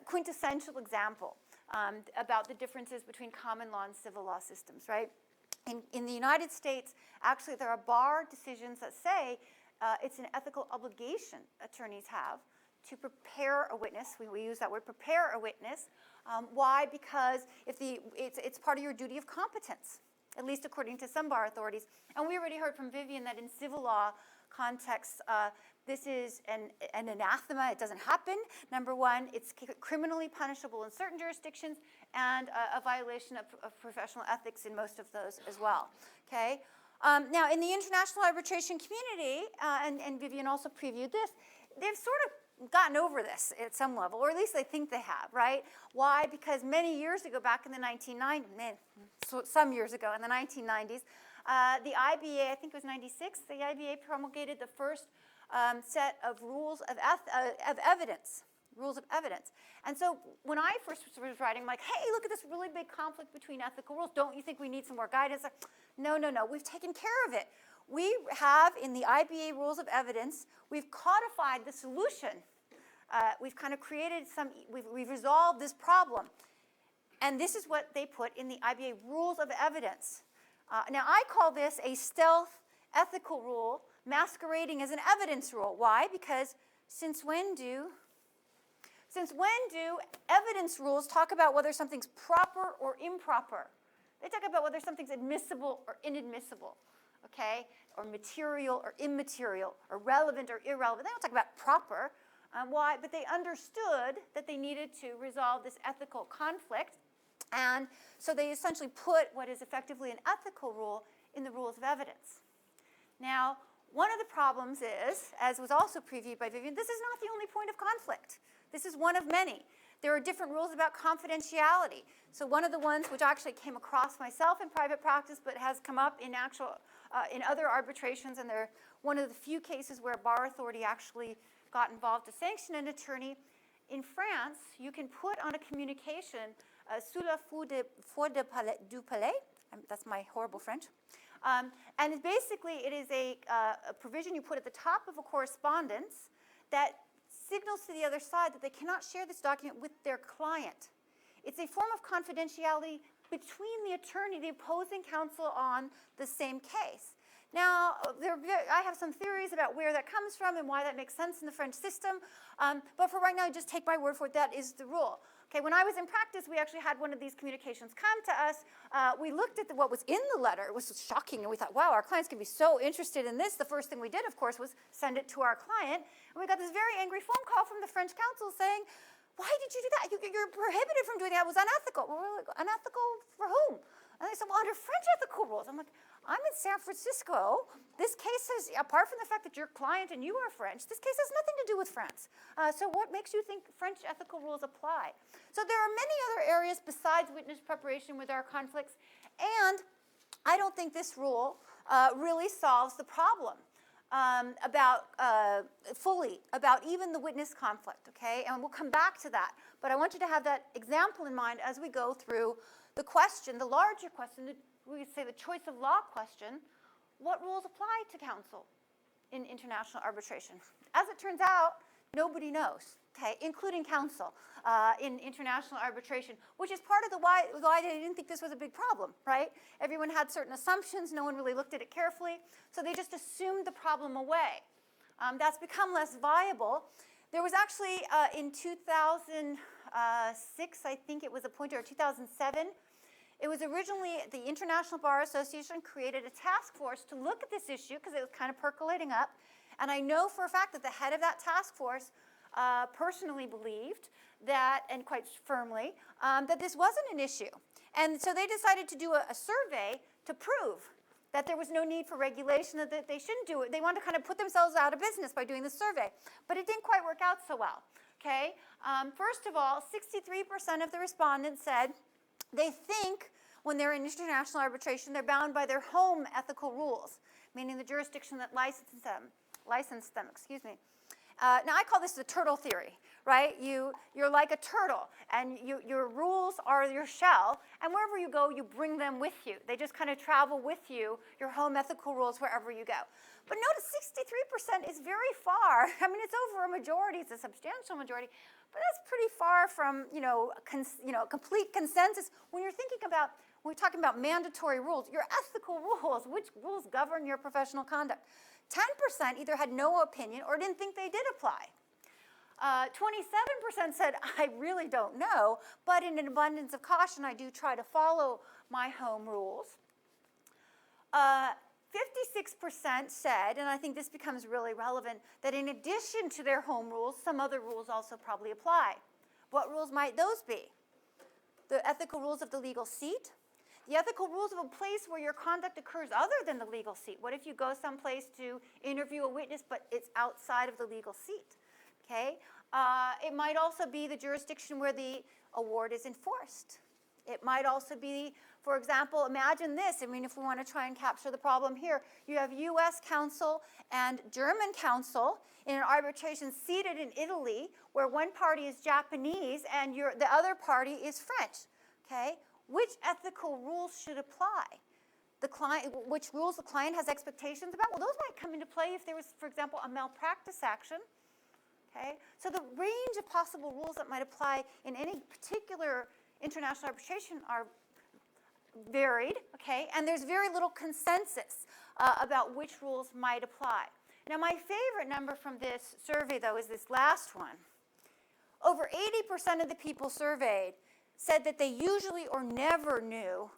quintessential example about the differences between common law and civil law systems, right? In the United States, actually, there are bar decisions that say it's an ethical obligation attorneys have to prepare a witness. We use that word, prepare a witness. Why? Because it's part of your duty of competence, at least according to some bar authorities. And we already heard from Vivian that in civil law contexts, this is an anathema. It doesn't happen. Number one, it's criminally punishable in certain jurisdictions, and a violation of professional ethics in most of those as well. Okay. Now, in the international arbitration community, and Vivian also previewed this, they've sort of gotten over this at some level, or at least they think they have, right? Why? Because many years ago, back in the 1990s, some years ago in the 1990s, the IBA, I think it was 96, the IBA promulgated the first set of rules of evidence. Rules of evidence. And so when I first was writing, I'm like, hey, look at this really big conflict between ethical rules. Don't you think we need some more guidance? Like, no, we've taken care of it. We have, in the IBA rules of evidence, we've codified the solution. We've kind of created we've resolved this problem. And this is what they put in the IBA rules of evidence. Now, I call this a stealth ethical rule masquerading as an evidence rule. Why? Because since when do evidence rules talk about whether something's proper or improper? They talk about whether something's admissible or inadmissible, okay? Or material or immaterial, or relevant or irrelevant. They don't talk about proper. Why? But they understood that they needed to resolve this ethical conflict. And so they essentially put what is effectively an ethical rule in the rules of evidence. Now, one of the problems is, as was also previewed by Vivian, this is not the only point of conflict. This is one of many. There are different rules about confidentiality. So one of the ones which actually came across myself in private practice but has come up in in other arbitrations, and they're one of the few cases where a bar authority actually got involved to sanction an attorney. In France, you can put on a communication sous la foi du palais, that's my horrible French, and it is a provision you put at the top of a correspondence that signals to the other side that they cannot share this document with their client. It's a form of confidentiality between the attorney, the opposing counsel on the same case. Now, I have some theories about where that comes from and why that makes sense in the French system, but for right now, just take my word for it, that is the rule. Okay, when I was in practice, we actually had one of these communications come to us. We looked at what was in the letter. It was shocking, and we thought, wow, our clients can be so interested in this. The first thing we did, of course, was send it to our client, and we got this very angry phone call from the French counsel saying, why did you do that? You're prohibited from doing that. It was unethical. Well, we're like, unethical for whom? And they said, well, under French ethical rules. I'm like, I'm in San Francisco. This case has, apart from the fact that your client and you are French, this case has nothing to do with France. So what makes you think French ethical rules apply? So there are many other areas besides witness preparation with our conflicts, and I don't think this rule really solves the problem fully about even the witness conflict, okay? And we'll come back to that. But I want you to have that example in mind as we go through the question, the larger question, we could say the choice of law question. What rules apply to counsel in international arbitration? As it turns out, nobody knows, okay, including counsel in international arbitration, which is part of why they didn't think this was a big problem, right? Everyone had certain assumptions. No one really looked at it carefully, so they just assumed the problem away. That's become less viable. There was actually in 2006, I think it was appointed, or 2007, it was originally the International Bar Association created a task force to look at this issue because it was kind of percolating up. And I know for a fact that the head of that task force personally believed that, and quite firmly, that this wasn't an issue. And so they decided to do a survey to prove that there was no need for regulation, that they shouldn't do it. They wanted to kind of put themselves out of business by doing the survey. But it didn't quite work out so well, okay? First of all, 63% of the respondents said they think when they're in international arbitration, they're bound by their home ethical rules, meaning the jurisdiction that licensed them, excuse me. Now, I call this the turtle theory, right? You're like a turtle, and your rules are your shell, and wherever you go, you bring them with you. They just kind of travel with you, your home ethical rules, wherever you go. But notice 63% is very far. I mean, it's over a majority. It's a substantial majority. But that's pretty far from, complete consensus. When you're thinking about, when we're talking about mandatory rules, your ethical rules, which rules govern your professional conduct. 10% either had no opinion or didn't think they did apply. 27% said, I really don't know, but in an abundance of caution, I do try to follow my home rules. 56% said, and I think this becomes really relevant, that in addition to their home rules, some other rules also probably apply. What rules might those be? The ethical rules of the legal seat, the ethical rules of a place where your conduct occurs other than the legal seat. What if you go someplace to interview a witness, but it's outside of the legal seat? Okay? It might also be the jurisdiction where the award is enforced. It might also be, for example, imagine this. I mean, if we want to try and capture the problem here, you have U.S. counsel and German counsel in an arbitration seated in Italy where one party is Japanese and the other party is French. Okay? Which ethical rules should apply? Which rules the client has expectations about? Well, those might come into play if there was, for example, a malpractice action. Okay? So the range of possible rules that might apply in any particular international arbitration are varied, okay? And there's very little consensus about which rules might apply. Now, my favorite number from this survey, though, is this last one. Over 80% of the people surveyed said that they usually or never knew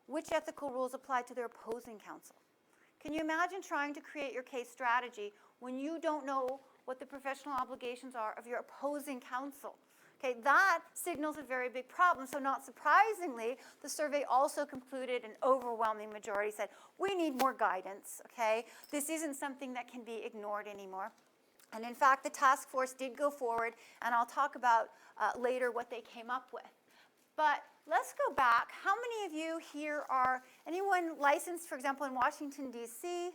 which ethical rules apply to their opposing counsel. Can you imagine trying to create your case strategy when you don't know what the professional obligations are of your opposing counsel? Okay, that signals a very big problem. So not surprisingly, the survey also concluded an overwhelming majority said, we need more guidance, okay? This isn't something that can be ignored anymore. And in fact, the task force did go forward, and I'll talk about later what they came up with. But let's go back. How many of you here are, anyone licensed, for example, in Washington, D.C.?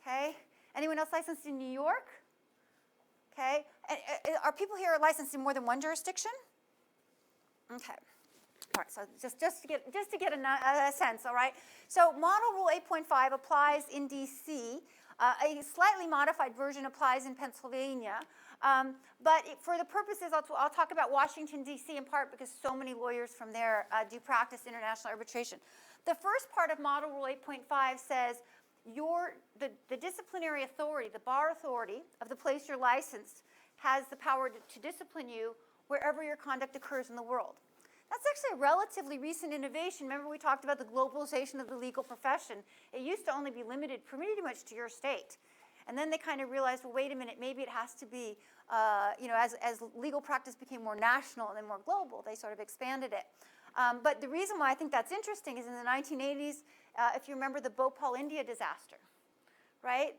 Okay. Anyone else licensed in New York? Okay. Are people here licensed in more than one jurisdiction? Okay. All right, so just to get a sense, all right? So Model Rule 8.5 applies in D.C. A slightly modified version applies in Pennsylvania. But for the purposes, I'll talk about Washington, D.C. in part because so many lawyers from there do practice international arbitration. The first part of Model Rule 8.5 says the disciplinary authority, the bar authority of the place you're licensed, has the power to discipline you wherever your conduct occurs in the world. That's actually a relatively recent innovation. Remember we talked about the globalization of the legal profession. It used to only be limited pretty much to your state. And then they kind of realized, well, wait a minute, maybe it has to be, as legal practice became more national and then more global, they sort of expanded it. But the reason why I think that's interesting is in the 1980s, if you remember the Bhopal, India disaster, right?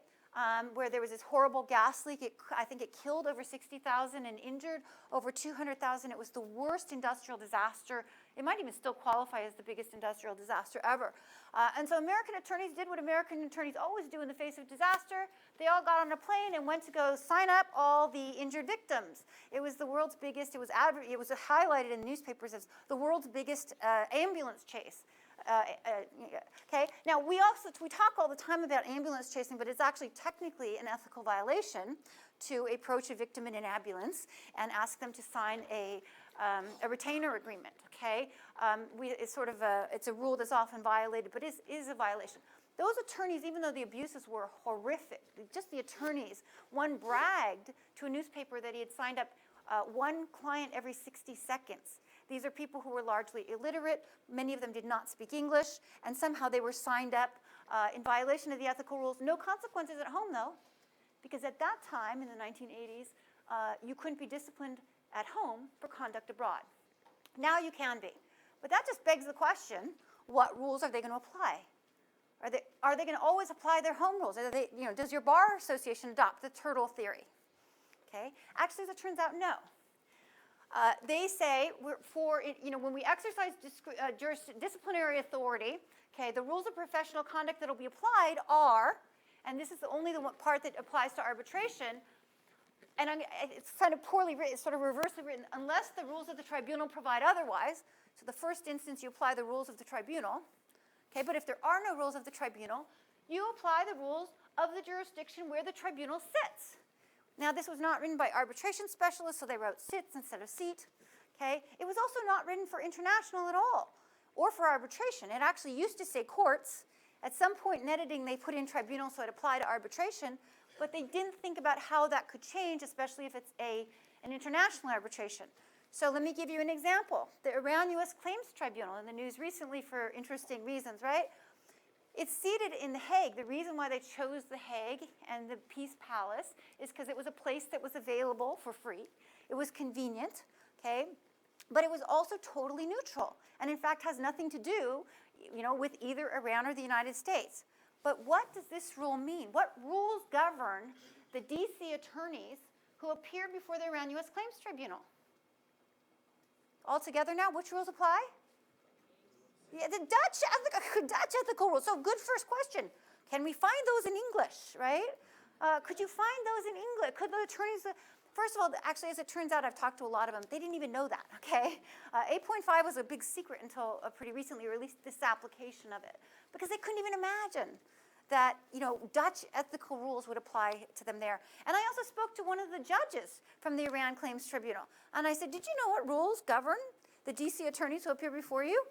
Where there was this horrible gas leak. I think it killed over 60,000 and injured over 200,000. It was the worst industrial disaster. It might even still qualify as the biggest industrial disaster ever. And so American attorneys did what American attorneys always do in the face of disaster. They all got on a plane and went to go sign up all the injured victims. It was the world's biggest, it was highlighted in the newspapers as the world's biggest ambulance chase. Okay. Now we talk all the time about ambulance chasing, but it's actually technically an ethical violation to approach a victim in an ambulance and ask them to sign a retainer agreement. Okay. It's a rule that's often violated, but is a violation. Those attorneys, even though the abuses were horrific, just the attorneys, one bragged to a newspaper that he had signed up one client every 60 seconds. These are people who were largely illiterate. Many of them did not speak English, and somehow they were signed up in violation of the ethical rules. No consequences at home, though, because at that time, in the 1980s, you couldn't be disciplined at home for conduct abroad. Now you can be. But that just begs the question, what rules are they going to apply? Are they going to always apply their home rules? Does your bar association adopt the turtle theory? Okay. Actually, as it turns out, no. They say when we exercise disciplinary authority, okay, the rules of professional conduct that will be applied are, and this is only the part that applies to arbitration, and it's kind of poorly written, it's sort of reversely written, unless the rules of the tribunal provide otherwise. So the first instance, you apply the rules of the tribunal. Okay, but if there are no rules of the tribunal, you apply the rules of the jurisdiction where the tribunal sits. Now, this was not written by arbitration specialists, so they wrote sits instead of seat. Okay? It was also not written for international at all, or for arbitration. It actually used to say courts. At some point in editing, they put in tribunal, so it applied to arbitration, but they didn't think about how that could change, especially if it's an international arbitration. So let me give you an example. The Iran U.S. Claims Tribunal in the news recently for interesting reasons, right? It's seated in The Hague. The reason why they chose The Hague and the Peace Palace is because it was a place that was available for free. It was convenient, okay? But it was also totally neutral, and in fact has nothing to do, with either Iran or the United States. But what does this rule mean? What rules govern the D.C. attorneys who appear before the Iran U.S. Claims Tribunal? All together now, which rules apply? Yeah, the Dutch ethical rules. So good first question. Can we find those in English, right? Could you find those in English? Could the attorneys, first of all, actually, as it turns out, I've talked to a lot of them. They didn't even know that, okay? 8.5 was a big secret until pretty recently, or at least this application of it, because they couldn't even imagine that, Dutch ethical rules would apply to them there. And I also spoke to one of the judges from the Iran Claims Tribunal, and I said, did you know what rules govern the D.C. attorneys who appear before you?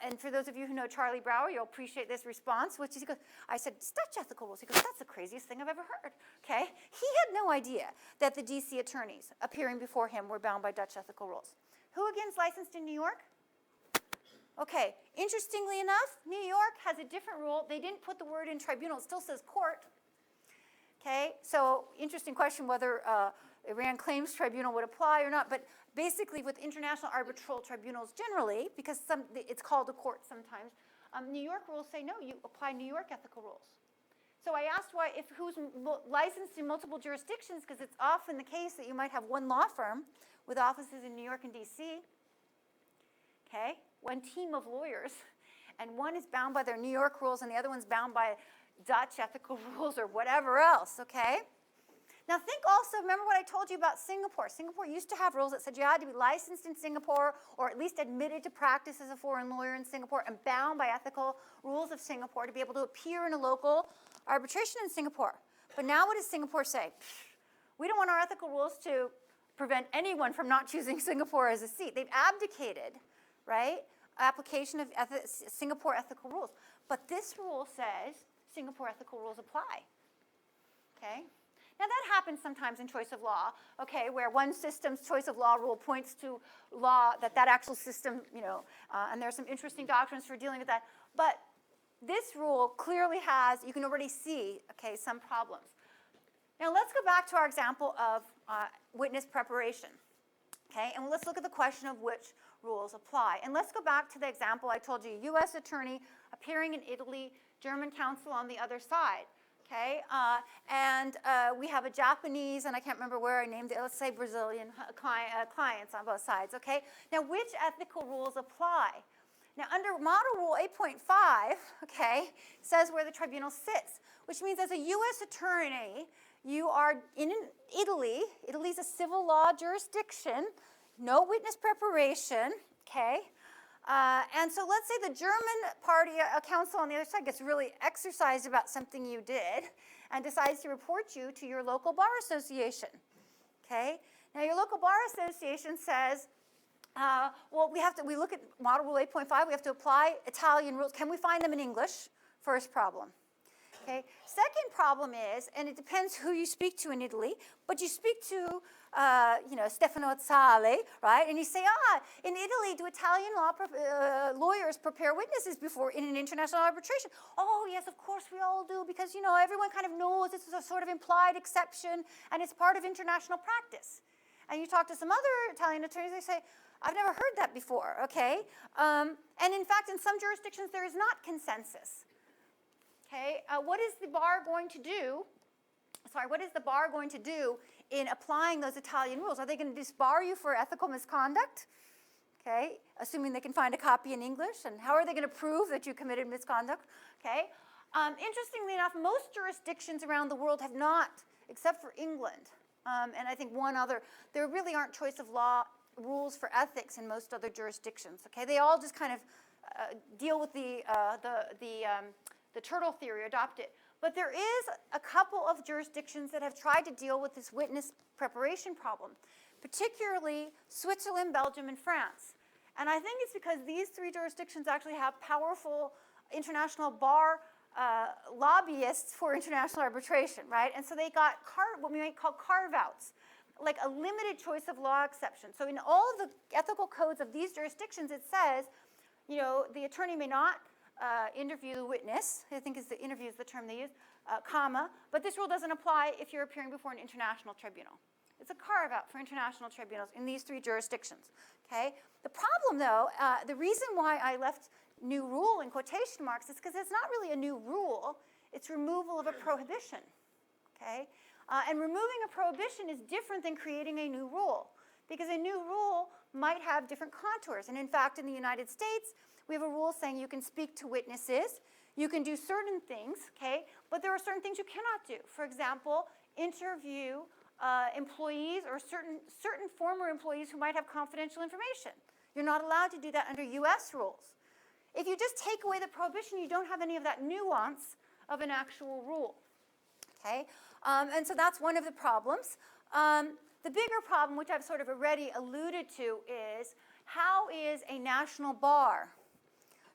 And for those of you who know Charlie Brower, you'll appreciate this response, which is, he goes, I said, it's Dutch ethical rules. He goes, that's the craziest thing I've ever heard, okay? He had no idea that the D.C. attorneys appearing before him were bound by Dutch ethical rules. Who again is licensed in New York? Okay, interestingly enough, New York has a different rule. They didn't put the word in tribunal. It still says court, okay? So interesting question whether Iran Claims Tribunal would apply or not, but basically with international arbitral tribunals generally, because it's called a court sometimes, New York rules say, no, you apply New York ethical rules. So I asked who's licensed in multiple jurisdictions, because it's often the case that you might have one law firm with offices in New York and DC, okay? One team of lawyers, and one is bound by their New York rules and the other one's bound by Dutch ethical rules or whatever else, okay? Now think also, remember what I told you about Singapore. Singapore used to have rules that said you had to be licensed in Singapore or at least admitted to practice as a foreign lawyer in Singapore and bound by ethical rules of Singapore to be able to appear in a local arbitration in Singapore. But now what does Singapore say? We don't want our ethical rules to prevent anyone from not choosing Singapore as a seat. They've abdicated, right, application of Singapore ethical rules. But this rule says Singapore ethical rules apply, okay? Now that happens sometimes in choice of law, okay, where one system's choice of law rule points to law that actual system, and there are some interesting doctrines for dealing with that. But this rule clearly has, you can already see, okay, some problems. Now let's go back to our example of witness preparation, okay, and let's look at the question of which rules apply. And let's go back to the example I told you, U.S. attorney appearing in Italy, German counsel on the other side. Okay, and we have a Japanese, and I can't remember where I named it, let's say Brazilian clients on both sides, okay? Now, which ethical rules apply? Now, under Model Rule 8.5, okay, says where the tribunal sits, which means as a U.S. attorney, you are in Italy. Italy's a civil law jurisdiction, no witness preparation, okay? And so let's say the German party, counsel on the other side, gets really exercised about something you did and decides to report you to your local bar association, okay? Now your local bar association says, well, we look at Model Rule 8.5, we have to apply Italian rules. Can we find them in English? First problem. Okay. Second problem is, and it depends who you speak to in Italy, but you speak to, Stefano Azzali, right? And you say, in Italy, do Italian lawyers prepare witnesses before in an international arbitration? Oh, yes, of course we all do, because, everyone kind of knows it's a sort of implied exception, and it's part of international practice. And you talk to some other Italian attorneys, they say, I've never heard that before, okay? And in fact, in some jurisdictions, there is not consensus. Okay, what is the bar going to do? What is the bar going to do in applying those Italian rules? Are they going to disbar you for ethical misconduct? Okay, assuming they can find a copy in English, and how are they going to prove that you committed misconduct? Okay, interestingly enough, most jurisdictions around the world have not, except for England, and I think one other. There really aren't choice of law rules for ethics in most other jurisdictions. Okay, they all just kind of deal with the turtle theory, adopt it. But there is a couple of jurisdictions that have tried to deal with this witness preparation problem, particularly Switzerland, Belgium, and France. And I think it's because these three jurisdictions actually have powerful international bar lobbyists for international arbitration, right? And so they got what we might call carve-outs, like a limited choice of law exception. So in all of the ethical codes of these jurisdictions, it says, the attorney may not interview the witness, I think interview is the term they use, comma, but this rule doesn't apply if you're appearing before an international tribunal. It's a carve-out for international tribunals in these three jurisdictions, okay? The problem, though, the reason why I left new rule in quotation marks is because it's not really a new rule, it's removal of a prohibition, okay? And removing a prohibition is different than creating a new rule, because a new rule might have different contours. And in fact, in the United States, we have a rule saying you can speak to witnesses, you can do certain things, okay, but there are certain things you cannot do. For example, interview employees or certain former employees who might have confidential information. You're not allowed to do that under US rules. If you just take away the prohibition, you don't have any of that nuance of an actual rule, okay? And so that's one of the problems. The bigger problem, which I've sort of already alluded to, is how is a national bar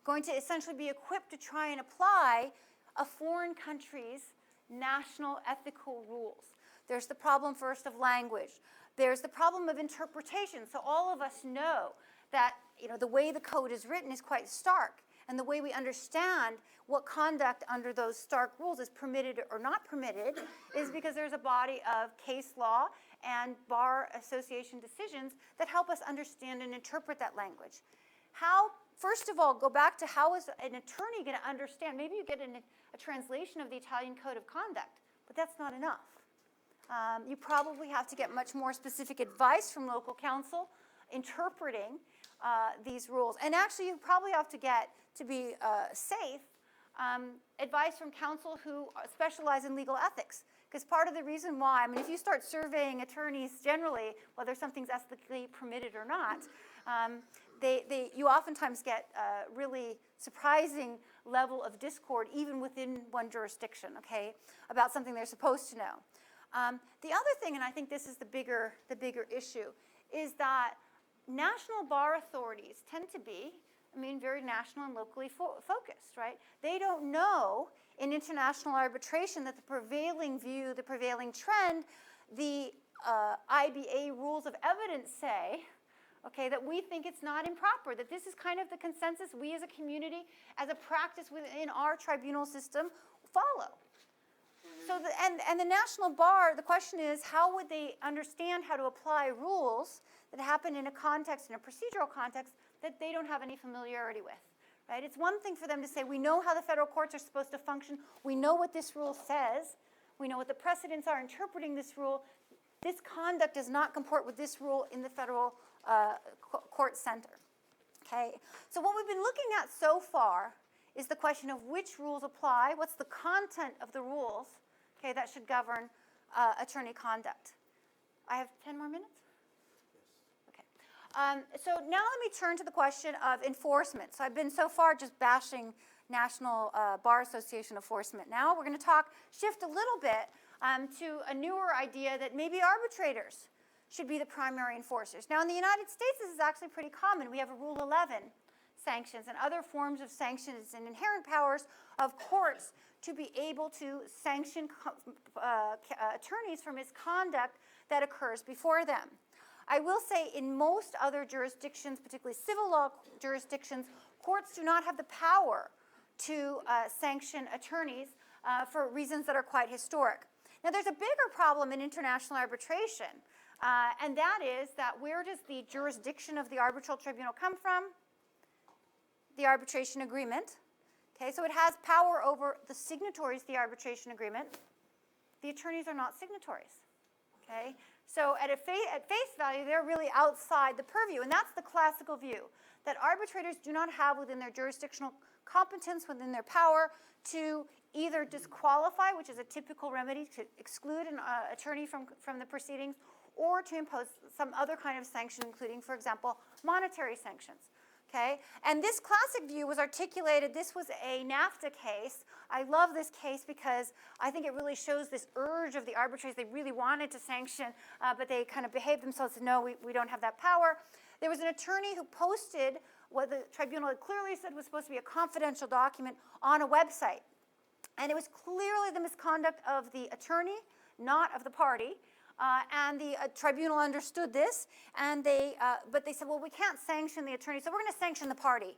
going to essentially be equipped to try and apply a foreign country's national ethical rules? There's the problem first of language. There's the problem of interpretation. So all of us know that the way the code is written is quite stark. and the way we understand what conduct under those stark rules is permitted or not permitted is because there's a body of case law and bar association decisions that help us understand and interpret that language. How, first of all, go back to how is an attorney going to understand? Maybe you get a translation of the Italian Code of Conduct, but that's not enough. You probably have to get much more specific advice from local counsel interpreting these rules. And actually, you probably have to get, to be safe, advice from counsel who specialize in legal ethics. Because part of the reason why, I mean, if you start surveying attorneys generally, whether something's ethically permitted or not, you oftentimes get a really surprising level of discord even within one jurisdiction, okay, about something they're supposed to know. The other thing, and I think this is the bigger issue, is that national bar authorities tend to be, I mean, very national and locally focused, right? They don't know in international arbitration that the prevailing view, the prevailing trend, the IBA rules of evidence say, okay, that we think it's not improper, that this is kind of the consensus we as a community, as a practice within our tribunal system, follow. So and the national bar, the question is, how would they understand how to apply rules that happen in a context, in a procedural context, that they don't have any familiarity with, right? It's one thing for them to say, we know how the federal courts are supposed to function, we know what this rule says, we know what the precedents are interpreting this rule, this conduct does not comport with this rule in the federal court center, okay? So what we've been looking at so far is the question of which rules apply, what's the content of the rules, okay, that should govern attorney conduct. I have 10 more minutes? So now let me turn to the question of enforcement. So I've been so far just bashing National Bar Association enforcement. Now we're going to shift a little bit to a newer idea that maybe arbitrators should be the primary enforcers. Now in the United States, this is actually pretty common. We have a Rule 11 sanctions and other forms of sanctions and inherent powers of courts to be able to sanction attorneys for misconduct that occurs before them. I will say in most other jurisdictions, particularly civil law jurisdictions, courts do not have the power to sanction attorneys for reasons that are quite historic. Now there's a bigger problem in international arbitration, and that is that where does the jurisdiction of the arbitral tribunal come from? The arbitration agreement. Okay, so it has power over the signatories of the arbitration agreement. The attorneys are not signatories. Okay? So at face value, they're really outside the purview, and that's the classical view, that arbitrators do not have within their jurisdictional competence, within their power, to either disqualify, which is a typical remedy to exclude an attorney from the proceedings, or to impose some other kind of sanction, including, for example, monetary sanctions. Okay? And this classic view was articulated, this was a NAFTA case. I love this case because I think it really shows this urge of the arbitrators. They really wanted to sanction, but they kind of behaved themselves and said, no, we don't have that power. There was an attorney who posted what the tribunal had clearly said was supposed to be a confidential document on a website. And it was clearly the misconduct of the attorney, not of the party. And the tribunal understood this, and but they said, well, we can't sanction the attorney, so we're going to sanction the party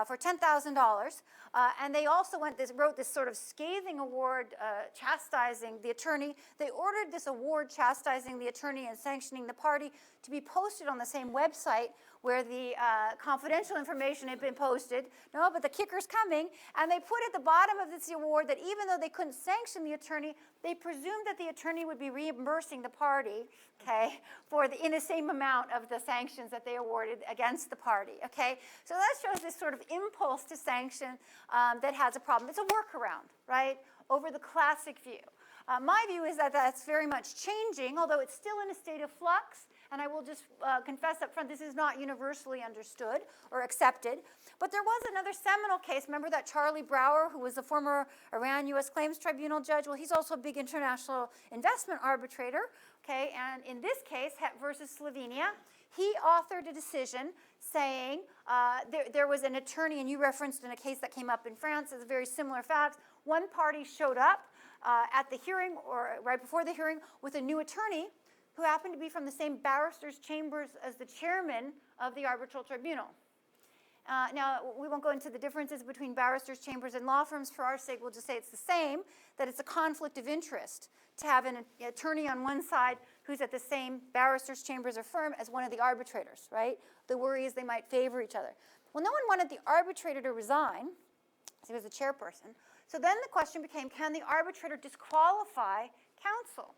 for $10,000. And they also wrote this sort of scathing award chastising the attorney. They ordered this award chastising the attorney and sanctioning the party to be posted on the same website where the confidential information had been posted. No, but the kicker's coming. And they put at the bottom of this award that even though they couldn't sanction the attorney, they presumed that the attorney would be reimbursing the party, okay, in the same amount of the sanctions that they awarded against the party, okay? So that shows this sort of impulse to sanction that has a problem. It's a workaround, right, over the classic view. My view is that that's very much changing, although it's still in a state of flux. And I will just confess up front, this is not universally understood or accepted. But there was another seminal case. Remember that Charlie Brower, who was a former Iran U.S. Claims Tribunal judge? Well, he's also a big international investment arbitrator. Okay, and in this case, Het versus Slovenia, he authored a decision saying there was an attorney, and you referenced in a case that came up in France, it's very similar facts. One party showed up at the hearing or right before the hearing with a new attorney who happened to be from the same barristers' chambers as the chairman of the arbitral tribunal. Now, we won't go into the differences between barristers' chambers and law firms. For our sake, we'll just say it's the same, that it's a conflict of interest to have an attorney on one side who's at the same barristers' chambers or firm as one of the arbitrators, right? The worry is they might favor each other. Well, no one wanted the arbitrator to resign, so he was the chairperson. So then the question became, can the arbitrator disqualify counsel?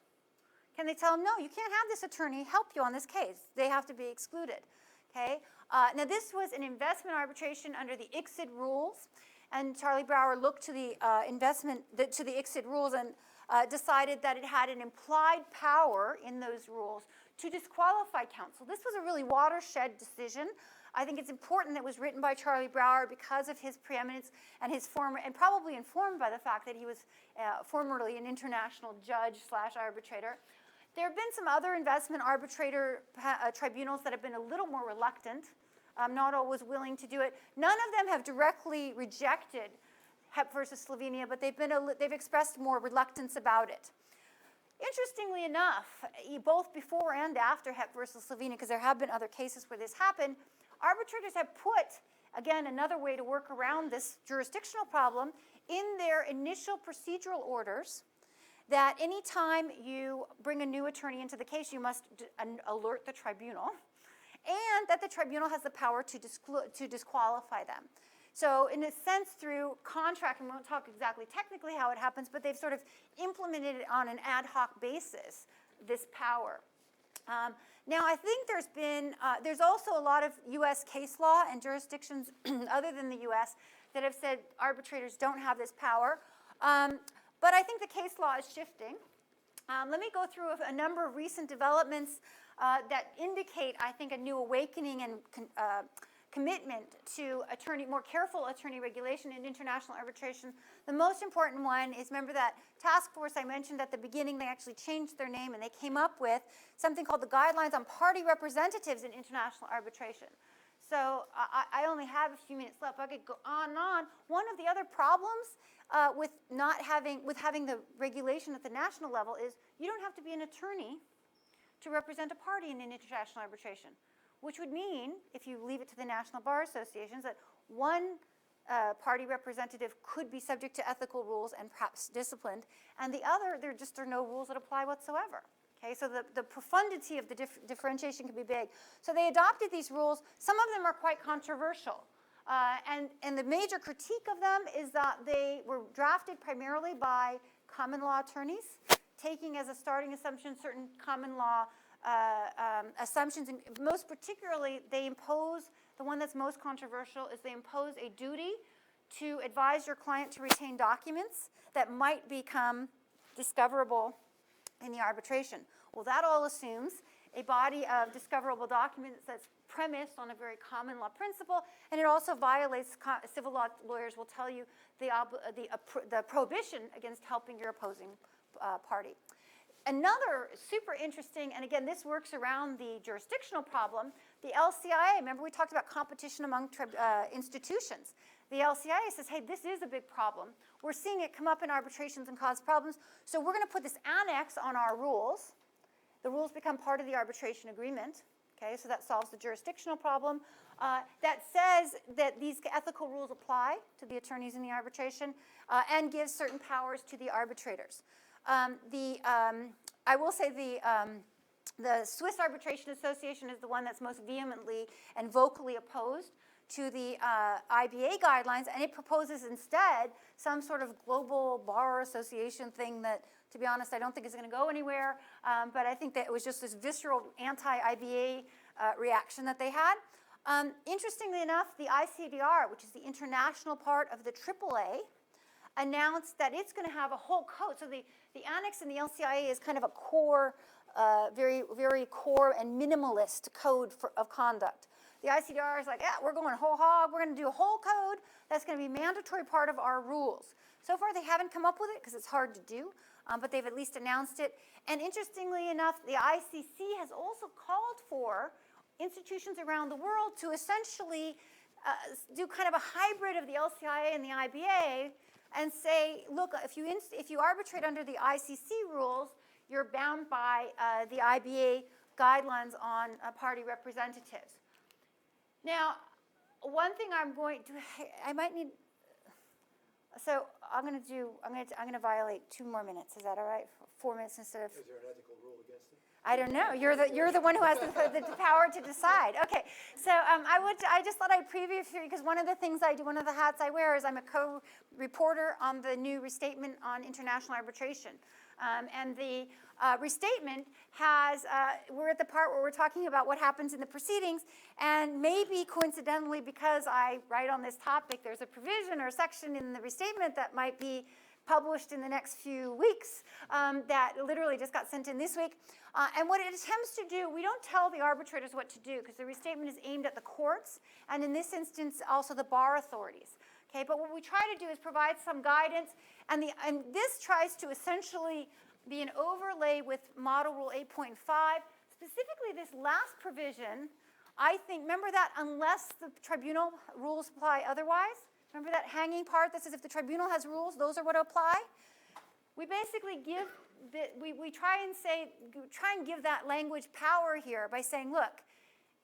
Can they tell him, no, you can't have this attorney help you on this case. They have to be excluded, okay? Now, this was an investment arbitration under the ICSID rules, and Charlie Brower looked to the to the ICSID rules and decided that it had an implied power in those rules to disqualify counsel. This was a really watershed decision. I think it's important that it was written by Charlie Brower because of his preeminence and his and probably informed by the fact that he was formerly an international judge / arbitrator. There have been some other investment arbitrator tribunals that have been a little more reluctant, not always willing to do it. None of them have directly rejected Sept versus Slovenia, but they've expressed more reluctance about it. Interestingly enough, both before and after Sept versus Slovenia, because there have been other cases where this happened, arbitrators have put, again, another way to work around this jurisdictional problem in their initial procedural orders, that any time you bring a new attorney into the case, you must alert the tribunal, and that the tribunal has the power to disqualify them. So in a sense, through contract, and we won't talk exactly technically how it happens, but they've sort of implemented it on an ad hoc basis, this power. Now, I think there's also a lot of U.S. case law and jurisdictions other than the U.S. that have said arbitrators don't have this power. But I think the case law is shifting. Let me go through a number of recent developments that indicate, I think, a new awakening and commitment to more careful attorney regulation in international arbitration. The most important one is, remember that task force I mentioned at the beginning, they actually changed their name and they came up with something called the Guidelines on Party Representatives in International Arbitration. So I only have a few minutes left. I could go on and on. One of the other problems with having the regulation at the national level is you don't have to be an attorney to represent a party in an international arbitration, which would mean, if you leave it to the national bar associations, that one party representative could be subject to ethical rules and perhaps disciplined, and the other, there are no rules that apply whatsoever. Okay, so the profundity of the differentiation can be big. So they adopted these rules. Some of them are quite controversial. And the major critique of them is that they were drafted primarily by common law attorneys, taking as a starting assumption certain common law assumptions. And most particularly, they impose, the one that's most controversial is they impose a duty to advise your client to retain documents that might become discoverable in the arbitration. Well, that all assumes a body of discoverable documents that's premised on a very common law principle, and it also violates, civil law lawyers will tell you, the prohibition against helping your opposing party. Another super interesting, and again, this works around the jurisdictional problem, the LCIA, remember we talked about competition among institutions. The LCIA says, hey, this is a big problem. We're seeing it come up in arbitrations and cause problems, so we're going to put this annex on our rules. The rules become part of the arbitration agreement. Okay, so that solves the jurisdictional problem. That says that these ethical rules apply to the attorneys in the arbitration and gives certain powers to the arbitrators. I will say the Swiss Arbitration Association is the one that's most vehemently and vocally opposed to the IBA guidelines, and it proposes instead some sort of global bar association thing that, to be honest, I don't think is going to go anywhere, but I think that it was just this visceral anti-IBA reaction that they had. Interestingly enough, the ICDR, which is the international part of the AAA, announced that it's going to have a whole code. So the annex in the LCIA is kind of a core, very, very core and minimalist code of conduct. The ICDR is like, yeah, we're going whole hog. We're going to do a whole code that's going to be a mandatory part of our rules. So far, they haven't come up with it because it's hard to do, but they've at least announced it. And interestingly enough, the ICC has also called for institutions around the world to essentially do kind of a hybrid of the LCIA and the IBA and say, look, if you arbitrate under the ICC rules, you're bound by the IBA guidelines on party representatives. Now, one thing I'm going to, I might need, so I'm going to violate 2 more minutes. Is that all right? 4 minutes instead of. Is there an ethical rule against it? I don't know. You're the one who has the power to decide. Okay. So I just thought I'd preview for you because one of the things I do, one of the hats I wear is I'm a co-reporter on the new restatement on international arbitration. And the restatement has, we're at the part where we're talking about what happens in the proceedings, and maybe coincidentally, because I write on this topic, there's a provision or a section in the restatement that might be published in the next few weeks that literally just got sent in this week. And what it attempts to do, we don't tell the arbitrators what to do because the restatement is aimed at the courts, and in this instance, also the bar authorities. Okay, but what we try to do is provide some guidance, and this tries to essentially be an overlay with Model Rule 8.5. Specifically, this last provision, I think, remember that unless the tribunal rules apply otherwise? Remember that hanging part that says if the tribunal has rules, those are what apply? We basically give, we try and give that language power here by saying, look,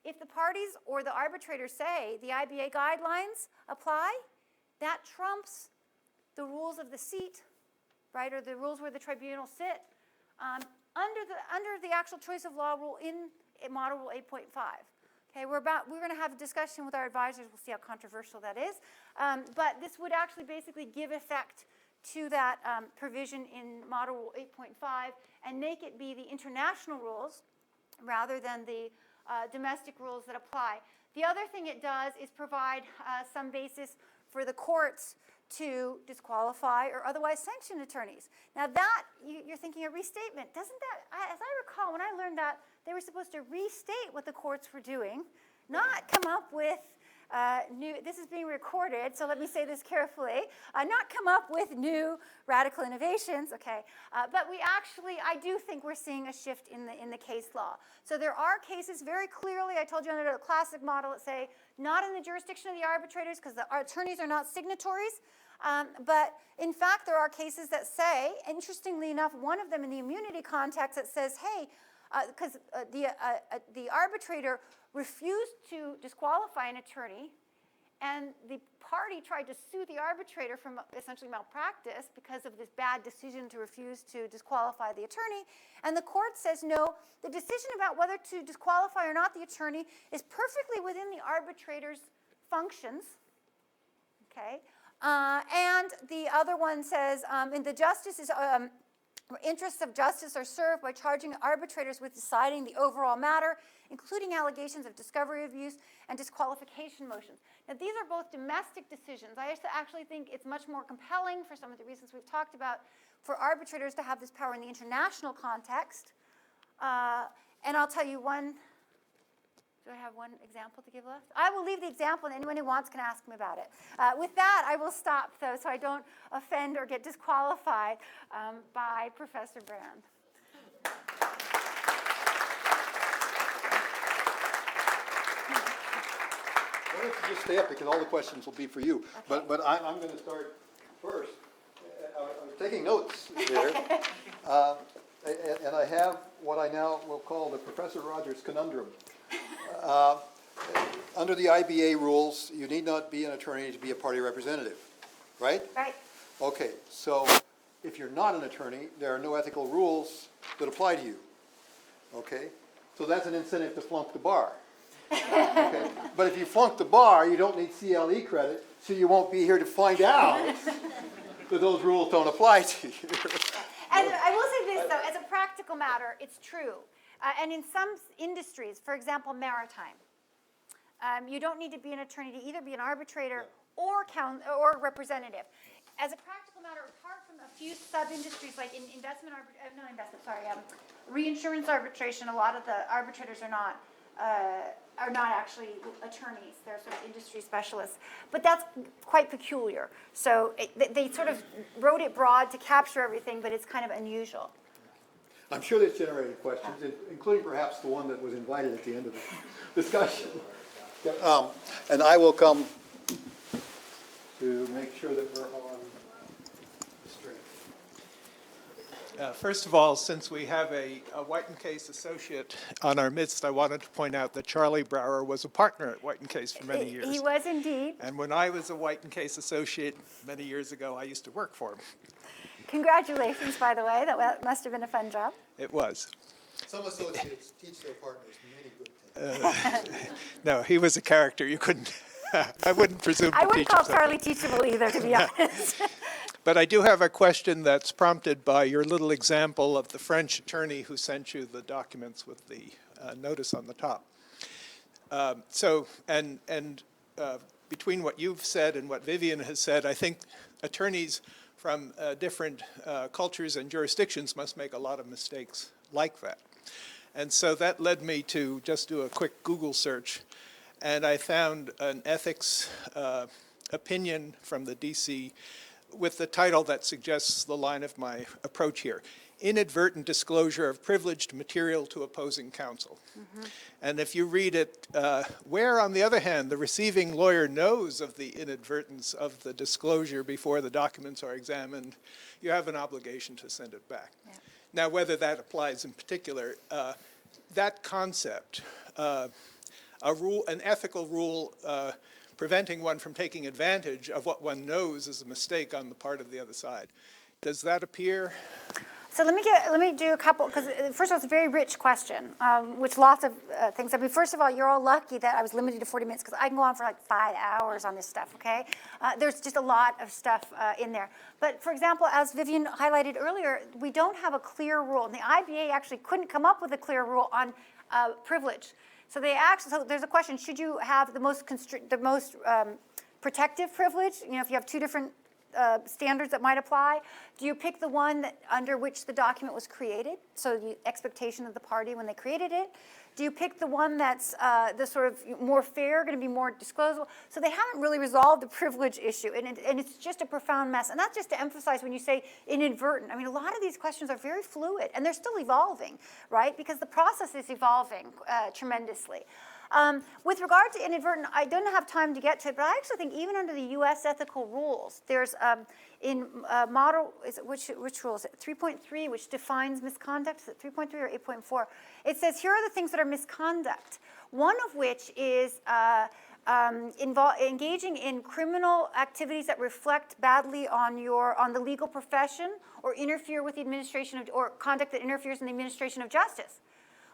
if the parties or the arbitrators say the IBA guidelines apply, that trumps the rules of the seat, right, or the rules where the tribunals sit, under the actual choice of law rule in Model Rule 8.5. Okay, we're going to have a discussion with our advisors. We'll see how controversial that is. But this would actually basically give effect to that provision in Model Rule 8.5 and make it be the international rules rather than the domestic rules that apply. The other thing it does is provide some basis for the courts to disqualify or otherwise sanction attorneys. Now that, you're thinking a restatement. Doesn't that, as I recall, when I learned that, they were supposed to restate what the courts were doing, not come up with new, this is being recorded, so let me say this carefully, not come up with new radical innovations, okay, but we actually, I do think we're seeing a shift in the case law. So there are cases very clearly, I told you under the classic model, that say not in the jurisdiction of the arbitrators because the attorneys are not signatories, but in fact there are cases that say, interestingly enough, one of them in the immunity context that says, hey, because the arbitrator refused to disqualify an attorney, and the party tried to sue the arbitrator from essentially malpractice because of this bad decision to refuse to disqualify the attorney, and the court says, no, the decision about whether to disqualify or not the attorney is perfectly within the arbitrator's functions, okay? And the other one says, in the justices, interests of justice are served by charging arbitrators with deciding the overall matter, including allegations of discovery abuse and disqualification motions. Now, these are both domestic decisions. I actually think it's much more compelling for some of the reasons we've talked about for arbitrators to have this power in the international context. And I'll tell you one. Do I have one example to give left? I will leave the example, and anyone who wants can ask me about it. With that, I will stop, though, so I don't offend or get disqualified by Professor Brand. Why don't you just stay up, because all the questions will be for you. Okay. But I'm going to start first. I'm taking notes here. And I have what I now will call the Professor Rogers conundrum. Under the IBA rules, you need not be an attorney to be a party representative, right? Right. Okay, so if you're not an attorney, there are no ethical rules that apply to you, okay? So that's an incentive to flunk the bar. Okay? But if you flunk the bar, you don't need CLE credit, so you won't be here to find out that those rules don't apply to you. And I will say this, though, as a practical matter, it's true. And in some industries, for example, maritime, you don't need to be an attorney to either be an arbitrator or representative. As a practical matter, apart from a few sub-industries like in reinsurance arbitration, a lot of the arbitrators are not actually attorneys. They're sort of industry specialists. But that's quite peculiar. So they sort of wrote it broad to capture everything, but it's kind of unusual. I'm sure that's generated questions, including perhaps the one that was invited at the end of the discussion. And I will come to make sure that we're on the stream. First of all, since we have a White and Case associate on our midst, I wanted to point out that Charlie Brower was a partner at White and Case for many years. He was indeed. And when I was a White and Case associate many years ago, I used to work for him. Congratulations, by the way. That must have been a fun job. It was. Some associates teach their partners many good things. No, he was a character. You couldn't, I wouldn't presume to I teach wouldn't him call something. Charlie teachable either, to be honest. But I do have a question that's prompted by your little example of the French attorney who sent you the documents with the notice on the top. Between what you've said and what Vivian has said, I think attorneys from different cultures and jurisdictions must make a lot of mistakes like that. And so that led me to just do a quick Google search, and I found an ethics opinion from the DC with the title that suggests the line of my approach here: inadvertent disclosure of privileged material to opposing counsel. And if you read it, where, on the other hand, the receiving lawyer knows of the inadvertence of the disclosure before the documents are examined, you have an obligation to send it back. Yeah. Now, whether that applies in particular, that concept, an ethical rule preventing one from taking advantage of what one knows is a mistake on the part of the other side. Does that appear? So let me do a couple, because first of all, it's a very rich question, which lots of things. I mean, first of all, you're all lucky that I was limited to 40 minutes, because I can go on for like 5 hours on this stuff, okay? There's just a lot of stuff in there. But for example, as Vivian highlighted earlier, we don't have a clear rule. And the IBA actually couldn't come up with a clear rule on privilege. So there's a question: should you have the most protective privilege? You know, if you have two different standards that might apply, do you pick the one under which the document was created? So the expectation of the party when they created it. Do you pick the one that's the sort of more fair, going to be more disclosable? So they haven't really resolved the privilege issue, and it's just a profound mess. And that's just to emphasize when you say inadvertent. I mean, a lot of these questions are very fluid, and they're still evolving, right? Because the process is evolving tremendously. With regard to inadvertent, I don't have time to get to it, but I actually think even under the U.S. ethical rules, there's in model, which rule is it? 3.3, which defines misconduct. Is it 3.3 or 8.4? It says here are the things that are misconduct. One of which is engaging in criminal activities that reflect badly on the legal profession, or interfere with the administration of, or conduct that interferes in the administration of justice.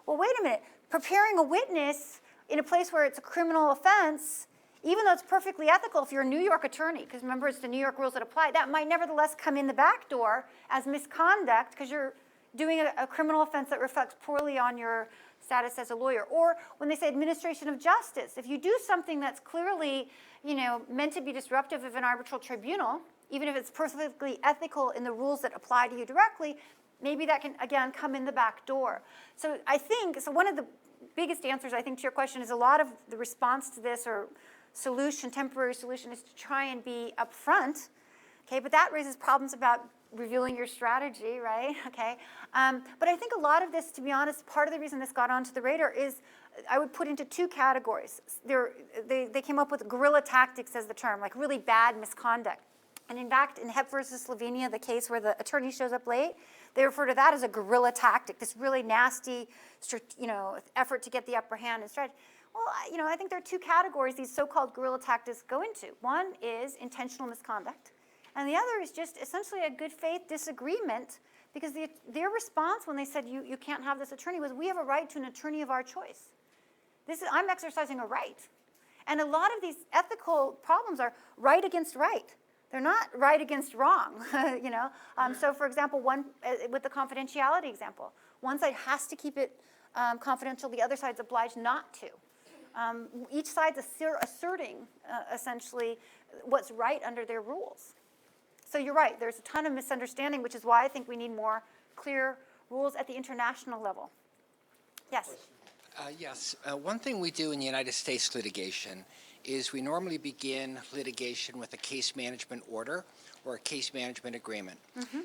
Well, wait a minute. Preparing a witness in a place where it's a criminal offense, even though it's perfectly ethical if you're a New York attorney, because remember it's the New York rules that apply, that might nevertheless come in the back door as misconduct because you're doing a criminal offense that reflects poorly on your status as a lawyer. Or when they say administration of justice, if you do something that's clearly, meant to be disruptive of an arbitral tribunal, even if it's perfectly ethical in the rules that apply to you directly, maybe that can, again, come in the back door. So I think, one of the biggest answers, I think, to your question is a lot of the response to this, or temporary solution, is to try and be upfront, okay? But that raises problems about revealing your strategy, right? Okay. But I think a lot of this, to be honest, part of the reason this got onto the radar is I would put into two categories. They came up with guerrilla tactics as the term, like really bad misconduct. And in fact, in Sept versus Slovenia, the case where the attorney shows up late, they refer to that as a guerrilla tactic, this really nasty, effort to get the upper hand and strategy. Well, I think there are two categories these so-called guerrilla tactics go into. One is intentional misconduct, and the other is just essentially a good faith disagreement, because their response when they said you can't have this attorney was, we have a right to an attorney of our choice. I'm exercising a right. And a lot of these ethical problems are right against right. They're not right against wrong, So for example, with the confidentiality example, one side has to keep it confidential, the other side's obliged not to. Each side's asserting, essentially, what's right under their rules. So you're right, there's a ton of misunderstanding, which is why I think we need more clear rules at the international level. Yes? Yes. One thing we do in the United States litigation is we normally begin litigation with a case management order or a case management agreement,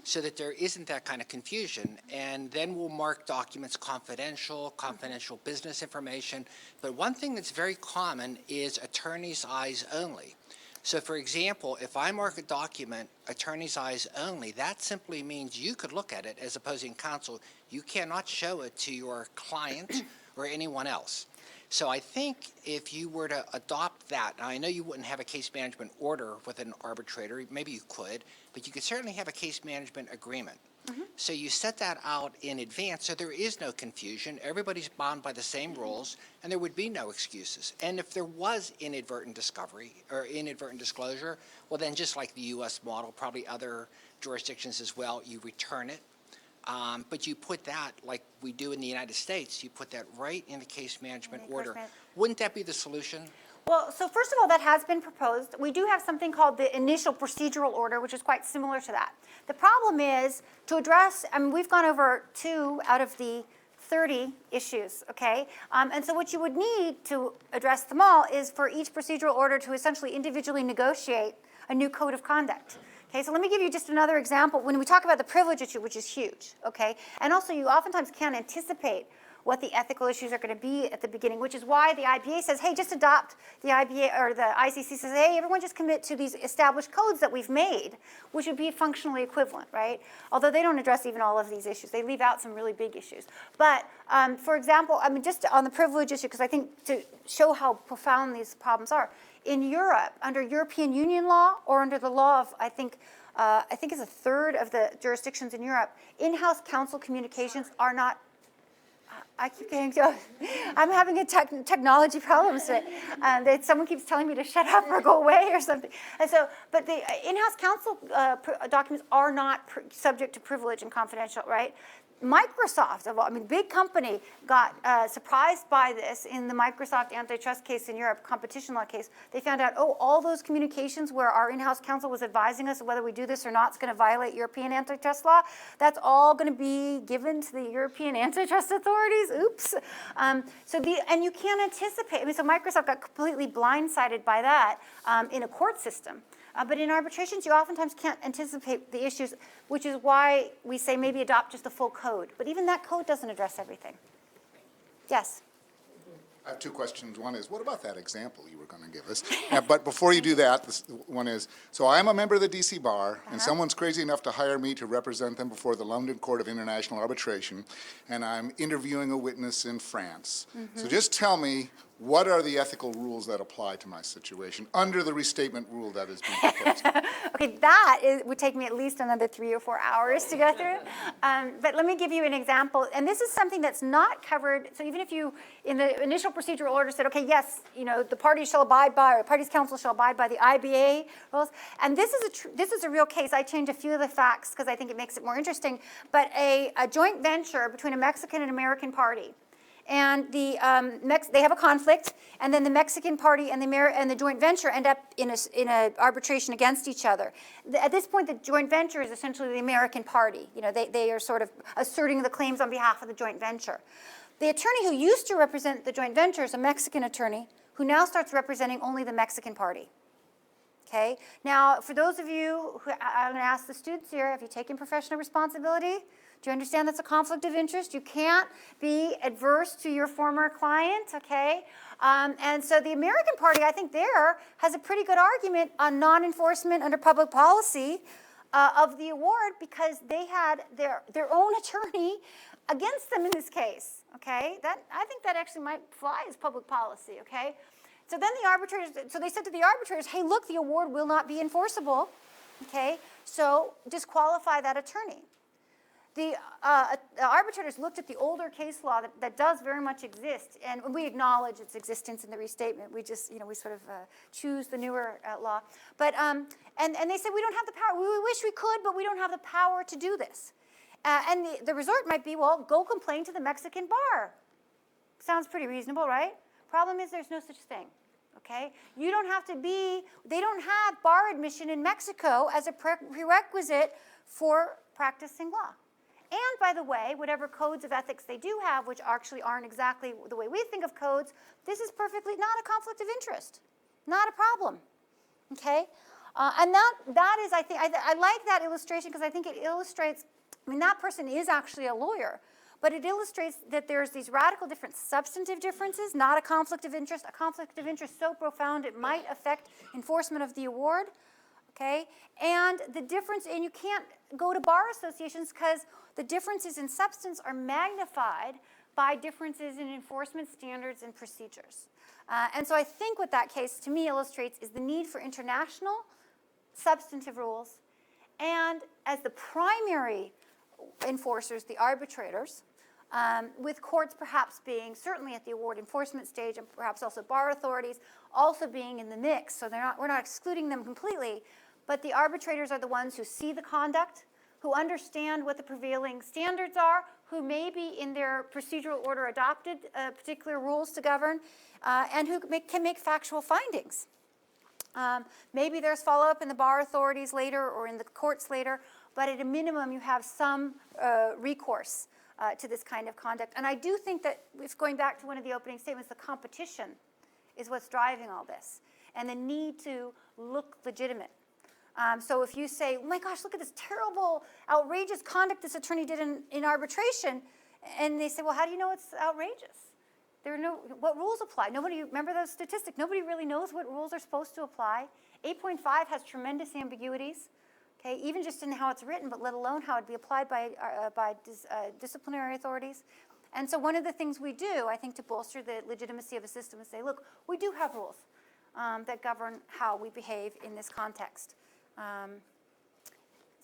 so that there isn't that kind of confusion. And then we'll mark documents confidential business information. But one thing that's very common is attorney's eyes only. So for example, if I mark a document attorney's eyes only, that simply means you could look at it as opposing counsel. You cannot show it to your client or anyone else. So I think if you were to adopt that, now I know you wouldn't have a case management order with an arbitrator, maybe you could, but you could certainly have a case management agreement. So you set that out in advance so there is no confusion, everybody's bound by the same rules, and there would be no excuses. And if there was inadvertent discovery or inadvertent disclosure, well then just like the U.S. model, probably other jurisdictions as well, you return it. But you put that, like we do in the United States, you put that right in the case management order. Wouldn't that be the solution? Well, so first of all, that has been proposed. We do have something called the initial procedural order, which is quite similar to that. The problem is to address, I mean, we've gone over 2 out of the 30 issues, okay? And so what you would need to address them all is for each procedural order to essentially individually negotiate a new code of conduct. Okay, so let me give you just another example. When we talk about the privilege issue, which is huge, okay? And also you oftentimes can't anticipate what the ethical issues are going to be at the beginning, which is why the IBA says, hey, just adopt the IBA, or the ICC says, hey, everyone just commit to these established codes that we've made, which would be functionally equivalent, right? Although they don't address even all of these issues. They leave out some really big issues. But for example, I mean, just on the privilege issue, because I think to show how profound these problems are, in Europe, under European Union law or under the law of, I think it's a third of the jurisdictions in Europe, in-house counsel communications are not, I keep getting, I'm having a technology problem today. Someone keeps telling me to shut up or go away or something. And so, but the in-house counsel documents are not subject to privilege and confidential, right? Microsoft, I mean, big company, got surprised by this in the Microsoft antitrust case in Europe, competition law case. They found out, oh, all those communications where our in-house counsel was advising us whether we do this or not is going to violate European antitrust law. That's all going to be given to the European antitrust authorities. Oops. And you can't anticipate. I mean, so Microsoft got completely blindsided by that in a court system. But in arbitrations, you oftentimes can't anticipate the issues, which is why we say maybe adopt just the full code. But even that code doesn't address everything. Yes? I have 2 questions. One is, what about that example you were going to give us? But before you do that, this one is, so I'm a member of the DC Bar, and someone's crazy enough to hire me to represent them before the London Court of International Arbitration, and I'm interviewing a witness in France. So just tell me, what are the ethical rules that apply to my situation under the restatement rule that is being proposed? Okay, that would take me at least another 3 or 4 hours to go through. But let me give you an example. And this is something that's not covered. So even if you, in the initial procedural order, said, okay, yes, you know, the parties shall abide by, or the parties' counsel shall abide by the IBA rules. And this is a real case. I changed a few of the facts because I think it makes it more interesting. But a joint venture between a Mexican and American party. And they have a conflict, and then the Mexican party and the joint venture end up in a arbitration against each other. At this point, the joint venture is essentially the American party. You know, they are sort of asserting the claims on behalf of the joint venture. The attorney who used to represent the joint venture is a Mexican attorney who now starts representing only the Mexican party. Okay. Now, for those of you who, I'm going to ask the students here, have you taken professional responsibility? Do you understand that's a conflict of interest? You can't be adverse to your former client, okay? And so the American party, I think there, has a pretty good argument on non-enforcement under public policy of the award because they had their own attorney against them in this case, okay? I think that actually might fly as public policy, okay? So then the arbitrators, so they said to the arbitrators, hey, look, the award will not be enforceable, okay? So disqualify that attorney. The arbitrators looked at the older case law that does very much exist, and we acknowledge its existence in the restatement. We just, you know, we sort of choose the newer law. But, and they said, we don't have the power. We wish we could, but we don't have the power to do this. And the resort might be, well, go complain to the Mexican bar. Sounds pretty reasonable, right? Problem is there's no such thing, okay? You don't have to be, they don't have bar admission in Mexico as a prerequisite for practicing law. And by the way, whatever codes of ethics they do have, which actually aren't exactly the way we think of codes, this is perfectly not a conflict of interest, not a problem, okay? And that is, I think, I like that illustration because I think it illustrates, I mean, that person is actually a lawyer, but it illustrates that there's these radical different substantive differences, not a conflict of interest so profound it might affect enforcement of the award, okay? And the difference, and you can't go to bar associations because the differences in substance are magnified by differences in enforcement standards and procedures. And so I think what that case to me illustrates is the need for international substantive rules, and as the primary enforcers, the arbitrators, with courts perhaps being certainly at the award enforcement stage and perhaps also bar authorities also being in the mix. So we're not excluding them completely, but the arbitrators are the ones who see the conduct, who understand what the prevailing standards are, who maybe in their procedural order adopted particular rules to govern, and who can make factual findings. Maybe there's follow-up in the bar authorities later or in the courts later, but at a minimum you have some recourse to this kind of conduct. And I do think that, if going back to one of the opening statements, the competition is what's driving all this, and the need to look legitimate. So if you say, oh my gosh, look at this terrible, outrageous conduct this attorney did in arbitration, and they say, well, how do you know it's outrageous? What rules apply? Nobody, remember those statistics, nobody really knows what rules are supposed to apply. 8.5 has tremendous ambiguities, okay, even just in how it's written, but let alone how it'd be applied by disciplinary authorities. And so one of the things we do, I think, to bolster the legitimacy of a system is say, look, we do have rules that govern how we behave in this context.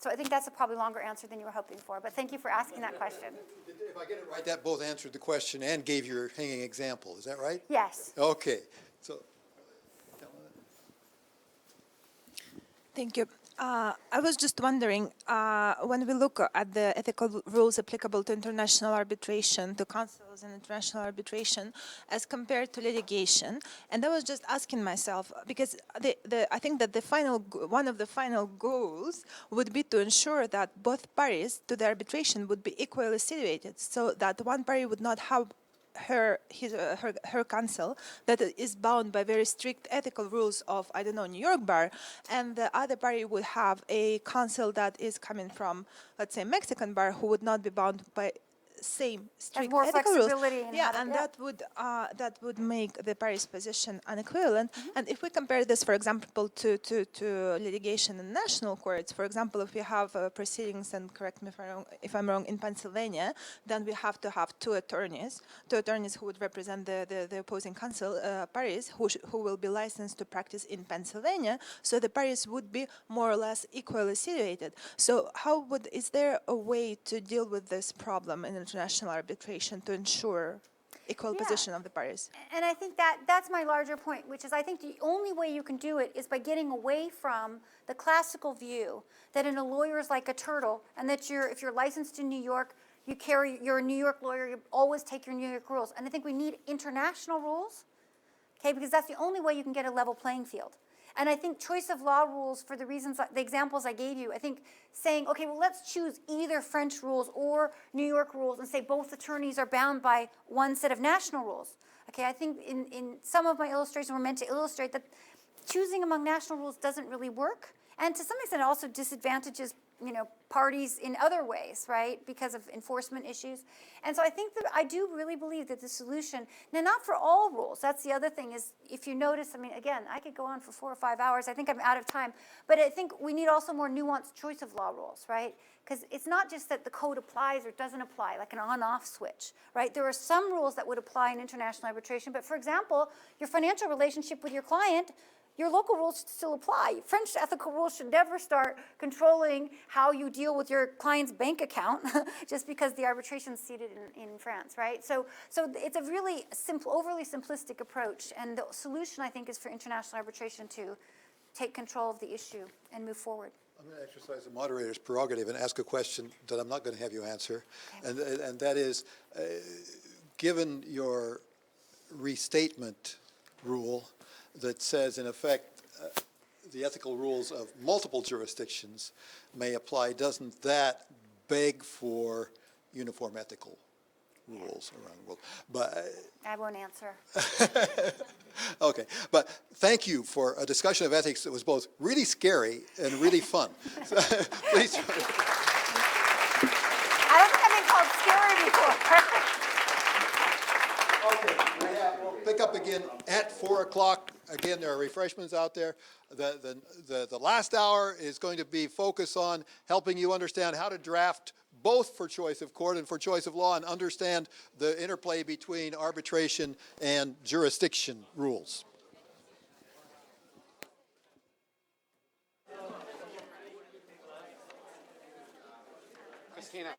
So I think that's a probably longer answer than you were hoping for, but thank you for asking that question. If I get it right, that both answered the question and gave your hanging example. Is that right? Yes. Okay. So, Thank you. I was just wondering, when we look at the ethical rules applicable to international arbitration, to counsels in international arbitration, as compared to litigation, and I was just asking myself, because I think that one of the final goals would be to ensure that both parties to the arbitration would be equally situated, so that one party would not have her counsel that is bound by very strict ethical rules of, I don't know, New York bar, and the other party would have a counsel that is coming from, let's say, Mexican bar, who would not be bound by same strict more ethical rules. flexibility in how to- And yeah. that would make the parties' position unequivalent. And if we compare this, for example, to litigation in national courts, for example, if we have proceedings, and correct me if I'm wrong, in Pennsylvania, then we have to have two attorneys who would represent the opposing counsel parties, who will be licensed to practice in Pennsylvania. So the parties would be more or less equally situated. So is there a way to deal with this problem in international arbitration to ensure equal position of the parties? And I think that's my larger point, which is I think the only way you can do it is by getting away from the classical view that in a lawyer is like a turtle, and that if you're licensed in New York, you're a New York lawyer, you always take your New York rules. And I think we need international rules, okay, because that's the only way you can get a level playing field. And I think choice of law rules, for the reasons, the examples I gave you, I think saying, okay, well, let's choose either French rules or New York rules and say both attorneys are bound by one set of national rules. Okay, I think in some of my illustrations were meant to illustrate that choosing among national rules doesn't really work. And to some extent it also disadvantages, parties in other ways, right, because of enforcement issues. And so I think that I do really believe that the solution, now not for all rules, that's the other thing, is if you notice, again, I could go on for 4 or 5 hours, I think I'm out of time, but I think we need also more nuanced choice of law rules, right? Because it's not just that the code applies or doesn't apply, like an on-off switch, right? There are some rules that would apply in international arbitration, but for example, your financial relationship with your client, your local rules should still apply. French ethical rules should never start controlling how you deal with your client's bank account just because the arbitration is seated in France, right? So it's a really overly simplistic approach, and the solution, I think, is for international arbitration to take control of the issue and move forward. I'm going to exercise the moderator's prerogative and ask a question that I'm not going to have you answer, and that is, given your restatement rule that says, in effect, the ethical rules of multiple jurisdictions may apply, doesn't that beg for uniform ethical rules around the world? But I won't answer. okay, but thank you for a discussion of ethics that was both really scary and really fun. Please. I don't think I've been called felt scary before. Okay, we'll pick up again at 4 o'clock. Again, there are refreshments out there. The last hour is going to be focused on helping you understand how to draft both for choice of court and for choice of law and understand the interplay between arbitration and jurisdiction rules. Christina.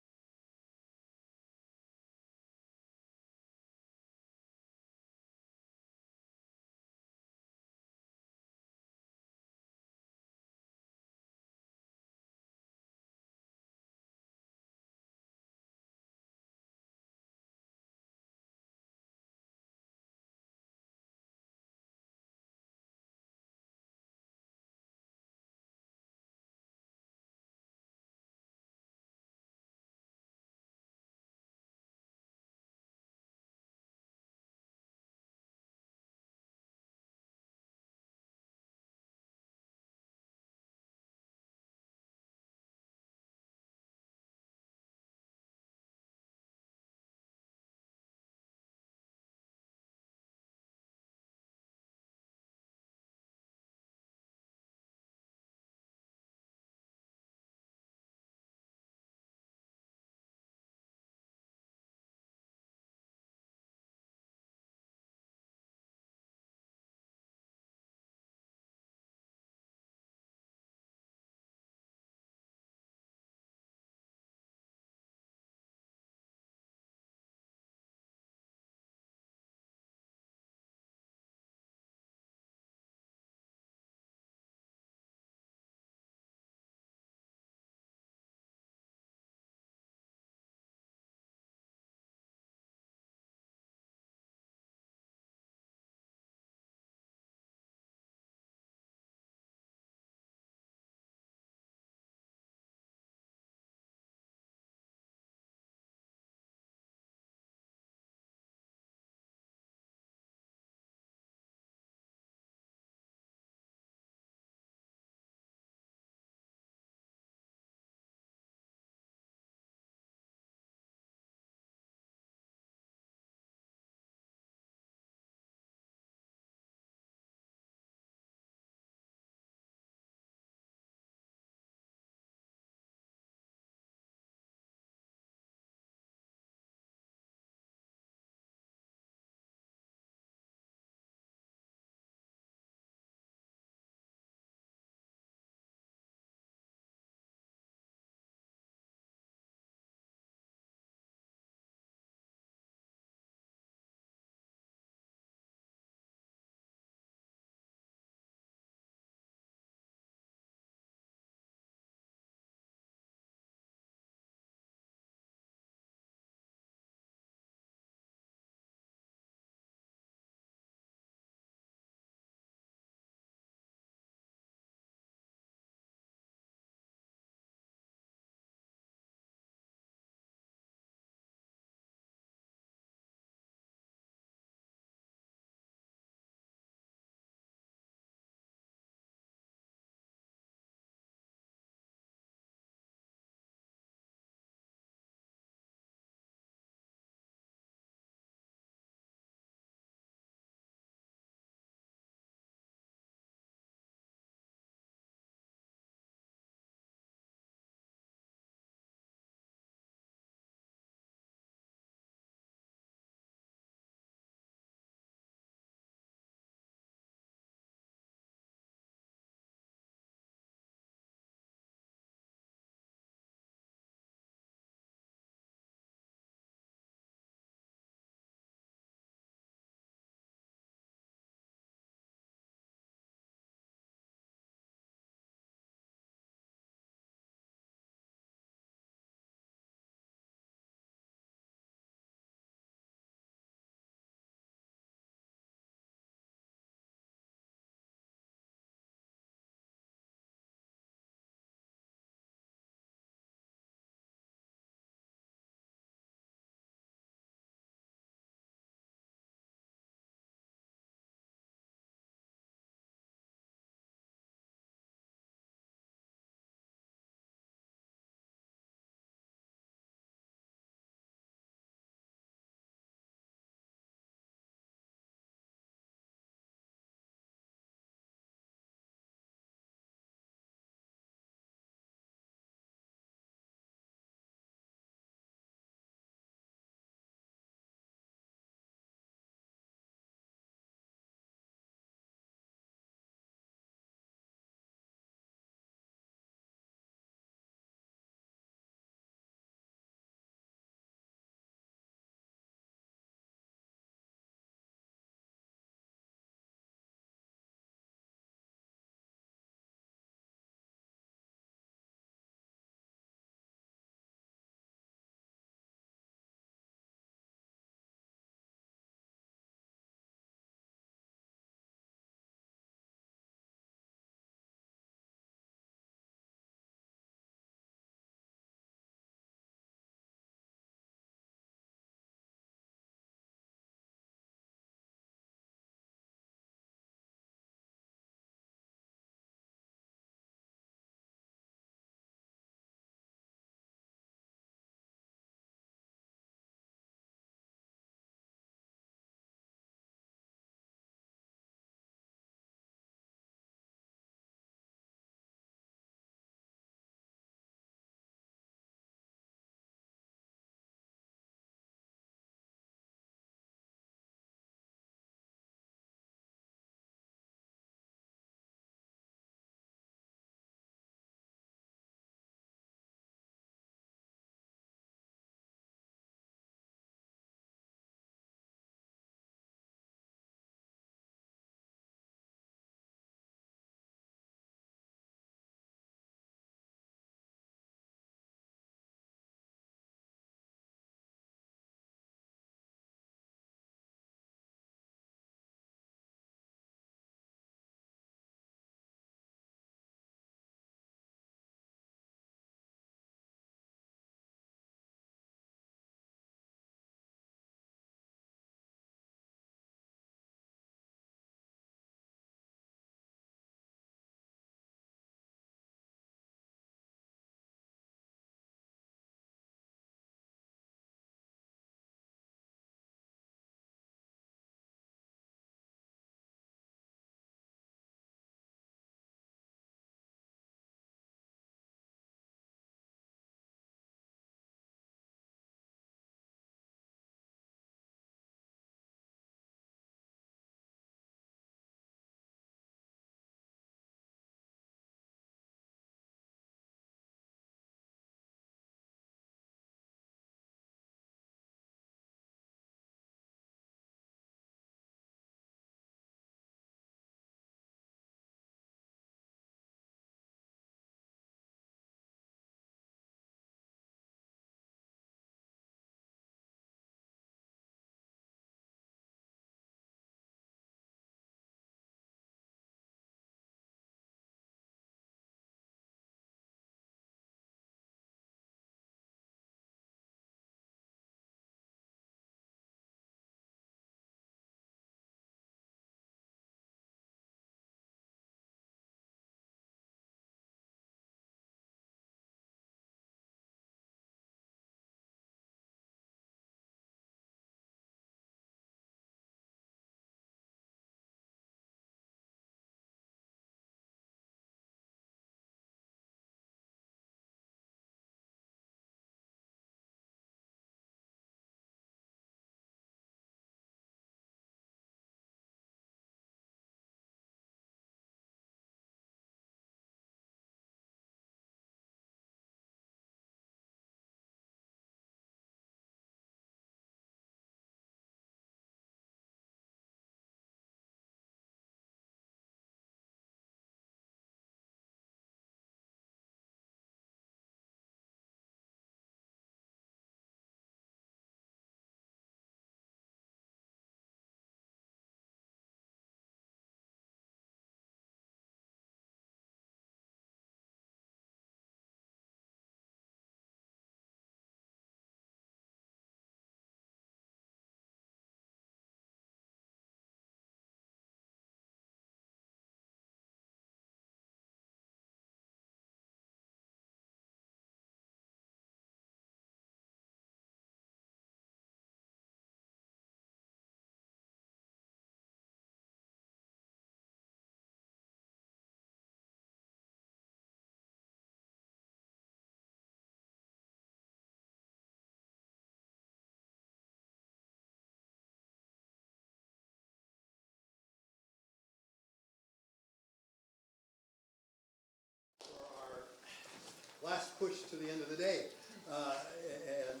pushed to the end of the day. And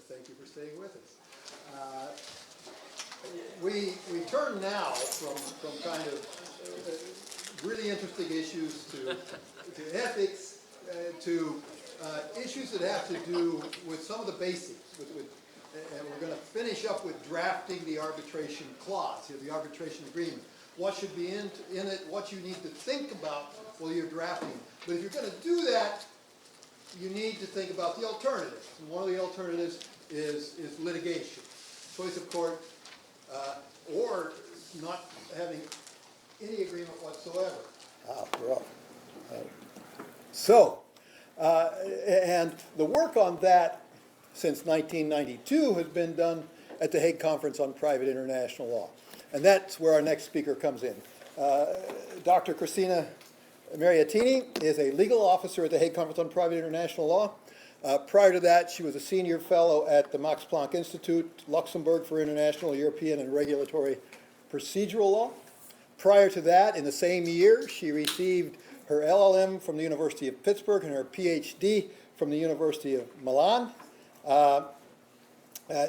thank you for staying with us. We turn now from kind of really interesting issues to ethics, to issues that have to do with some of the basics. And we're going to finish up with drafting the arbitration clause, the arbitration agreement. What should be in it, what you need to think about while you're drafting. But if you're going to do that, you need to think about the alternatives. And one of the alternatives is litigation, choice of court, or not having any agreement whatsoever. And the work on that since 1992 has been done at the Hague Conference on Private International Law. And that's where our next speaker comes in. Dr. Cristina Mariattini is a legal officer at the Hague Conference on Private International Law. Prior to that, she was a senior fellow at the Max Planck Institute, Luxembourg for International, European, and Regulatory Procedural Law. Prior to that, in the same year, she received her LLM from the University of Pittsburgh and her PhD from the University of Milan.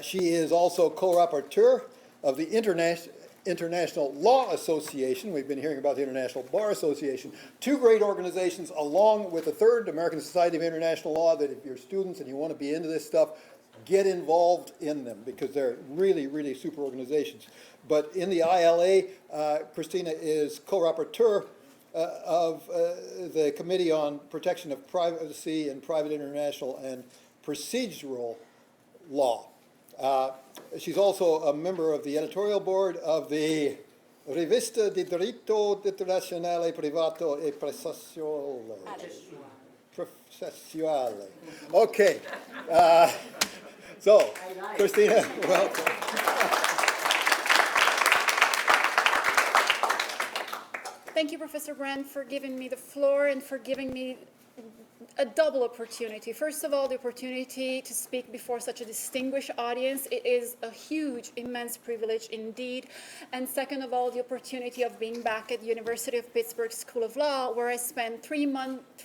She is also co-rapporteur of the International Law Association. We've been hearing about the International Bar Association. Two great organizations, along with the third, American Society of International Law, that if you're students and you want to be into this stuff, get involved in them because they're really, really super organizations. But in the ILA, Cristina is co-rapporteur of the Committee on Protection of Privacy in Private International and Procedural Law. She's also a member of the editorial board of the Rivista di Diritto Internazionale Privato e Processuale. Okay. So, Cristina, welcome. Thank you, Professor Brand, for giving me the floor and for giving me a double opportunity. First of all, the opportunity to speak before such a distinguished audience. It is a huge, immense privilege indeed. And second of all, the opportunity of being back at the University of Pittsburgh School of Law, where I spent 3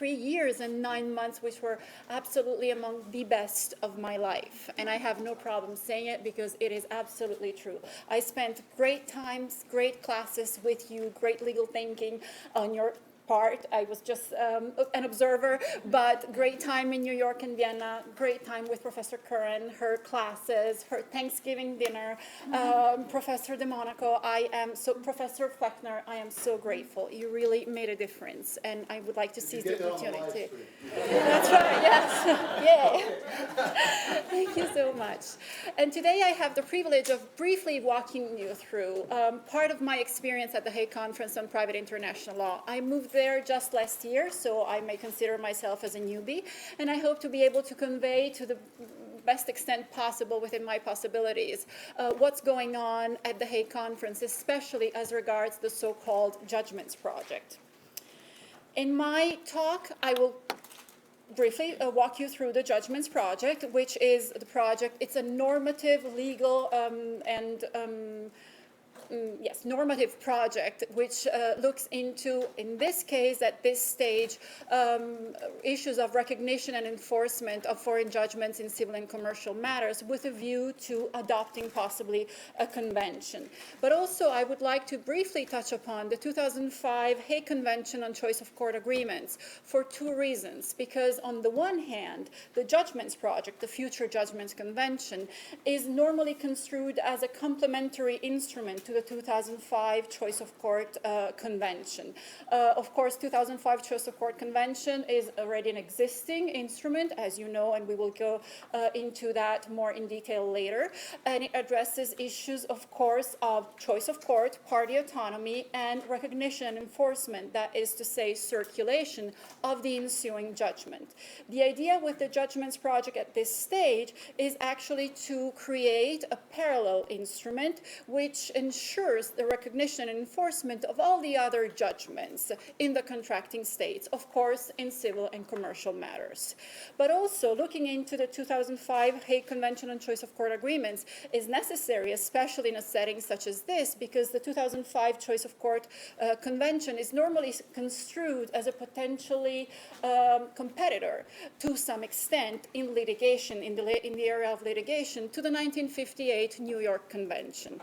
years and 9 months, which were absolutely among the best of my life. And I have no problem saying it because it is absolutely true. I spent great times, great classes with you, great legal thinking on your part. I was just an observer, but great time in New York and Vienna, great time with Professor Curran, her classes, her Thanksgiving dinner, Professor De Monaco. Professor Fleckner, I am so grateful. You really made a difference, and I would like to seize the opportunity. That's right, yes. Yay. Thank you so much. And today I have the privilege of briefly walking you through part of my experience at the Hague Conference on Private International Law. I moved there just last year, so I may consider myself as a newbie, and I hope to be able to convey to the best extent possible within my possibilities what's going on at the Hague Conference, especially as regards the so-called Judgments Project. In my talk, I will briefly walk you through the Judgments Project, which is the project. It's a normative, legal, normative project, which looks into, in this case, at this stage, issues of recognition and enforcement of foreign judgments in civil and commercial matters with a view to adopting possibly a convention. But also, I would like to briefly touch upon the 2005 Hague Convention on Choice of Court Agreements for two reasons. Because on the one hand, the Judgments Project, the Future Judgments Convention, is normally construed as a complementary instrument to the 2005 Choice of Court Convention. Of course, 2005 Choice of Court Convention is already an existing instrument, as you know, and we will go into that more in detail later. And it addresses issues, of course, of choice of court, party autonomy, and recognition and enforcement, that is to say, circulation of the ensuing judgment. The idea with the Judgments Project at this stage is actually to create a parallel instrument which ensures ensures the recognition and enforcement of all the other judgments in the contracting states, of course, in civil and commercial matters. But also, looking into the 2005 Hague Convention on Choice of Court Agreements is necessary, especially in a setting such as this, because the 2005 Choice of Court Convention is normally construed as a potentially competitor to some extent in litigation, in the area of litigation, to the 1958 New York Convention.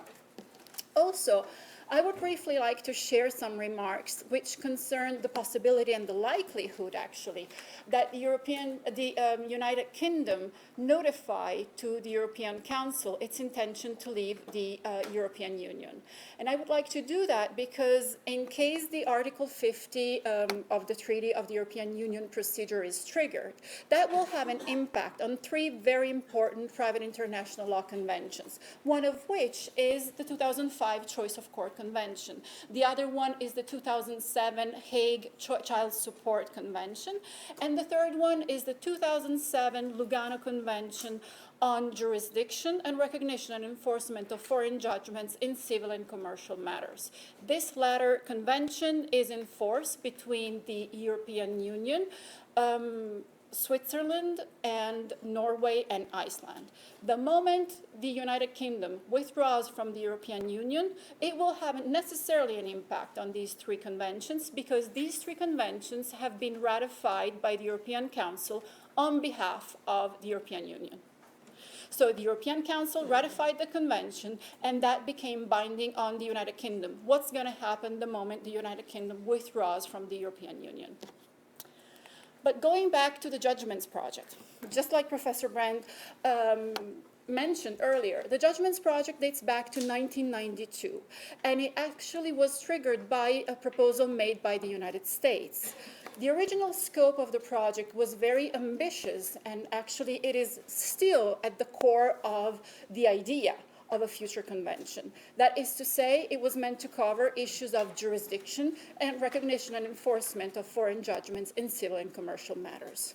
Also, I would briefly like to share some remarks which concern the possibility and the likelihood, actually, that the United Kingdom notify to the European Council its intention to leave the European Union. And I would like to do that because in case the Article 50 of the Treaty of the European Union procedure is triggered, that will have an impact on three very important private international law conventions, one of which is the 2005 Choice of Court Convention. The other one is the 2007 Hague Child Support Convention. And the third one is the 2007 Lugano Convention on jurisdiction and recognition and enforcement of foreign judgments in civil and commercial matters. This latter convention is in force between the European Union, Switzerland, and Norway and Iceland. The moment the United Kingdom withdraws from the European Union, it will have necessarily an impact on these three conventions because these three conventions have been ratified by the European Council on behalf of the European Union. So the European Council ratified the convention, and that became binding on the United Kingdom. What's going to happen the moment the United Kingdom withdraws from the European Union? But going back to the Judgments Project, just like Professor Brand mentioned earlier, the Judgments Project dates back to 1992, and it actually was triggered by a proposal made by the United States. The original scope of the project was very ambitious, and actually it is still at the core of the idea of a future convention. That is to say, it was meant to cover issues of jurisdiction and recognition and enforcement of foreign judgments in civil and commercial matters.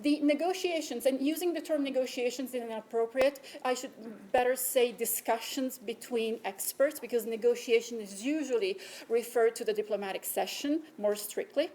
The negotiations, and using the term negotiations is inappropriate, I should better say discussions between experts, because negotiation is usually referred to the diplomatic session more strictly.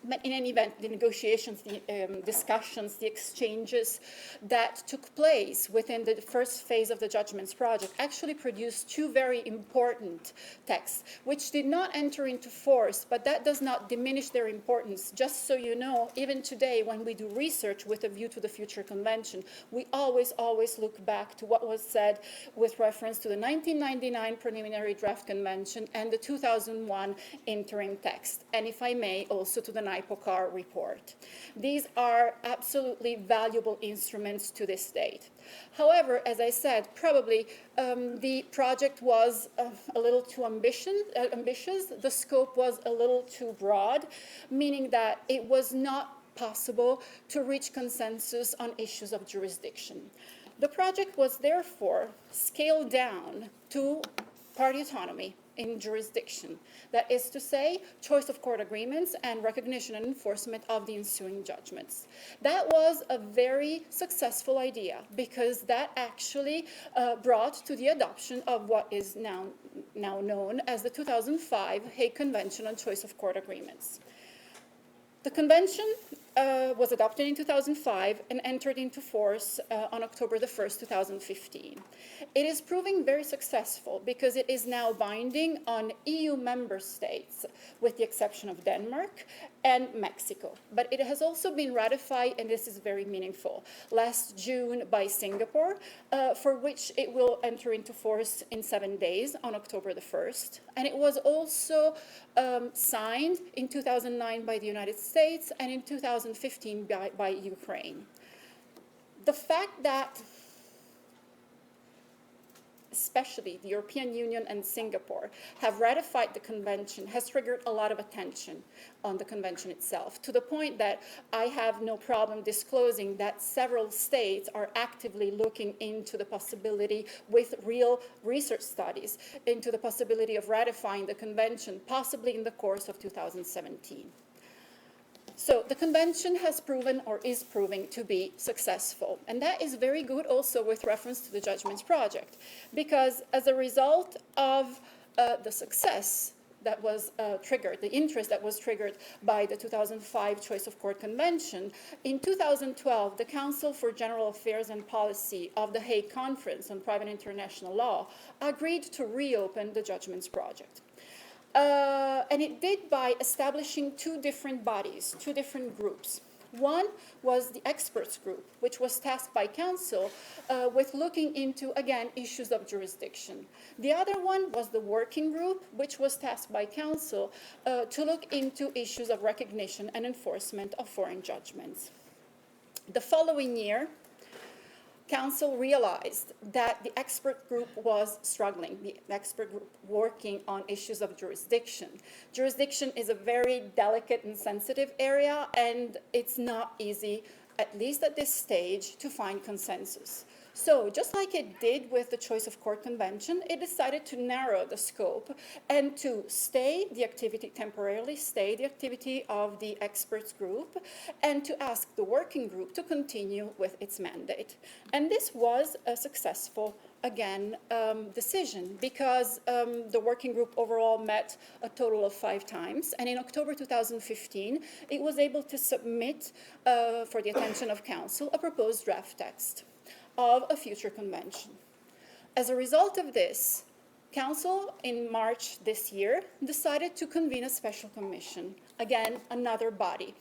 But in any event, the negotiations, the discussions, the exchanges that took place within the first phase of the Judgments Project actually produced two very important texts, which did not enter into force, but that does not diminish their importance. Just so you know, even today, when we do research with a view to the future convention, we always look back to what was said with reference to the 1999 Preliminary Draft Convention and the 2001 interim text, and if I may, also to the NIPOCAR report. These are absolutely valuable instruments to this date. However, as I said, probably the project was a little too ambitious. The scope was a little too broad, meaning that it was not possible to reach consensus on issues of jurisdiction. The project was therefore scaled down to party autonomy in jurisdiction. That is to say, choice of court agreements and recognition and enforcement of the ensuing judgments. That was a very successful idea because that actually brought to the adoption of what is now known as the 2005 Hague Convention on Choice of Court Agreements. The convention was adopted in 2005 and entered into force on October the 1st, 2015. It is proving very successful because it is now binding on EU member states, with the exception of Denmark and Mexico. But it has also been ratified, and this is very meaningful, last June by Singapore, for which it will enter into force in 7 days on October the 1st. And it was also signed in 2009 by the United States and in 2015 by Ukraine. The fact that especially the European Union and Singapore have ratified the convention has triggered a lot of attention on the convention itself, to the point that I have no problem disclosing that several states are actively looking into the possibility, with real research studies, into the possibility of ratifying the convention, possibly in the course of 2017. So the convention has proven or is proving to be successful. And that is very good also with reference to the Judgments Project, because as a result of the success that was triggered, the interest that was triggered by the 2005 Choice of Court Convention, in 2012, the Council for General Affairs and Policy of the Hague Conference on Private International Law agreed to reopen the Judgments Project. And it did by establishing two different bodies, two different groups. One was the experts group, which was tasked by counsel with looking into, again, issues of jurisdiction. The other one was the working group, which was tasked by counsel to look into issues of recognition and enforcement of foreign judgments. The following year, council realized that the expert group was struggling, the expert group working on issues of jurisdiction. Jurisdiction is a very delicate and sensitive area, and it's not easy, at least at this stage, to find consensus. So just like it did with the Choice of Court Convention, it decided to narrow the scope and to stay the activity, temporarily stay the activity of the experts group, and to ask the working group to continue with its mandate. And this was a successful, again, decision, because the working group overall met a total of 5 times. And in October 2015, it was able to submit for the attention of council a proposed draft text of a future convention. As a result of this, council in March this year decided to convene a special commission, again, another body.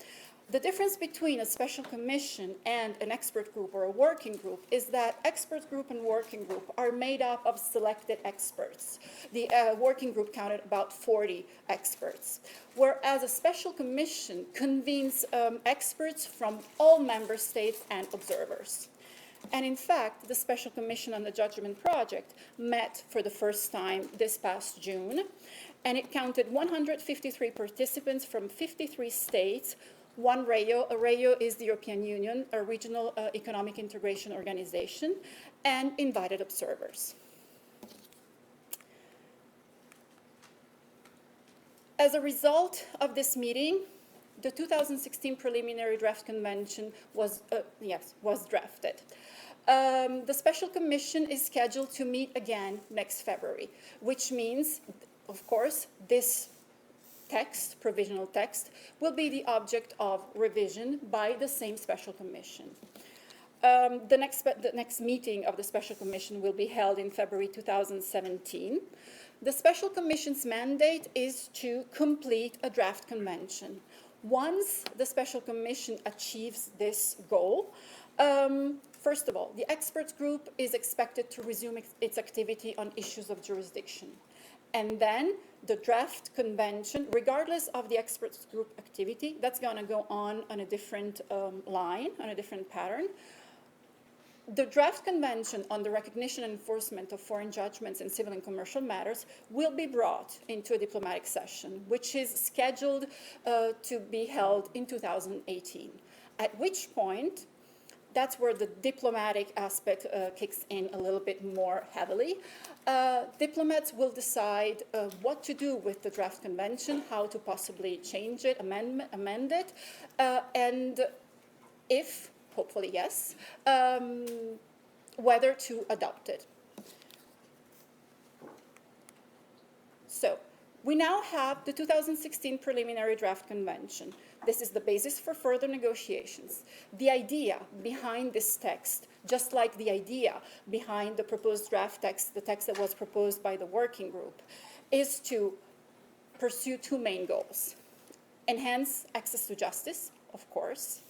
The difference between a special commission and an expert group or a working group is that expert group and working group are made up of selected experts. The working group counted about 40 experts, whereas a special commission convenes experts from all member states and observers. And in fact, the Special Commission on the Judgment Project met for the first time this past June, and it counted 153 participants from 53 states, one REO. A REO is the European Union, a regional economic integration organization, and invited observers. As a result of this meeting, the 2016 preliminary draft convention was drafted. The Special Commission is scheduled to meet again next February, which means, of course, this text, provisional text, will be the object of revision by the same Special Commission. The next meeting of the Special Commission will be held in February 2017. The Special Commission's mandate is to complete a draft convention. Once the Special Commission achieves this goal, first of all, the experts group is expected to resume its activity on issues of jurisdiction. And then the draft convention, regardless of the experts group activity, that's going to go on a different line, on a different pattern. The draft convention on the recognition and enforcement of foreign judgments in civil and commercial matters will be brought into a diplomatic session, which is scheduled to be held in 2018, at which point that's where the diplomatic aspect kicks in a little bit more heavily. Diplomats will decide what to do with the draft convention, how to possibly change it, amend it, and if, hopefully yes, whether to adopt it. So, we now have the 2016 preliminary draft convention. This is the basis for further negotiations. The idea behind this text, just like the idea behind the proposed draft text, the text that was proposed by the working group, is to pursue 2 main goals. Enhance access to justice, of course,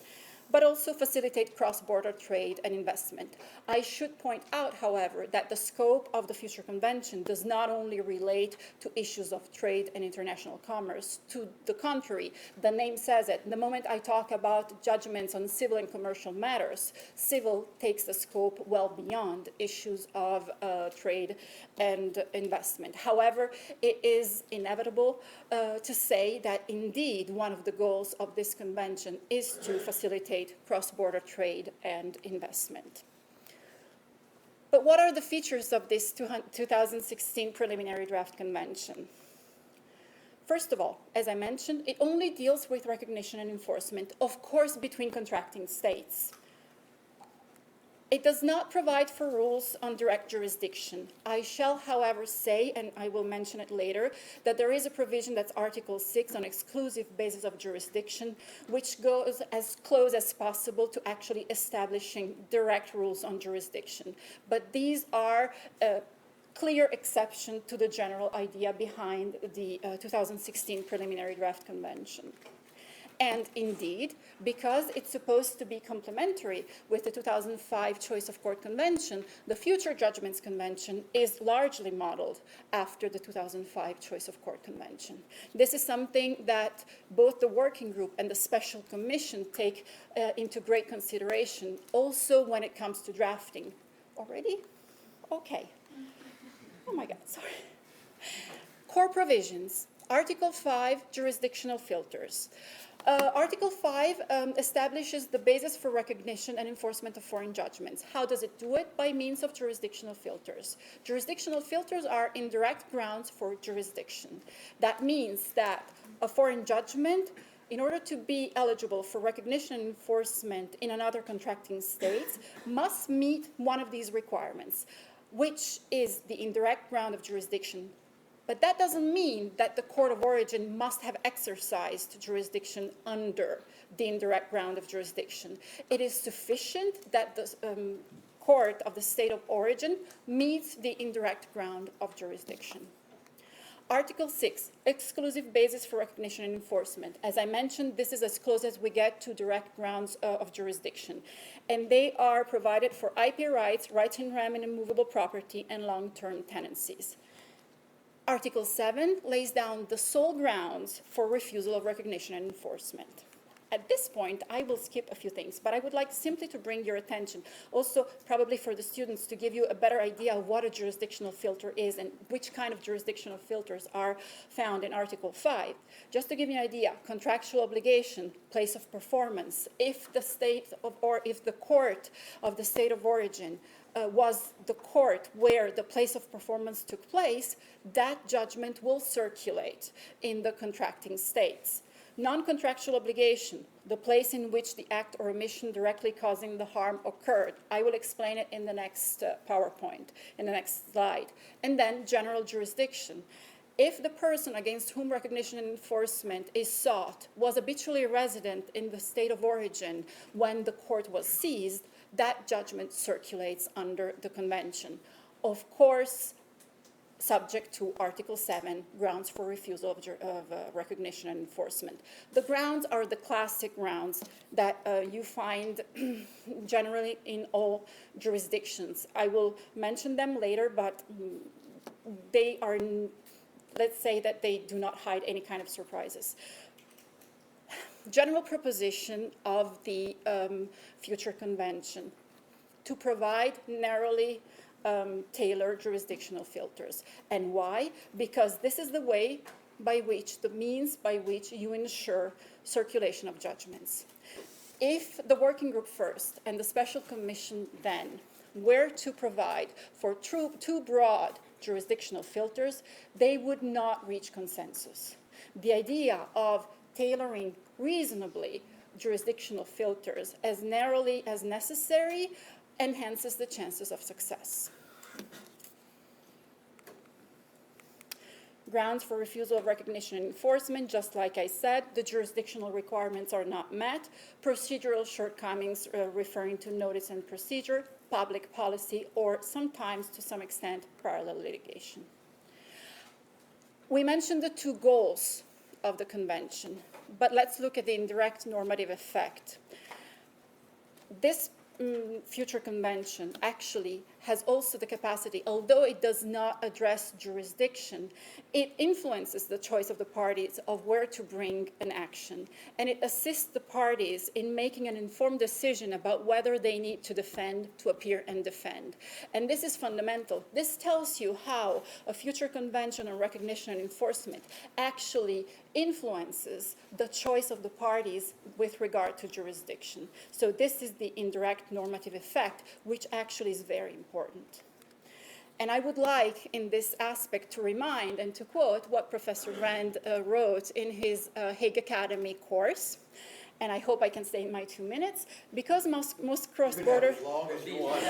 but also facilitate cross-border trade and investment. I should point out, however, that the scope of the future convention does not only relate to issues of trade and international commerce. To the contrary, the name says it. The moment I talk about judgments on civil and commercial matters, civil takes the scope well beyond issues of trade and investment. However, it is inevitable to say that indeed one of the goals of this convention is to facilitate cross-border trade and investment. But what are the features of this 2016 preliminary draft convention? First of all, as I mentioned, it only deals with recognition and enforcement, of course, between contracting states. It does not provide for rules on direct jurisdiction. I shall, however, say, and I will mention it later, that there is a provision that's Article 6 on exclusive basis of jurisdiction, which goes as close as possible to actually establishing direct rules on jurisdiction. But these are a clear exception to the general idea behind the 2016 preliminary draft convention. And indeed, because it's supposed to be complementary with the 2005 Choice of Court Convention, the Future Judgments Convention is largely modeled after the 2005 Choice of Court Convention. This is something that both the Working Group and the Special Commission take into great consideration, also when it comes to drafting. Already? Okay. Oh my God, sorry. Core provisions. Article 5, jurisdictional filters. Article 5 establishes the basis for recognition and enforcement of foreign judgments. How does it do it? By means of jurisdictional filters. Jurisdictional filters are indirect grounds for jurisdiction. That means that a foreign judgment, in order to be eligible for recognition and enforcement in another contracting state, must meet one of these requirements, which is the indirect ground of jurisdiction. But that doesn't mean that the court of origin must have exercised jurisdiction under the indirect ground of jurisdiction. It is sufficient that the court of the state of origin meets the indirect ground of jurisdiction. Article 6, exclusive basis for recognition and enforcement. As I mentioned, this is as close as we get to direct grounds of jurisdiction. And they are provided for IP rights, rights in rem and immovable property, and long-term tenancies. Article 7 lays down the sole grounds for refusal of recognition and enforcement. At this point, I will skip a few things, but I would like simply to bring your attention, also probably for the students, to give you a better idea of what a jurisdictional filter is and which kind of jurisdictional filters are found in Article 5. Just to give you an idea, contractual obligation, place of performance, if the state of, or if the court of the state of origin was the court where the place of performance took place, that judgment will circulate in the contracting states. Non-contractual obligation, the place in which the act or omission directly causing the harm occurred. I will explain it in the next PowerPoint, in the next slide. And then general jurisdiction. If the person against whom recognition and enforcement is sought was habitually resident in the state of origin when the court was seized, that judgment circulates under the convention. Of course, subject to Article 7, grounds for refusal of recognition and enforcement. The grounds are the classic grounds that you find generally in all jurisdictions. I will mention them later, but they are, let's say that they do not hide any kind of surprises. General proposition of the Future Convention to provide narrowly tailored jurisdictional filters. And why? Because this is the way by which, the means by which you ensure circulation of judgments. If the Working Group first and the Special Commission then were to provide for too broad jurisdictional filters, they would not reach consensus. The idea of tailoring reasonably jurisdictional filters as narrowly as necessary enhances the chances of success. Grounds for refusal of recognition and enforcement, just like I said, the jurisdictional requirements are not met, procedural shortcomings referring to notice and procedure, public policy, or sometimes, to some extent, parallel litigation. We mentioned the two goals of the convention, but let's look at the indirect normative effect. This Future Convention actually has also the capacity, although it does not address jurisdiction, it influences the choice of the parties of where to bring an action, and it assists the parties in making an informed decision about whether they need to defend, to appear and defend. And this is fundamental. This tells you how a Future Convention on recognition and enforcement actually influences the choice of the parties with regard to jurisdiction. So this is the indirect normative effect, which actually is very important. And I would like, in this aspect, to remind and to quote what Professor Rand wrote in his Hague Academy course. And I hope I can stay in my 2 minutes, because most cross-border... As long as you want.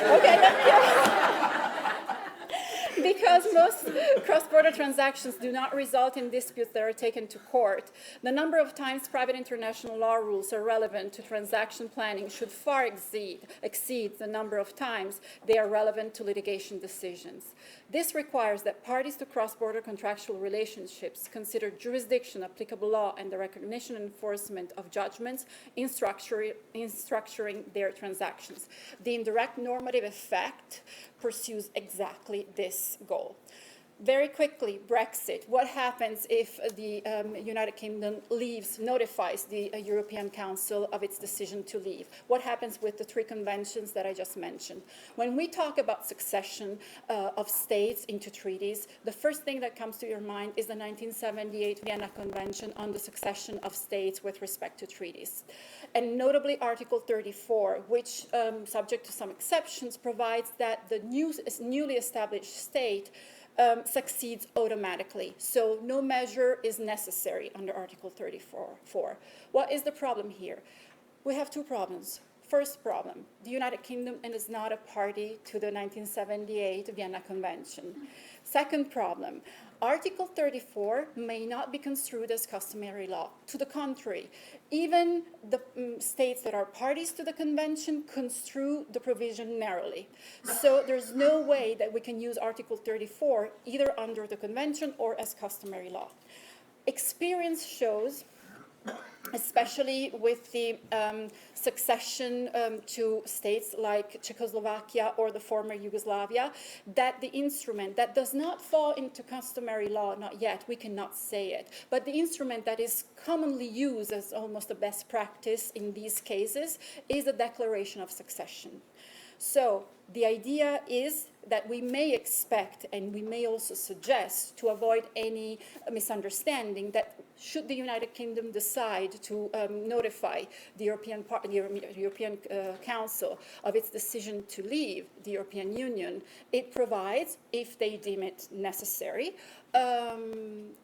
Because most cross-border transactions do not result in disputes that are taken to court, the number of times private international law rules are relevant to transaction planning should far exceed the number of times they are relevant to litigation decisions. This requires that parties to cross-border contractual relationships consider jurisdiction, applicable law, and the recognition and enforcement of judgments in structuring their transactions. The indirect normative effect pursues exactly this goal. Very quickly, Brexit. What happens if the United Kingdom notifies the European Council of its decision to leave? What happens with the 3 conventions that I just mentioned? When we talk about succession of states into treaties, the first thing that comes to your mind is the 1978 Vienna Convention on the succession of states with respect to treaties. And notably Article 34, which, subject to some exceptions, provides that the newly established state succeeds automatically. So no measure is necessary under Article 34. What is the problem here? We have 2 problems. First problem, the United Kingdom is not a party to the 1978 Vienna Convention. Second problem, Article 34 may not be construed as customary law. To the contrary, even the states that are parties to the convention construe the provision narrowly. So there's no way that we can use Article 34 either under the convention or as customary law. Experience shows, especially with the succession to states like Czechoslovakia or the former Yugoslavia, that the instrument that does not fall into customary law, not yet, we cannot say it, but the instrument that is commonly used as almost a best practice in these cases is a declaration of succession. So the idea is that we may expect, and we may also suggest, to avoid any misunderstanding, that should the United Kingdom decide to notify the European Council of its decision to leave the European Union, it provides, if they deem it necessary,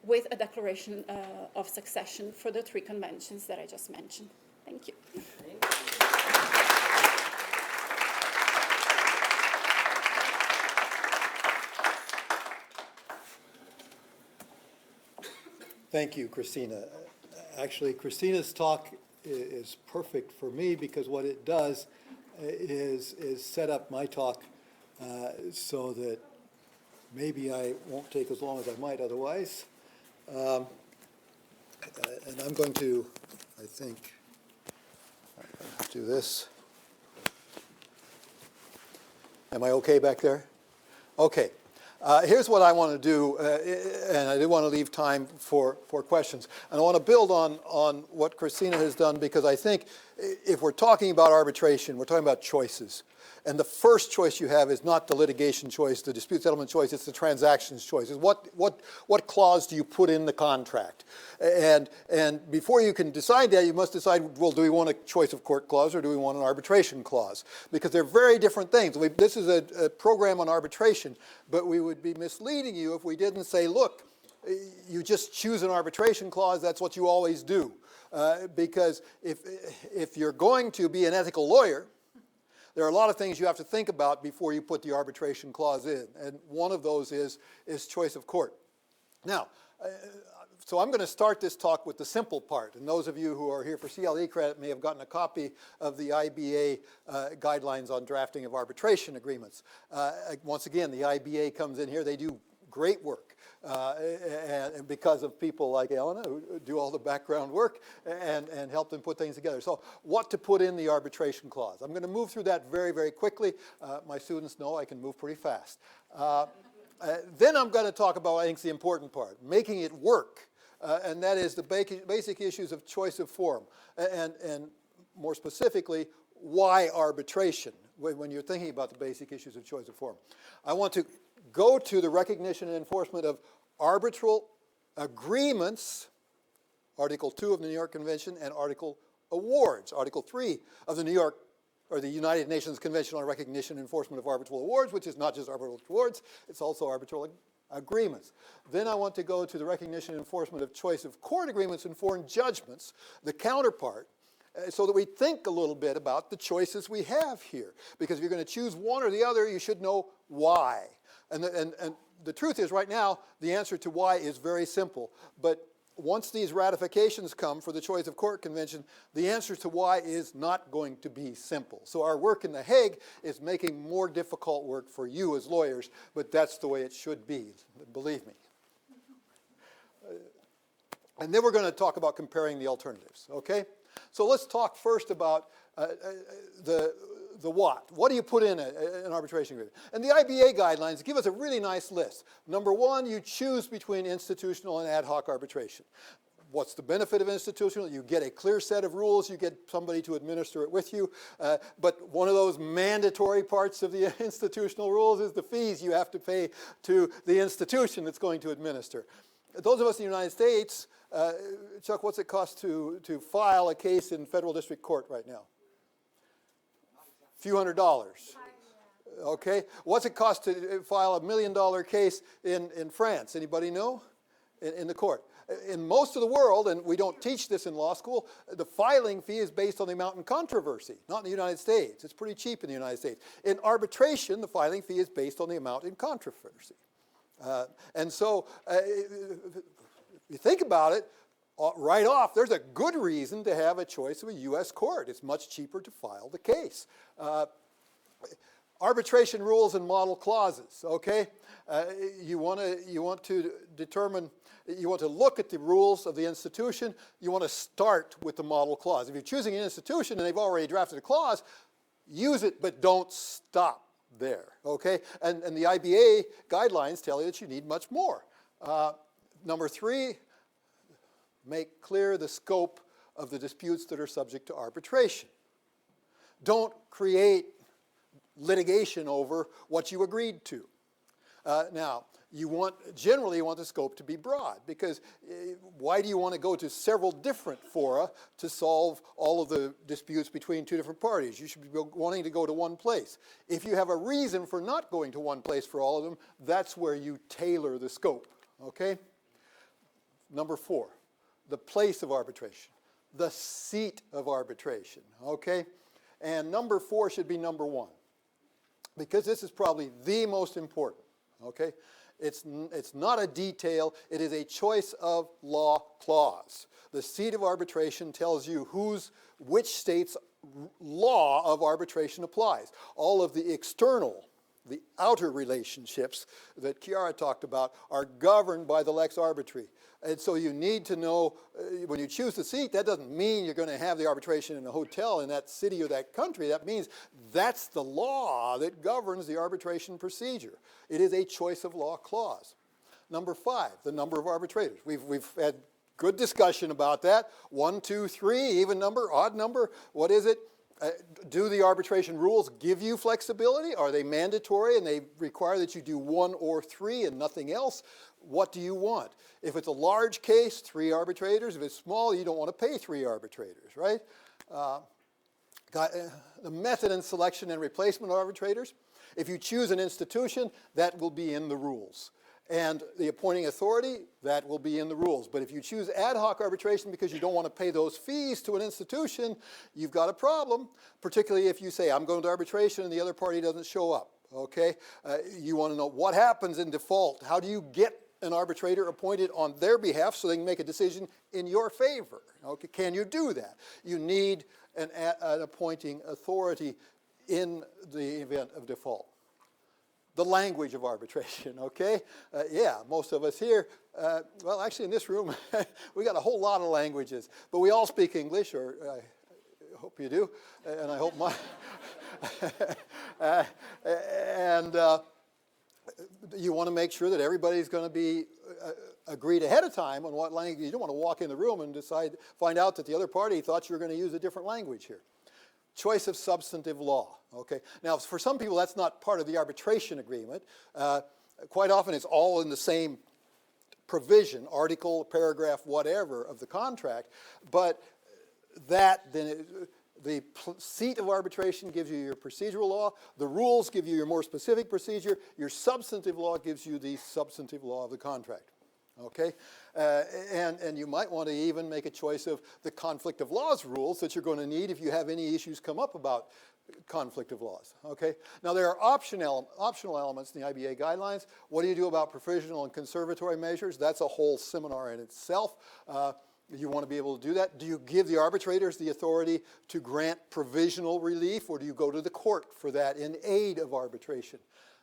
with a declaration of succession for the 3 conventions that I just mentioned. Thank you. Thank you, Christina. Actually, Christina's talk is perfect for me because what it does is set up my talk so that maybe I won't take as long as I might otherwise. And I'm going to, I think, do this. Am I okay back there? Okay. Here's what I want to do, and I do want to leave time for questions. And I want to build on what Christina has done, because I think if we're talking about arbitration, we're talking about choices. And the first choice you have is not the litigation choice, the dispute settlement choice, it's the transactions choice. It's what clause do you put in the contract? And before you can decide that, you must decide, well, do we want a choice of court clause or do we want an arbitration clause? Because they're very different things. This is a program on arbitration, but we would be misleading you if we didn't say, look, you just choose an arbitration clause, that's what you always do. Because if you're going to be an ethical lawyer, there are a lot of things you have to think about before you put the arbitration clause in, and one of those is choice of court. Now, so I'm going to start this talk with the simple part, and those of you who are here for CLE credit may have gotten a copy of the IBA guidelines on drafting of arbitration agreements. Once again, the IBA comes in here, they do great work. And because of people like Elena who do all the background work and help them put things together. So what to put in the arbitration clause. I'm going to move through that very, very quickly. My students know I can move pretty fast. Then I'm going to talk about, I think, the important part, making it work. And that is the basic issues of choice of forum. And more specifically, why arbitration, when you're thinking about the basic issues of choice of forum. I want to go to the recognition and enforcement of arbitral agreements, Article 2 of the New York Convention, and Article awards, Article 3 of the New York or the United Nations Convention on Recognition and Enforcement of Arbitral Awards, which is not just arbitral awards, it's also arbitral agreements. Then I want to go to the recognition and enforcement of choice of court agreements and foreign judgments, the counterpart, so that we think a little bit about the choices we have here. Because if you're going to choose one or the other, you should know why. And the truth is, right now, the answer to why is very simple. But once these ratifications come for the choice of court convention, the answer to why is not going to be simple. So our work in The Hague is making more difficult work for you as lawyers, but that's the way it should be, believe me. And then we're going to talk about comparing the alternatives, okay? So let's talk first about the what. What do you put in an arbitration agreement? And the IBA guidelines give us a really nice list. Number one, you choose between institutional and ad hoc arbitration. What's the benefit of institutional? You get a clear set of rules. You get somebody to administer it with you. But one of those mandatory parts of the institutional rules is the fees you have to pay to the institution that's going to administer. Those of us in the United States, Chuck, what's it cost to file a case in federal district court right now? Few $100s. Okay. What's it cost to file $1 million case in France? Anybody know? In the court. In most of the world, and we don't teach this in law school, the filing fee is based on the amount in controversy, not in the United States. It's pretty cheap in the United States. In arbitration, the filing fee is based on the amount in controversy. And so, if you think about it, right off, there's a good reason to have a choice of a U.S. court. It's much cheaper to file the case. Arbitration rules and model clauses, okay? You want to determine, you want to look at the rules of the institution. You want to start with the model clause. If you're choosing an institution and they've already drafted a clause, use it, but don't stop there, okay? And the IBA guidelines tell you that you need much more. Number three, make clear the scope of the disputes that are subject to arbitration. Don't create litigation over what you agreed to. Now, generally you want the scope to be broad, because why do you want to go to several different fora to solve all of the disputes between two different parties? You should be wanting to go to one place. If you have a reason for not going to one place for all of them, that's where you tailor the scope, okay? Number four, the place of arbitration, the seat of arbitration, okay? And number four should be number one, because this is probably the most important, okay? It's not a detail, it is a choice of law clause. The seat of arbitration tells you which state's law of arbitration applies. All of the external, the outer relationships that Chiara talked about are governed by the lex arbitri. And so you need to know, when you choose the seat, that doesn't mean you're going to have the arbitration in a hotel in that city or that country. That means that's the law that governs the arbitration procedure. It is a choice of law clause. Number five, the number of arbitrators. We've had good discussion about that. 1, 2, 3, even number, odd number. What is it? Do the arbitration rules give you flexibility? Are they mandatory and they require that you do 1 or 3 and nothing else? What do you want? If it's a large case, 3 arbitrators. If it's small, you don't want to pay 3 arbitrators, right? The method and selection and replacement of arbitrators. If you choose an institution, that will be in the rules. And the appointing authority, that will be in the rules. But if you choose ad hoc arbitration because you don't want to pay those fees to an institution, you've got a problem, particularly if you say, I'm going to arbitration and the other party doesn't show up, okay? You want to know what happens in default. How do you get an arbitrator appointed on their behalf so they can make a decision in your favor? Okay, can you do that? You need an appointing authority in the event of default. The language of arbitration, okay? Yeah, most of us here, well, actually in this room, we got a whole lot of languages, but we all speak English, or I hope you do, and I hope my, and you want to make sure that everybody's going to be agreed ahead of time on what language. You don't want to walk in the room and find out that the other party thought you were going to use a different language here. Choice of substantive law, okay? Now, for some people, that's not part of the arbitration agreement. Quite often, it's all in the same provision, article, paragraph, whatever, of the contract. But The seat of arbitration gives you your procedural law. The rules give you your more specific procedure. Your substantive law gives you the substantive law of the contract. Okay? And you might want to even make a choice of the conflict of laws rules that you're going to need if you have any issues come up about conflict of laws. Okay? Now, there are optional elements in the IBA guidelines. What do you do about provisional and conservatory measures? That's a whole seminar in itself. You want to be able to do that. Do you give the arbitrators the authority to grant provisional relief, or do you go to the court for that in aid of arbitration?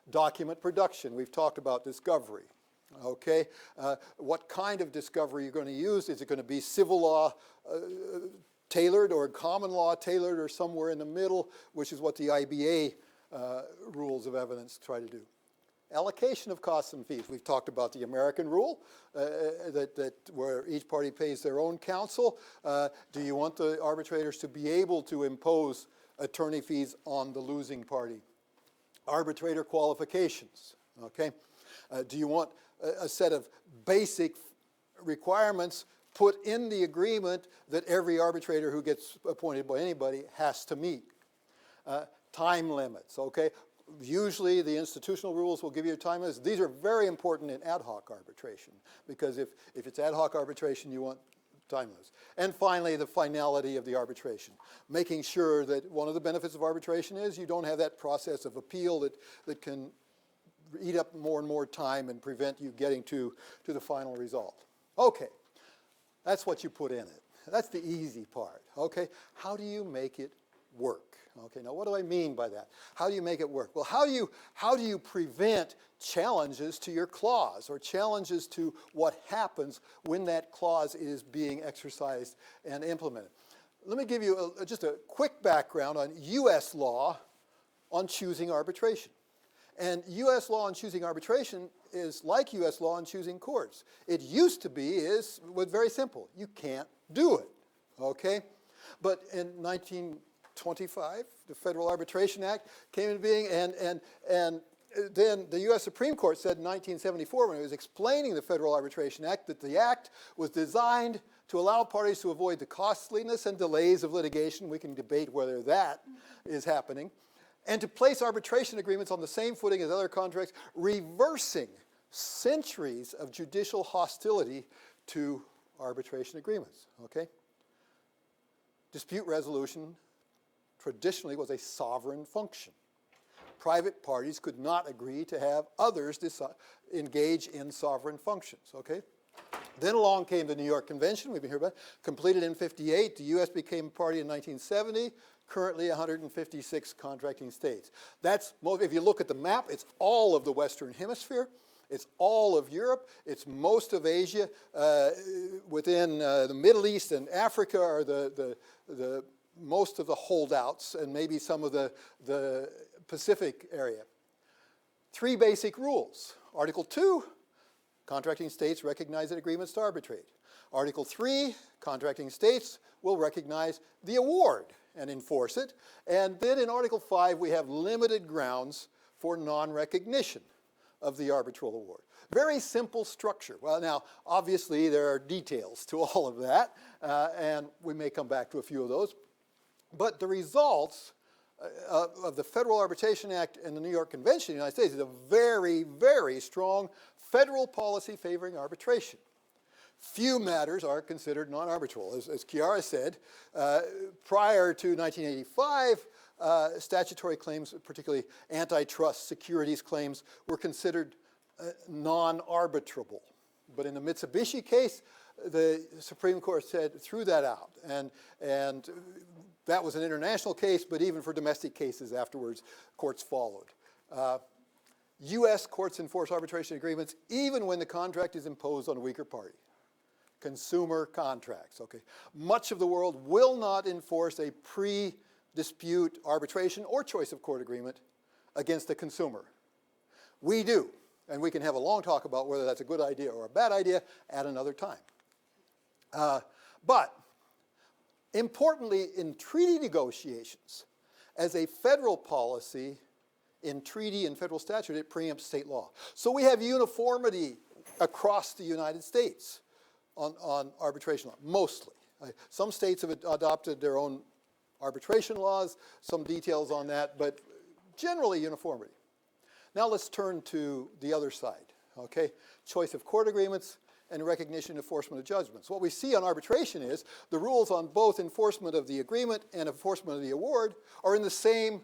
Document production. We've talked about discovery. Okay, what kind of discovery you're going to use? Is it going to be civil law tailored or common law tailored or somewhere in the middle, which is what the IBA rules of evidence try to do. Allocation of costs and fees. We've talked about the American rule, where each party pays their own counsel. Do you want the arbitrators to be able to impose attorney fees on the losing party? Arbitrator qualifications. Okay, do you want a set of basic requirements put in the agreement that every arbitrator who gets appointed by anybody has to meet? Time limits, okay? Usually the institutional rules will give you time limits. These are very important in ad hoc arbitration, because if it's ad hoc arbitration, you want time limits. And finally, the finality of the arbitration. Making sure that one of the benefits of arbitration is you don't have that process of appeal that can eat up more and more time and prevent you getting to the final result. Okay, that's what you put in it. That's the easy part, okay? How do you make it work? Okay, now what do I mean by that? How do you make it work? Well, how do you prevent challenges to your clause or challenges to what happens when that clause is being exercised and implemented? Let me give you just a quick background on U.S. law on choosing arbitration. And U.S. law on choosing arbitration is like U.S. law on choosing courts. It used to be was very simple. You can't do it, okay? But in 1925, the Federal Arbitration Act came into being, and then the U.S. Supreme Court said in 1974, when it was explaining the Federal Arbitration Act, that the act was designed to allow parties to avoid the costliness and delays of litigation. We can debate whether that is happening. And to place arbitration agreements on the same footing as other contracts, reversing centuries of judicial hostility to arbitration agreements, okay? Dispute resolution traditionally was a sovereign function. Private parties could not agree to have others engage in sovereign functions, okay? Then along came the New York Convention, we've been hearing about, completed in 58. The U.S. became a party in 1970. Currently 156 contracting states. That's, if you look at the map, it's all of the Western Hemisphere. It's all of Europe. It's most of Asia. Within the Middle East and Africa are the most of the holdouts, and maybe some of the Pacific area. 3 basic rules. Article 2, contracting states recognize that agreements to arbitrate. Article 3, contracting states will recognize the award and enforce it. And then in Article 5, we have limited grounds for non-recognition of the arbitral award. Very simple structure. Well, now, obviously, there are details to all of that, and we may come back to a few of those. But the results of the Federal Arbitration Act and the New York Convention in the United States is a very, very strong federal policy favoring arbitration. Few matters are considered non-arbitral. As Chiara said, prior to 1985, statutory claims, particularly antitrust securities claims, were considered non-arbitrable. But in the Mitsubishi case, the Supreme Court threw that out. And that was an international case, but even for domestic cases afterwards, courts followed. U.S. courts enforce arbitration agreements even when the contract is imposed on a weaker party. Consumer contracts, okay. Much of the world will not enforce a pre-dispute arbitration or choice of court agreement against the consumer. We do, and we can have a long talk about whether that's a good idea or a bad idea at another time. But importantly, in treaty negotiations, as a federal policy, in treaty and federal statute, it preempts state law. So we have uniformity across the United States on arbitration law, mostly. Some states have adopted their own arbitration laws, some details on that, but generally uniformity. Now let's turn to the other side, okay? Choice of court agreements and recognition and enforcement of judgments. What we see on arbitration is the rules on both enforcement of the agreement and enforcement of the award are in the same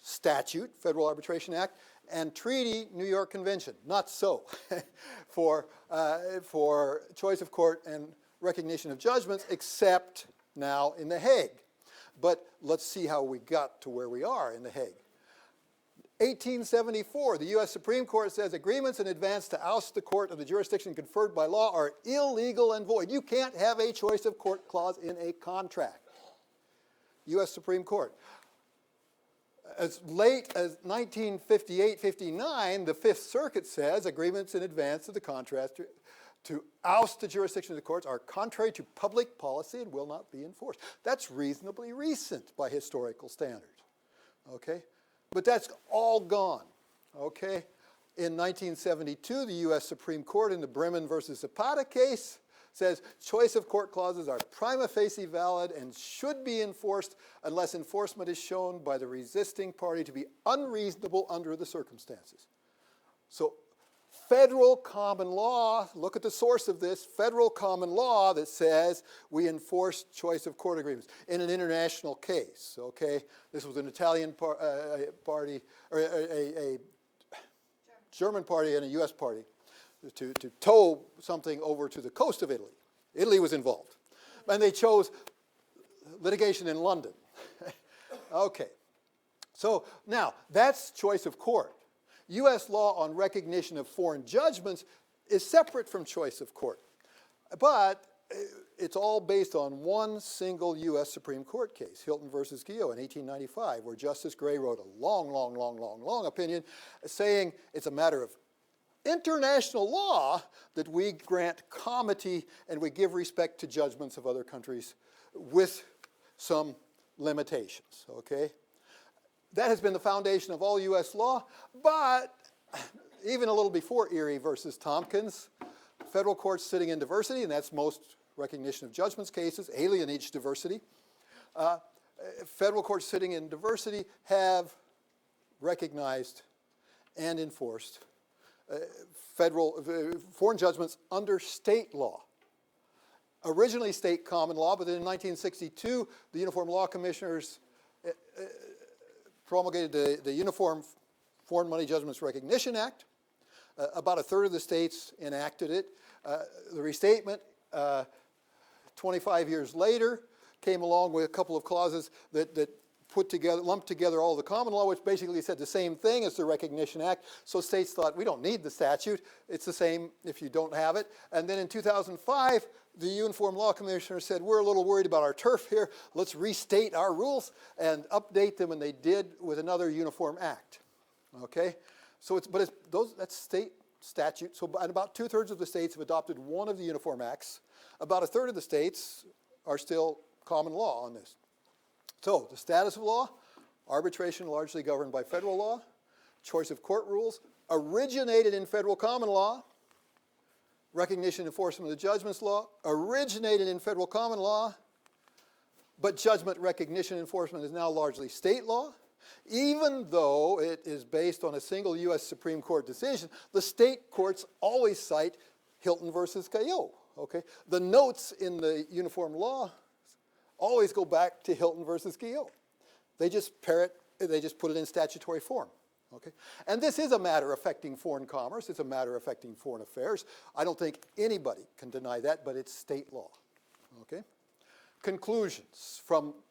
statute, Federal Arbitration Act, and treaty, New York Convention. Not so for choice of court and recognition of judgments, except now in The Hague. But let's see how we got to where we are in The Hague. 1874, the U.S. Supreme Court says agreements in advance to oust the court of the jurisdiction conferred by law are illegal and void. You can't have a choice of court clause in a contract. U.S. Supreme Court. As late as 1958-59, the Fifth Circuit says agreements in advance of the contract to oust the jurisdiction of the courts are contrary to public policy and will not be enforced. That's reasonably recent by historical standards, okay? But that's all gone, okay? In 1972, the U.S. Supreme Court in the Bremen versus Zapata case says choice of court clauses are prima facie valid and should be enforced unless enforcement is shown by the resisting party to be unreasonable under the circumstances. So federal common law, look at the source of this, federal common law that says we enforce choice of court agreements in an international case, okay? This was an Italian party, or a German party and a U.S. party to tow something over to the coast of Italy. Italy was involved. And they chose litigation in London. Okay. So now, that's choice of court. U.S. law on recognition of foreign judgments is separate from choice of court. But it's all based on one single U.S. Supreme Court case, Hilton versus Guillot in 1895, where Justice Gray wrote a long opinion saying it's a matter of international law that we grant comity and we give respect to judgments of other countries with some limitations, okay? That has been the foundation of all U.S. law, but even a little before Erie versus Tompkins, federal courts sitting in diversity, and that's most recognition of judgments cases, alienage diversity. Federal courts sitting in diversity have recognized and enforced foreign judgments under state law. Originally state common law, but then in 1962, the Uniform Law Commissioners promulgated the Uniform Foreign Money Judgments Recognition Act. About a third of the states enacted it. The restatement, 25 years later, came along with a couple of clauses that lumped together all the common law, which basically said the same thing as the Recognition Act. So states thought, we don't need the statute. It's the same if you don't have it. And then in 2005, the Uniform Law Commissioner said, we're a little worried about our turf here. Let's restate our rules and update them, and they did with another Uniform Act. Okay? So that's state statute. So about 2/3 of the states have adopted one of the Uniform Acts. About a third of the states are still common law on this. So the status of law, arbitration largely governed by federal law, choice of court rules originated in federal common law, recognition and enforcement of the judgments law originated in federal common law, but judgment recognition and enforcement is now largely state law. Even though it is based on a single U.S. Supreme Court decision, the state courts always cite Hilton versus Guillot. Okay? The notes in the uniform law always go back to Hilton versus Guillot. They just put it in statutory form. Okay? And this is a matter affecting foreign commerce. It's a matter affecting foreign affairs. I don't think anybody can deny that, but it's state law. Okay? Conclusions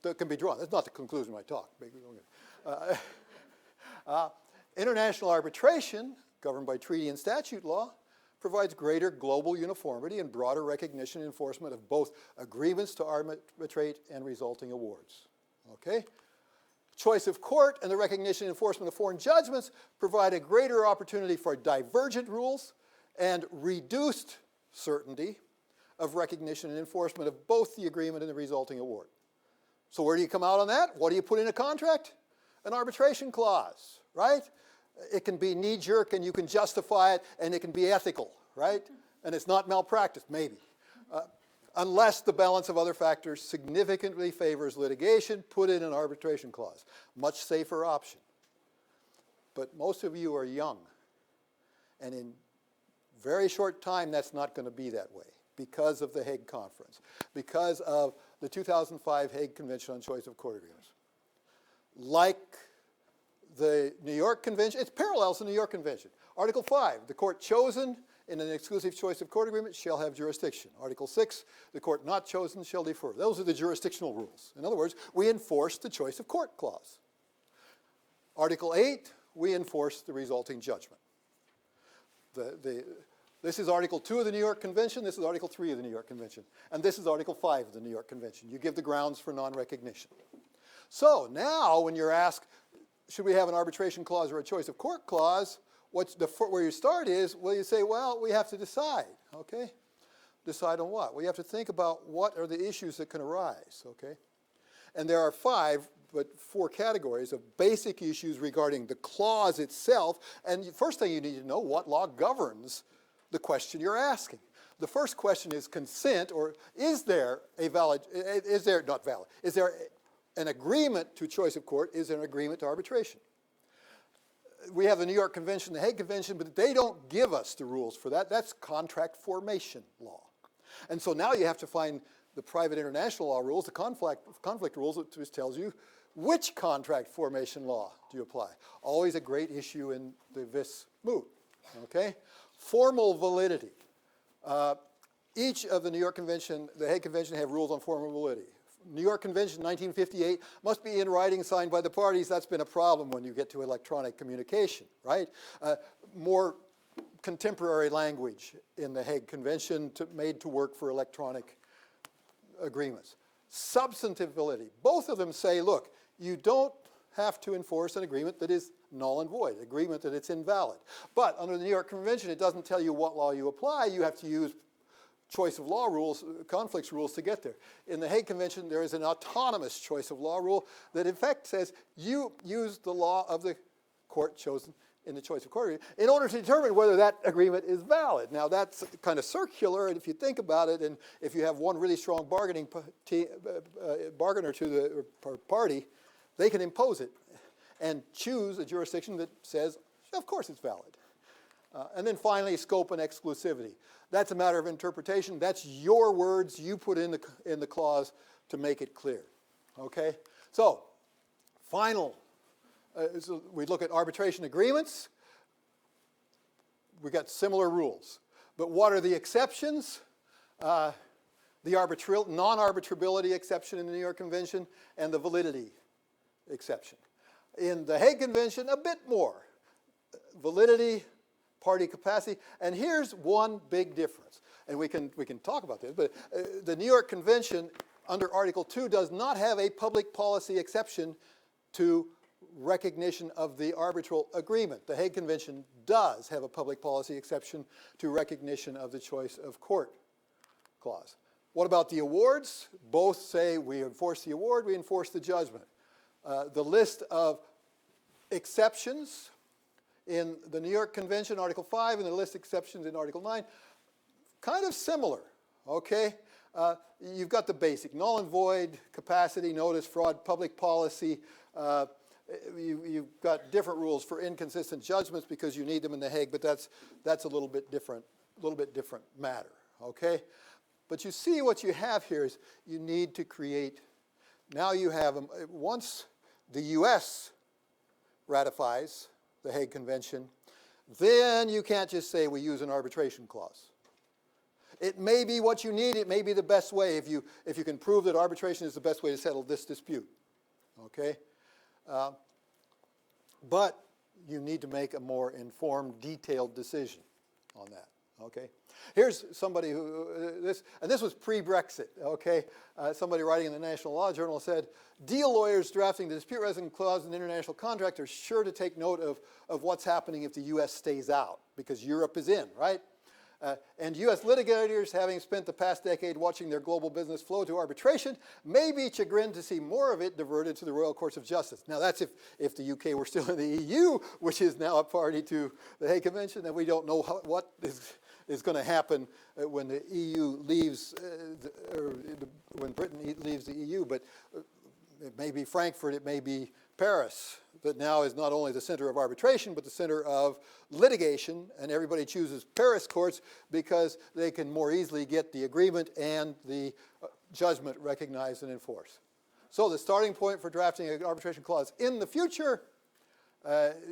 that can be drawn. That's not the conclusion of my talk. International arbitration, governed by treaty and statute law, provides greater global uniformity and broader recognition and enforcement of both agreements to arbitrate and resulting awards. Okay? Choice of court and the recognition and enforcement of foreign judgments provide a greater opportunity for divergent rules and reduced certainty of recognition and enforcement of both the agreement and the resulting award. So where do you come out on that? What do you put in a contract? An arbitration clause, right? It can be knee-jerk and you can justify it, and it can be ethical, right? And it's not malpractice, maybe. Unless the balance of other factors significantly favors litigation, put in an arbitration clause. Much safer option. But most of you are young, and in very short time, that's not going to be that way because of the Hague Conference, because of the 2005 Hague Convention on Choice of Court Agreements. Like the New York Convention, it parallels the New York Convention. Article 5, the court chosen in an exclusive choice of court agreement shall have jurisdiction. Article 6, the court not chosen shall defer. Those are the jurisdictional rules. In other words, we enforce the choice of court clause. Article 8, we enforce the resulting judgment. This is Article 2 of the New York Convention. This is Article 3 of the New York Convention. And this is Article 5 of the New York Convention. You give the grounds for non-recognition. So now when you're asked, should we have an arbitration clause or a choice of court clause, where you start is, well, you say, well, we have to decide, okay? Decide on what? Well, you have to think about what are the issues that can arise, okay? And there are 4 categories of basic issues regarding the clause itself. And first thing you need to know, what law governs the question you're asking. The first question is consent, or is there an agreement to choice of court? Is there an agreement to arbitration? We have the New York Convention, the Hague Convention, but they don't give us the rules for that. That's contract formation law. And so now you have to find the private international law rules, the conflict rules, which tells you which contract formation law do you apply. Always a great issue in the vis moot, okay? Formal validity. Each of the New York Convention, the Hague Convention have rules on formal validity. New York Convention, 1958, must be in writing, signed by the parties. That's been a problem when you get to electronic communication, right? More contemporary language in the Hague Convention made to work for electronic agreements. Substantive validity. Both of them say, look, you don't have to enforce an agreement that is null and void, agreement that it's invalid. But under the New York Convention, it doesn't tell you what law you apply. You have to use choice of law rules, conflicts rules to get there. In the Hague Convention, there is an autonomous choice of law rule that in fact says you use the law of the court chosen in the choice of court agreement in order to determine whether that agreement is valid. Now that's kind of circular, and if you think about it, and if you have one really strong bargainer to the party, they can impose it and choose a jurisdiction that says, of course it's valid. And then finally, scope and exclusivity. That's a matter of interpretation. That's your words you put in the clause to make it clear. Okay? So, so we look at arbitration agreements. We got similar rules. But what are the exceptions? The non-arbitrability exception in the New York Convention and the validity exception. In the Hague Convention, a bit more. Validity, party capacity, and here's one big difference. And we can talk about this, but the New York Convention under Article 2 does not have a public policy exception to recognition of the arbitral agreement. The Hague Convention does have a public policy exception to recognition of the choice of court clause. What about the awards? Both say we enforce the award, we enforce the judgment. The list of exceptions in the New York Convention, Article 5, and the list of exceptions in Article 9, kind of similar, okay? You've got the basic, null and void, capacity, notice, fraud, public policy. You've got different rules for inconsistent judgments because you need them in the Hague, but that's a little bit different matter, okay? But you see what you have here is you need to create, now you have, once the US ratifies the Hague Convention, then you can't just say we use an arbitration clause. It may be what you need, it may be the best way if you can prove that arbitration is the best way to settle this dispute, okay? But you need to make a more informed, detailed decision on that, okay? Here's somebody this was pre-Brexit, okay? Somebody writing in the National Law Journal said, deal lawyers drafting the dispute resolution clause in international contract are sure to take note of what's happening if the U.S. stays out, because Europe is in, right? And U.S. litigators, having spent the past decade watching their global business flow to arbitration, may be chagrined to see more of it diverted to the Royal Courts of Justice. Now that's if the UK were still in the EU, which is now a party to the Hague Convention, then we don't know what is is going to happen when the EU leaves, when Britain leaves the EU, but it may be Frankfurt, it may be Paris, that now is not only the center of arbitration, but the center of litigation, and everybody chooses Paris courts because they can more easily get the agreement and the judgment recognized and enforced. So the starting point for drafting an arbitration clause in the future,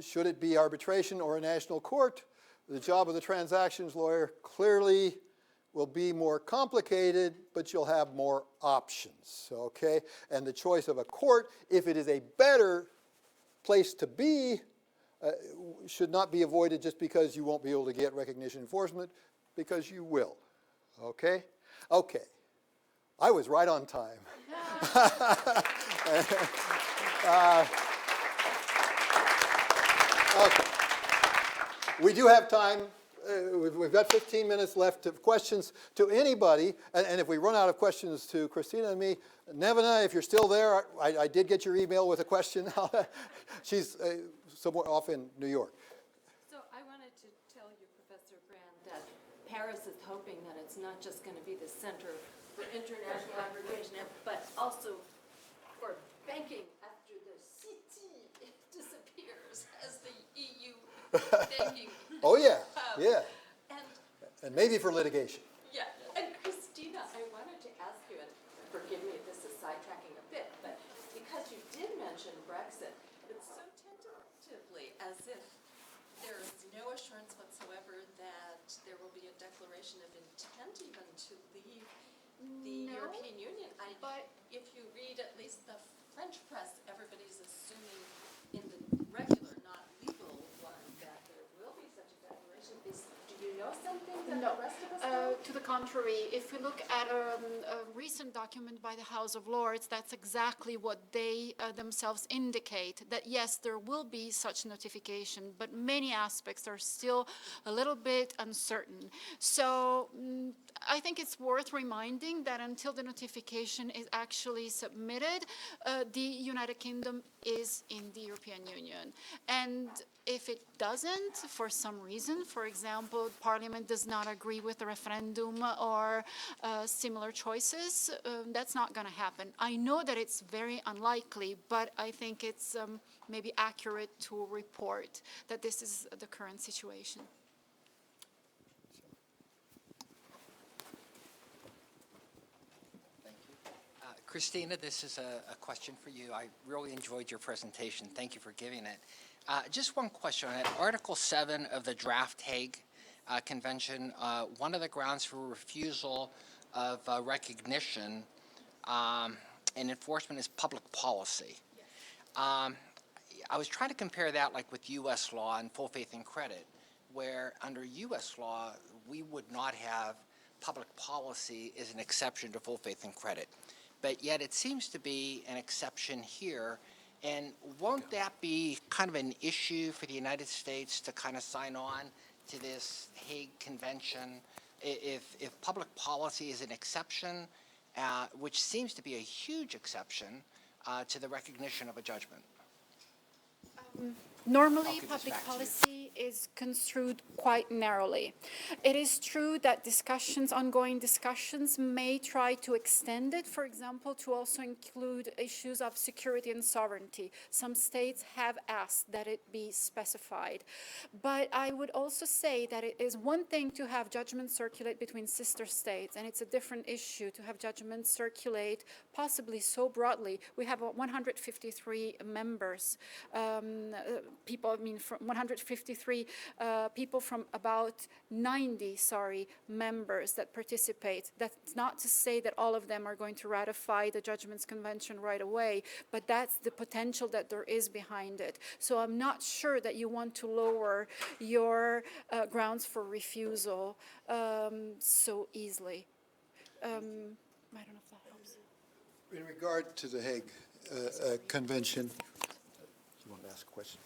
should it be arbitration or a national court, the job of the transactions lawyer clearly will be more complicated, but you'll have more options, okay? And the choice of a court, if it is a better place to be, should not be avoided just because you won't be able to get recognition enforcement, because you will, okay? Okay, I was right on time. Okay. We do have time. We've got 15 minutes left of questions to anybody, and if we run out of questions to Christina and me, Nevena, if you're still there, I did get your email with a question. She's somewhere off in New York. So I wanted to tell you, Professor Brand, that Paris is hoping that it's not just going to be the center for international arbitration, but also for banking after the city disappears as the EU banking. Oh, yeah, yeah. And maybe for litigation. yeah, and Christina, I wanted to ask you, and forgive me if this is sidetracking a bit, but because you did mention Brexit, it's so tentatively as if there is no assurance whatsoever that there will be a declaration of intent even to leave the European Union. If you read at least the French press, everybody's assuming in the regular, not legal one, that there will be such a declaration. Do you know something that the rest of us don't? To the contrary, if we look at a recent document by the House of Lords, that's exactly what they themselves indicate, that yes, there will be such notification, but many aspects are still a little bit uncertain. So I think it's worth reminding that until the notification is actually submitted, the United Kingdom is in the European Union. And if it doesn't, for some reason, for example, Parliament does not agree with the referendum or similar choices, that's not going to happen. I know that it's very unlikely, but I think it's maybe accurate to report that this is the current situation. Christina, this is a question for you. I really enjoyed your presentation. Thank you for giving it. Just one question on it. Article 7 of the Draft Hague Convention, one of the grounds for refusal of recognition and enforcement is public policy. I was trying to compare that like with U.S. law and full faith and credit, where under U.S. law, we would not have public policy as an exception to full faith and credit. But yet it seems to be an exception here. And won't that be kind of an issue for the United States to kind of sign on to this Hague Convention if public policy is an exception, which seems to be a huge exception to the recognition of a judgment? Normally, public policy is construed quite narrowly. It is true that ongoing discussions may try to extend it, for example, to also include issues of security and sovereignty. Some states have asked that it be specified. But I would also say that it is one thing to have judgments circulate between sister states, and it's a different issue to have judgments circulate possibly so broadly. We have 153 members, from 153 people from about 90, members that participate. That's not to say that all of them are going to ratify the Judgments Convention right away, but that's the potential that there is behind it. So I'm not sure that you want to lower your grounds for refusal so easily. I don't know if that helps. In regard to the Hague Convention, you want to ask a question?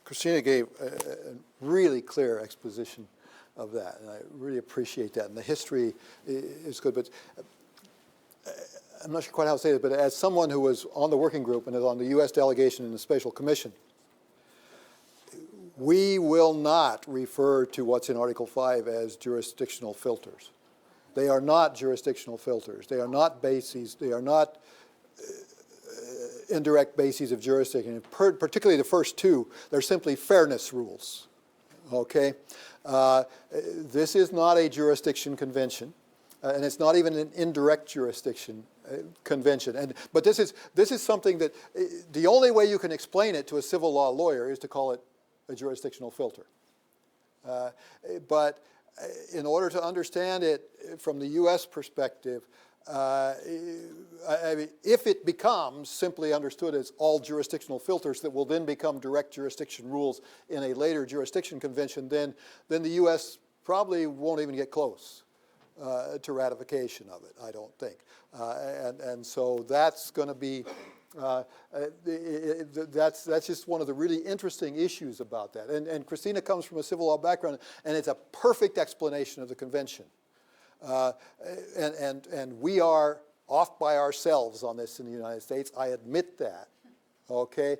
Christina gave a really clear exposition of that, and I really appreciate that. And the history is good, but I'm not sure quite how to say it, but as someone who was on the working group and is on the U.S. delegation in the Special Commission, We will not refer to what's in Article 5 as jurisdictional filters. They are not jurisdictional filters. They are not bases. They are not indirect bases of jurisdiction. Particularly the first two, they're simply fairness rules. Okay? This is not a jurisdiction convention, and it's not even an indirect jurisdiction convention. But this is something that the only way you can explain it to a civil law lawyer is to call it a jurisdictional filter. But in order to understand it from the U.S. perspective, I mean, if it becomes simply understood as all jurisdictional filters that will then become direct jurisdiction rules in a later jurisdiction convention, then the U.S. probably won't even get close to ratification of it, I don't think. And so that's going to be, that's just one of the really interesting issues about that. And Christina comes from a civil law background, and it's a perfect explanation of the convention. And we are off by ourselves on this in the United States. I admit that, okay?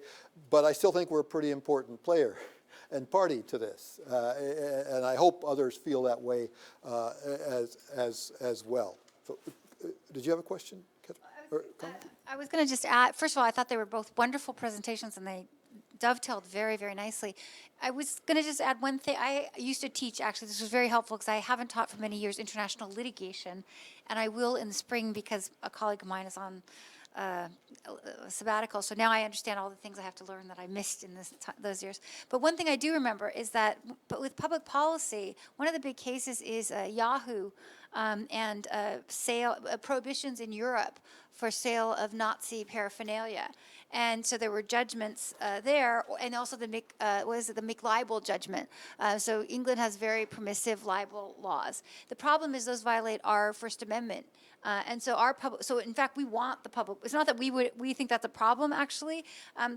But I still think we're a pretty important player and party to this. And I hope others feel that way as well. So, did you have a question? I was going to just add, first of all, I thought they were both wonderful presentations, and they dovetailed very, very nicely. I was going to just add one thing. I used to teach, actually, this was very helpful because I haven't taught for many years international litigation, and I will in the spring because a colleague of mine is on sabbatical. So now I understand all the things I have to learn that I missed in those years. But one thing I do remember is that with public policy, one of the big cases is Yahoo and prohibitions in Europe for sale of Nazi paraphernalia. And so there were judgments there, and also the McLibel judgment. So England has very permissive libel laws. The problem is those violate our First Amendment. And so so in fact, we want the public. It's not that we think that's a problem actually,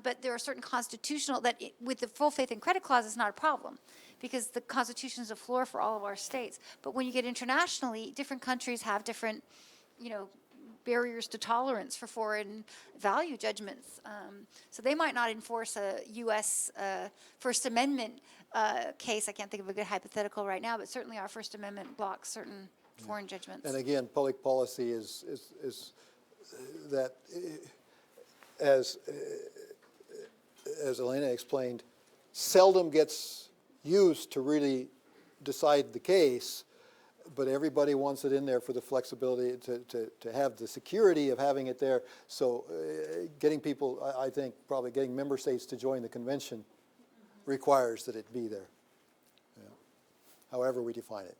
but there are certain constitutional that with the full faith and credit clause, it's not a problem, because the Constitution is a floor for all of our states. But when you get internationally, different countries have different, barriers to tolerance for foreign value judgments. So they might not enforce a U.S. First Amendment case. I can't think of a good hypothetical right now, but certainly our First Amendment blocks certain foreign judgments. And again, public policy is that, as Elena explained, seldom gets used to really decide the case, but everybody wants it in there for the flexibility to have the security of having it there. So getting people, I think, probably getting member states to join the convention requires that it be there, however we define it.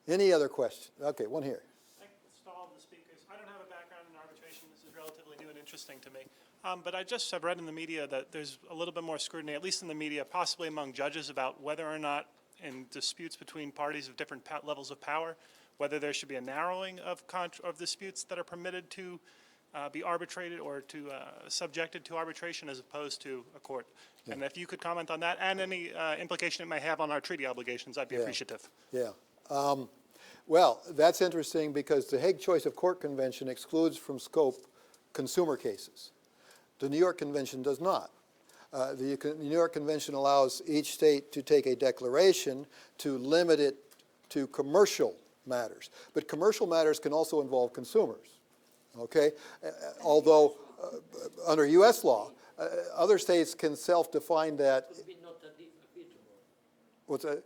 Any other question? Okay, one here. I can stall the speakers. I don't have a background in arbitration. This is relatively new and interesting to me. But I just have read in the media that there's a little bit more scrutiny, at least in the media, possibly among judges, about whether or not in disputes between parties of different levels of power, whether there should be a narrowing of disputes that are permitted to be arbitrated or to subjected to arbitration as opposed to a court. Yeah. And if you could comment on that and any implication it may have on our treaty obligations, I'd be appreciative. Yeah. Well, that's interesting because the Hague Choice of Court Convention excludes from scope consumer cases. The New York Convention does not. The New York Convention allows each state to take a declaration to limit it to commercial matters. But commercial matters can also involve consumers, okay? Although under U.S. law, other states can self-define that. What's that?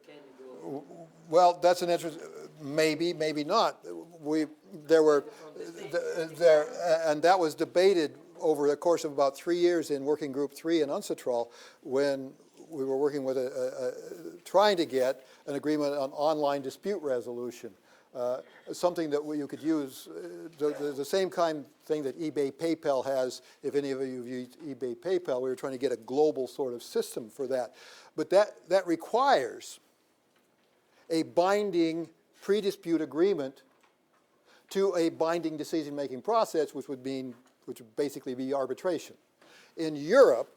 Well, that's an interesting, maybe not. And that was debated over the course of about 3 years in Working Group 3 in UNCITRAL, when we were working with trying to get an agreement on online dispute resolution, something that you could use, the same kind of thing that eBay PayPal has. If any of you have used eBay PayPal, we were trying to get a global sort of system for that. But that requires a binding pre-dispute agreement to a binding decision-making process, which would basically be arbitration. In Europe,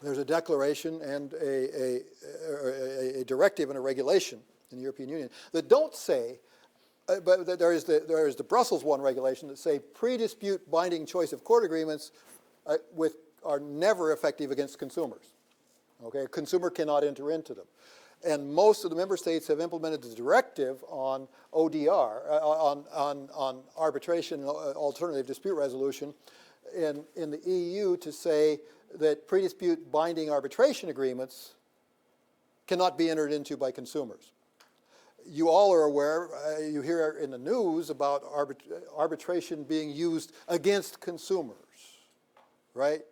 there's a declaration and a directive and a regulation in the European Union that don't say, but there is the Brussels I regulation that say pre-dispute binding choice of court agreements with are never effective against consumers. Okay, a consumer cannot enter into them. And most of the member states have implemented the directive on ODR, on arbitration, alternative dispute resolution, in the EU to say that pre-dispute binding arbitration agreements cannot be entered into by consumers. You all are aware, you hear in the news about arbitration being used against consumers, right?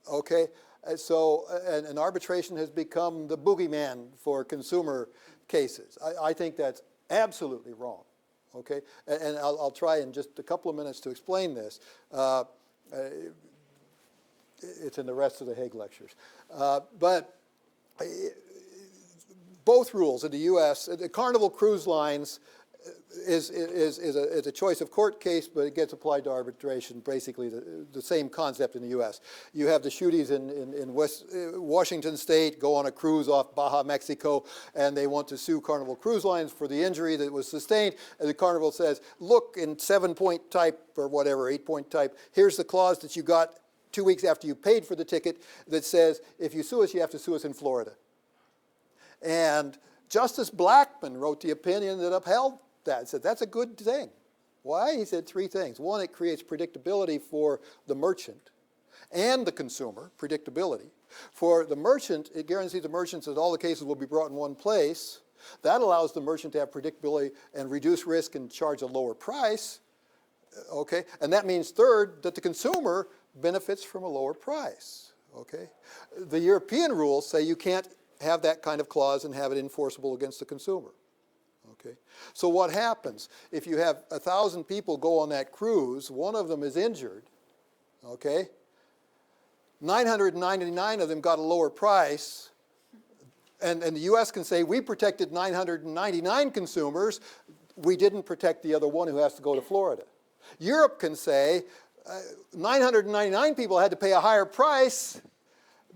Okay, so and arbitration has become the boogeyman for consumer cases. I think that's absolutely wrong, okay? And I'll try in just a couple of minutes to explain this. It's in the rest of the Hague lectures. But both rules in the U.S., the Carnival Cruise Lines is a choice of court case, but it gets applied to arbitration, basically the same concept in the U.S. You have the Shooties in Washington State go on a cruise off Baja, Mexico, and they want to sue Carnival Cruise Lines for the injury that was sustained. And the Carnival says, look, in 7-point type or whatever, 8-point type, here's the clause that you got 2 weeks after you paid for the ticket that says, if you sue us, you have to sue us in Florida. And Justice Blackmun wrote the opinion that upheld that, said that's a good thing. Why? He said 3 things. One, it creates predictability for the merchant and the consumer, predictability. For the merchant, it guarantees the merchant that all the cases will be brought in one place. That allows the merchant to have predictability and reduce risk and charge a lower price. Okay? And that means, third, that the consumer benefits from a lower price. Okay? The European rules say you can't have that kind of clause and have it enforceable against the consumer. Okay? So what happens? If you have 1,000 people go on that cruise, one of them is injured, okay? 999 of them got a lower price, and the U.S. can say, we protected 999 consumers, we didn't protect the other one who has to go to Florida. Europe can say, 999 people had to pay a higher price,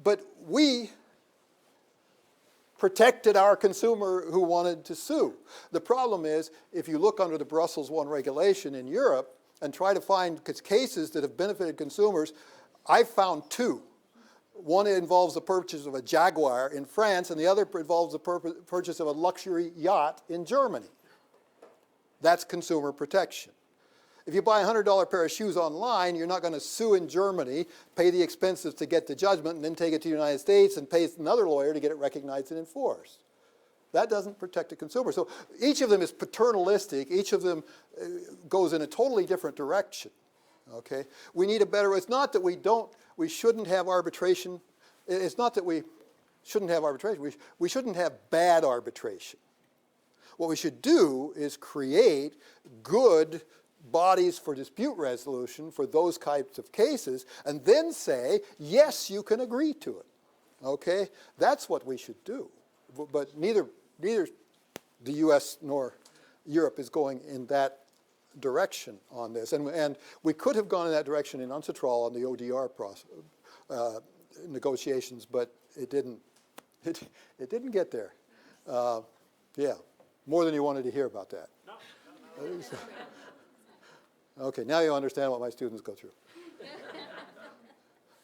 but we protected our consumer who wanted to sue. The problem is, if you look under the Brussels I regulation in Europe and try to find cases that have benefited consumers, I've found 2. One involves the purchase of a Jaguar in France, and the other involves the purchase of a luxury yacht in Germany. That's consumer protection. If you buy a $100 pair of shoes online, you're not going to sue in Germany, pay the expenses to get the judgment, and then take it to the United States and pay another lawyer to get it recognized and enforced. That doesn't protect the consumer. So each of them is paternalistic. Each of them goes in a totally different direction. Okay? We need a better, it's not that we shouldn't have arbitration. It's not that we shouldn't have arbitration. We shouldn't have bad arbitration. What we should do is create good bodies for dispute resolution for those types of cases, and then say, yes, you can agree to it. Okay? That's what we should do. But neither the U.S. nor Europe is going in that direction on this. And we could have gone in that direction in UNCITRAL on the ODR process, negotiations, but it didn't get there. Yeah, more than you wanted to hear about that. No. Okay, now you understand what my students go through.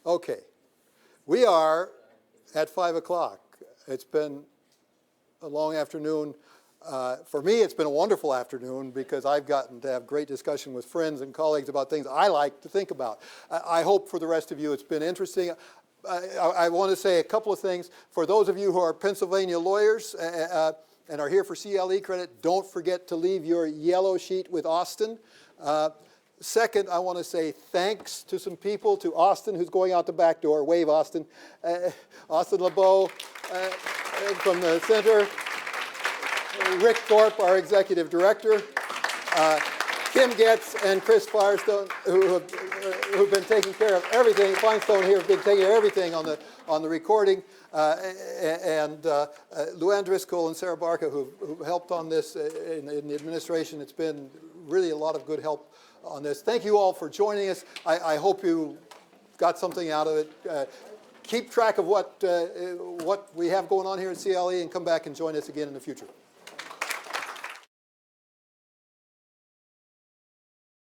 Okay, we are at 5 o'clock. It's been a long afternoon. For me, it's been a wonderful afternoon because I've gotten to have great discussion with friends and colleagues about things I like to think about. I hope for the rest of you it's been interesting. I want to say a couple of things. For those of you who are Pennsylvania lawyers and are here for CLE credit, don't forget to leave your yellow sheet with Austin. Second, I want to say thanks to some people, to Austin, who's going out the back door. Wave, Austin. Austin LeBeau from the center. Rick Thorpe, our executive director. Kim Getz and Chris Firestone, who've been taking care of everything. Feinstone here have been taking care of everything on the recording. And Luann Driscoll and Sarah Barca, who helped on this in the administration. It's been really a lot of good help on this. Thank you all for joining us. I hope you got something out of it. Keep track of what we have going on here at CLE and come back and join us again in the future.